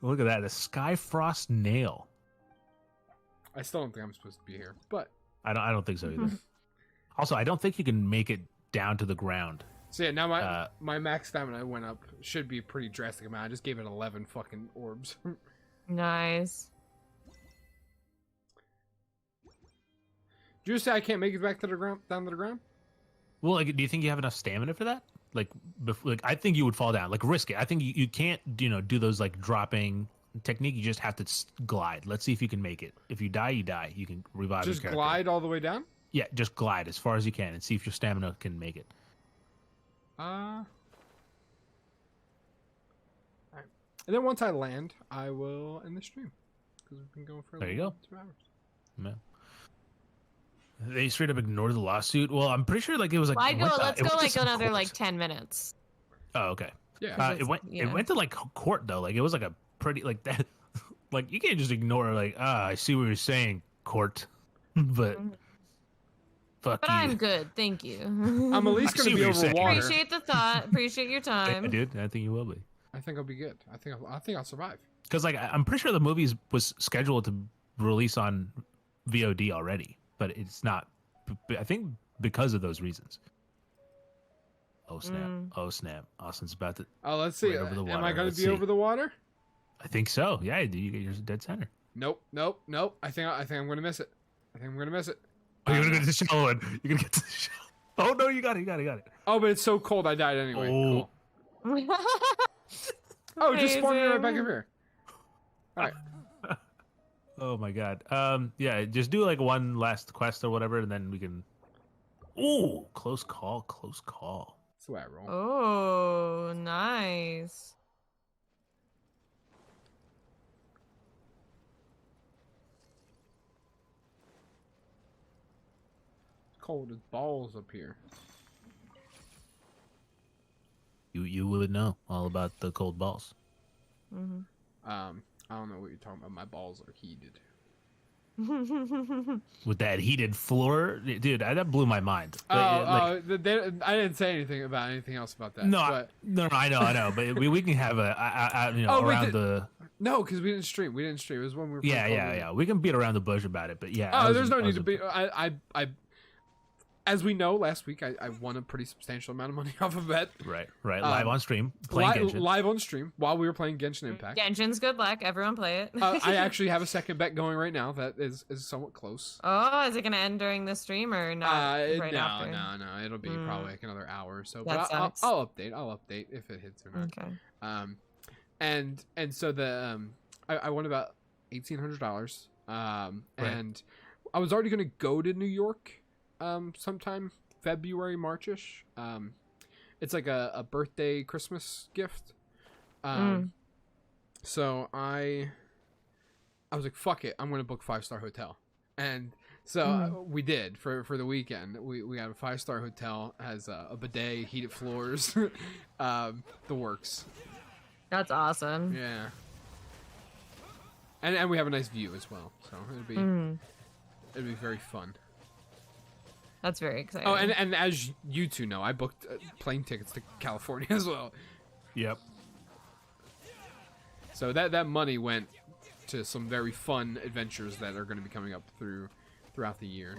Look at that, the Skyfrost nail. I still don't think I'm supposed to be here, but I don't think so either. Also, I don't think you can make it down to the ground. so yeah, now my max stamina went up. Should be a pretty drastic amount. I just gave it 11 fucking orbs. Nice. Did you say I can't make it back to the ground, down to the ground? Well, like, do you think you have enough stamina for that? Like, I think you would fall down. Like, risk it. I think you can't, do those like dropping technique. You just have to glide. Let's see if you can make it. If you die, you die. You can revive. Just your character. glide all the way down. Yeah, just glide as far as you can and see if your stamina can make it. Alright. And then once I land, I will end the stream because we've been going for There you go. 2 hours. Yeah. They straight up ignored the lawsuit. Well, I'm pretty sure like it was like. Let's go like another like 10 minutes. Oh, okay. Yeah. It went to like court though. Like it was like a pretty like that. Like you can't just ignore like I see what you're saying, court, but fuck But you. I'm good, thank you. I'm at least I see gonna be what you're over saying. water. Appreciate the thought. Appreciate your time. I did. I think you will be. I think I'll be good. I think I'll survive. Because like I'm pretty sure the movie was scheduled to release on VOD already, but it's not. I think because of those reasons. Oh snap! Oh snap! Austin's about to. Oh, let's see. Right over the Am water. I going Let's to be see. over the water? I think so. Yeah, you get your dead center. Nope. I think I'm going to miss it. Oh, you're gonna get to the shallow one. You're gonna get to the shallow. Oh no, you got it. Oh, but it's so cold. I died anyway. Oh. Cool. Oh, just spawn me right back Amazing. up here. All right. Oh my god. Yeah, just do like one last quest or whatever, and then we can. Ooh, close call. That's the way I roll. Oh, nice. Cold as balls up here. You would know all about the cold balls. I don't know what you're talking about. My balls are heated. With that heated floor, dude, that blew my mind. I didn't say anything about anything else about that. No, but... no, I know, but we can have around the. No, because we didn't stream. It was when we were. Yeah. We can beat around the bush about it, but yeah. Oh, there's no need to be. I as we know, last week I won a pretty substantial amount of money off of bet. Right. Live on stream, playing Genshin. Live on stream while we were playing Genshin Impact. Genshin's good luck. Everyone play it. I actually have a second bet going right now that is somewhat close. Oh, is it going to end during the stream or not? Right after? No. It'll be probably like another hour or so. That But I'll sucks. update if it hits or not. Okay. And so the I won about $1,800. And I was already gonna go to New York sometime February, Marchish. It's like a birthday Christmas gift. So I was like, fuck it, I'm gonna book 5-star hotel. And so we did for the weekend. We got a 5-star hotel, has a bidet, heated floors, the works. That's awesome. Yeah. And we have a nice view as well, so it'd be very fun. That's very exciting. Oh, and as you two know, I booked plane tickets to California as well. Yep. So that money went to some very fun adventures that are going to be coming up throughout the year.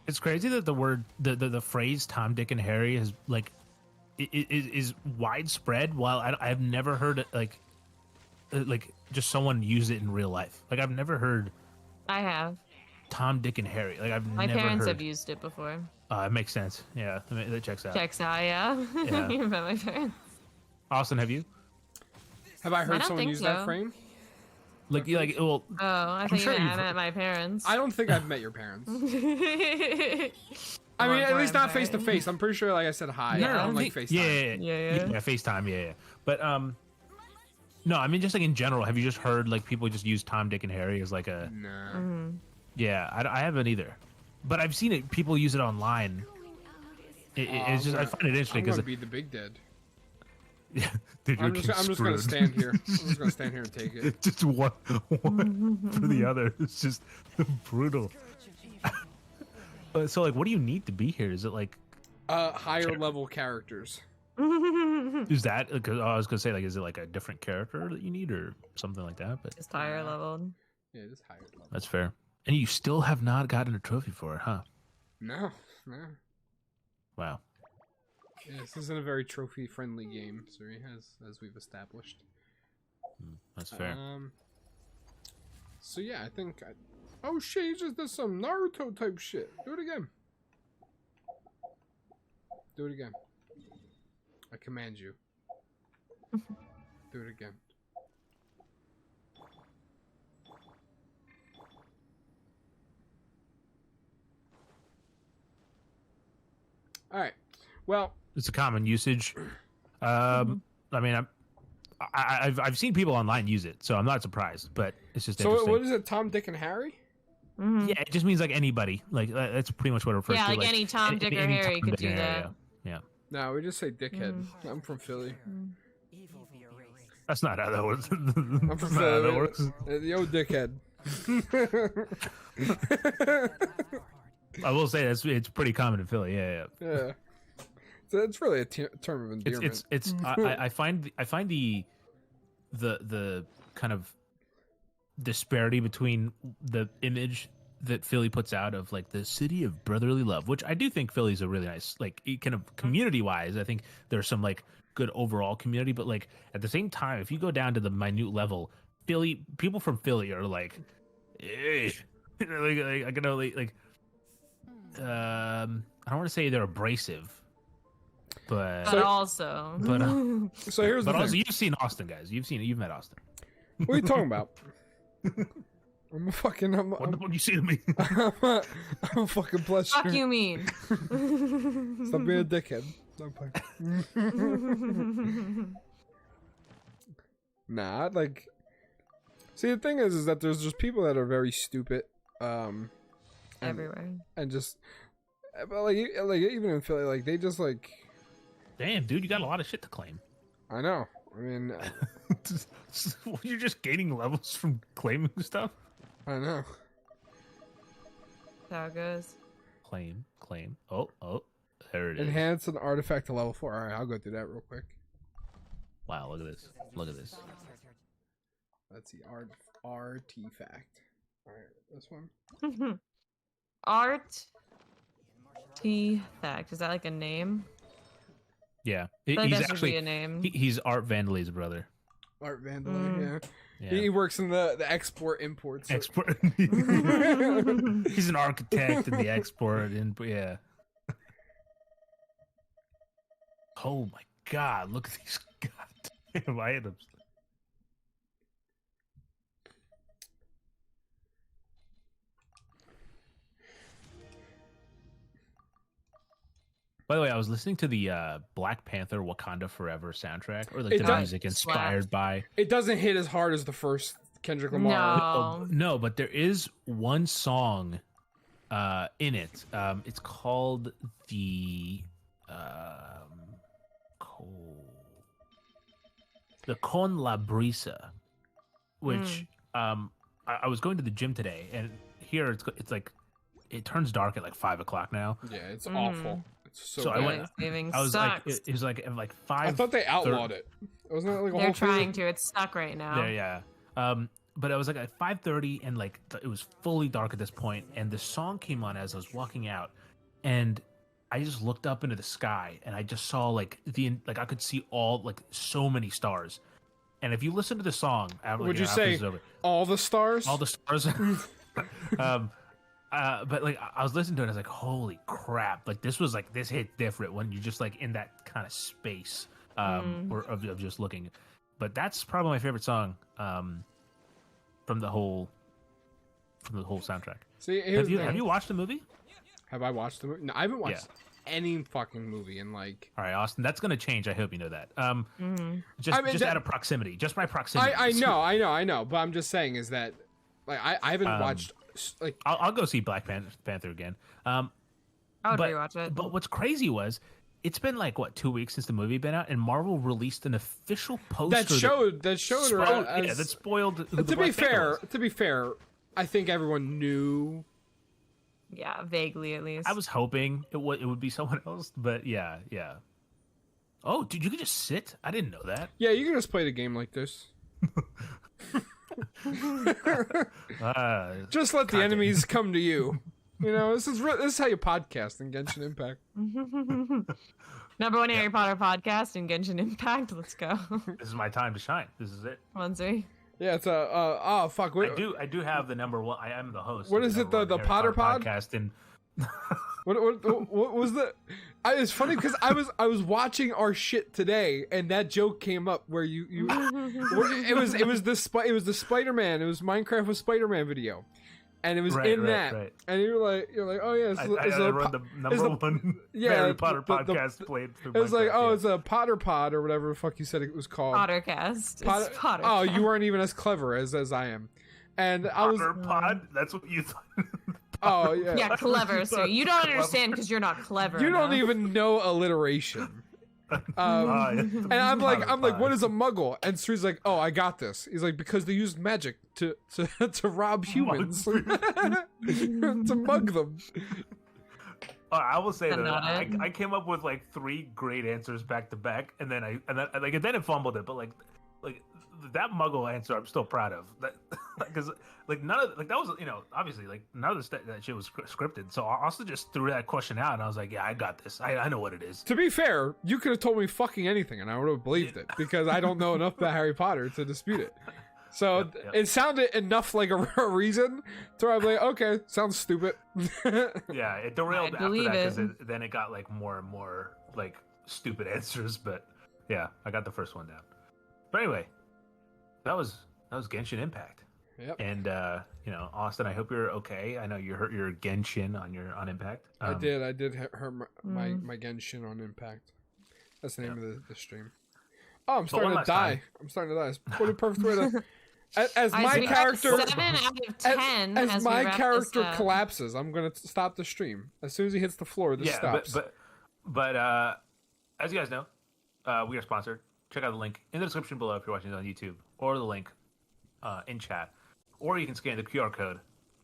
It's crazy that the phrase Tom, Dick, and Harry is like is widespread. While I've never heard it like just someone use it in real life. Like I've never heard I have. Tom, Dick, and Harry. Like I've My never parents heard. have used it before. It makes sense. Yeah, I mean, that checks out. Checks out, yeah. Yeah. Even by my parents. Austin, have you? Have I heard don't someone think use that so. frame? Well, Oh, I thought sure you you've- meant at my parents. I don't think I've met your parents. I mean, Well, at least not sorry. face to face. I'm pretty sure, like I said, hi Yeah, on I like think- FaceTime. Yeah. FaceTime, yeah. But No, I mean just like in general. Have you just heard like people just use Tom, Dick, and Harry as like a? Nah. Yeah, I haven't either, but I've seen it. People use it online. It's just I find it interesting I'm because gonna be the big dead. yeah, dude, I'm just gonna stand here. I'm just gonna stand here and take it. Just one for the other. It's just brutal. So like, what do you need to be here? Is it like Higher level characters. is that? Because I was gonna say like, is it like a different character that you need or something like that? But Just higher leveled. Yeah, just higher level. that's fair. And you still have not gotten a trophy for it, huh? No. Wow. Yeah, this isn't a very trophy-friendly game, Suri, as we've established. That's fair. So yeah, I think. Oh shit! He just did some Naruto type shit. Do it again. Do it again. I command you. Do it again. All right. Well, It's a common usage. I mean, I've seen people online use it, so I'm not surprised. But it's just so interesting. what is it? Tom, Dick, and Harry? Yeah, it just means like anybody. Like that's pretty much what it refers Yeah, to. like any Tom, Dick, or any Harry Tom, could Dick, do and Harry, that. Yeah. No, we just say dickhead. I'm from Philly. That's not how that works. I'm from Philly. That works. Yo, dickhead. I will say it's pretty common in Philly. Yeah. Yeah. So it's really a term of endearment. It's I find the kind of disparity between the image that Philly puts out of like the city of brotherly love, which I do think Philly's a really nice, like kind of community wise. I think there's some like good overall community, but like at the same time, if you go down to the minute level, people from Philly are like, I don't know, like I don't want to say they're abrasive, but But also, So here's the but also thing. you've seen Austin, guys. You've met Austin. What are you talking about? I'm a fucking. What you see to me? I'm a fucking pleasure. fuck you mean? Stop being a dickhead. Stop playing. Nah, like. See, the thing is that there's just people that are very stupid. Everywhere. And just. But like even in Philly, like they just like. Damn, dude, you got a lot of shit to claim. I know. I mean, You're just gaining levels from claiming stuff. I know. That's how it goes. Claim. Oh, there it is. Enhance an artifact to level 4. All right, I'll go through that real quick. Wow, look at this. That's the artifact. All right, this one. Artifact. Is that like a name? Yeah, I feel like he's that should actually be a name. he's Art Vandaley's brother. Art Vandalay, yeah. Yeah. He works in the export import. So. Export. He's an architect in the export input. Yeah. Oh my God! Look at these goddamn items. By the way, I was listening to the Black Panther Wakanda Forever soundtrack, or like the music inspired by. It doesn't hit as hard as the first Kendrick Lamar. No, but there is one song in it. It's called the Con La Brisa, which I was going to the gym today, and here it's like it turns dark at like 5 o'clock now. Yeah, it's awful. It's so I went. Saving I was sucks. like, it was like 5. I thought they outlawed it. Wasn't it like a They're whole trying to. It's stuck right now. There, yeah. But I was like at 5:30, and like it was fully dark at this point, and the song came on as I was walking out, and I just looked up into the sky, and I just saw like I could see all like so many stars. And if you listen to the song, Would you say all the stars? All the stars. But like I was listening to it, I was like, "Holy crap!" Like this hit different when you're just like in that kind of space, or of just looking. But that's probably my favorite song, from the whole soundtrack. See, Have you watched the movie? Have I watched the movie? No, I haven't watched any fucking movie in like. All right, Austin, that's gonna change. I hope you know that. Just I mean, just out of proximity, just by proximity. I know. But I'm just saying is that, like, I haven't watched like. I'll go see Black Panther again. I would rewatch it. But what's crazy was, it's been like what 2 weeks since the movie been out, and Marvel released an official poster that showed her. That spoiled. Who To be fair, I think everyone knew. Yeah, vaguely at least. I was hoping it would be someone else, but yeah. Oh, dude, you could just sit. I didn't know that. Yeah, you can just play the game like this. Just let the enemies come to you. You know, this is how you podcast in Genshin Impact. Number 1 Harry Potter podcast in Genshin Impact. Let's go. This is my time to shine. This is it. 1, 3. Yeah, it's oh fuck. I do have the number 1. I am the host. What is it? The Potter Pod podcast and. What was the? It's funny because I was watching our shit today, and that joke came up where you it was the Spider-Man. It was Minecraft with Spider-Man video, and it was right, and you're like oh yeah, I run the number 1 Harry Potter podcast played. It was like it's a Potter Pod or whatever the fuck you said it was called. Pottercast. It's Pottercast. Oh, you weren't even as clever as I am, and Potter I was Pod. That's what you thought. Oh yeah. Yeah, clever. So you don't understand because you're not clever. You enough. don't even know alliteration. And I'm like, what is a muggle? And Sri's like, oh, I got this. He's like, because they used magic to rob humans, to mug them. I will say that I came up with like 3 great answers back to back, and then it fumbled it, but like that muggle answer I'm still proud of that, because like none of that was obviously like none of that shit was scripted, so I also just threw that question out and I was like, yeah, I got this. I know what it is. To be fair, you could have told me fucking anything and I would have believed it, because I don't know enough about Harry Potter to dispute it. So it sounded enough like a reason to where I'm like, okay, sounds stupid. Yeah, it derailed after that because then it got like more and more like stupid answers, but yeah, I got the first one down. But anyway, that was Genshin Impact. Yep. And Austin, I hope you're okay. I know you hurt your Genshin on Impact. I did hurt my Genshin on Impact. That's the name of the stream. Oh, I'm starting to die. What a perfect way to. As my character, 7 out of 10. As my character collapses, I'm gonna stop the stream as soon as he hits the floor. This stops. But as you guys know, we are sponsored. Check out the link in the description below if you're watching it on YouTube, or the link in chat, or you can scan the QR code,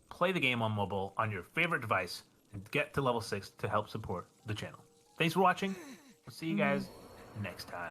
play the game on mobile on your favorite device, and get to level 6 to help support the channel. Thanks for watching. We'll see you guys next time.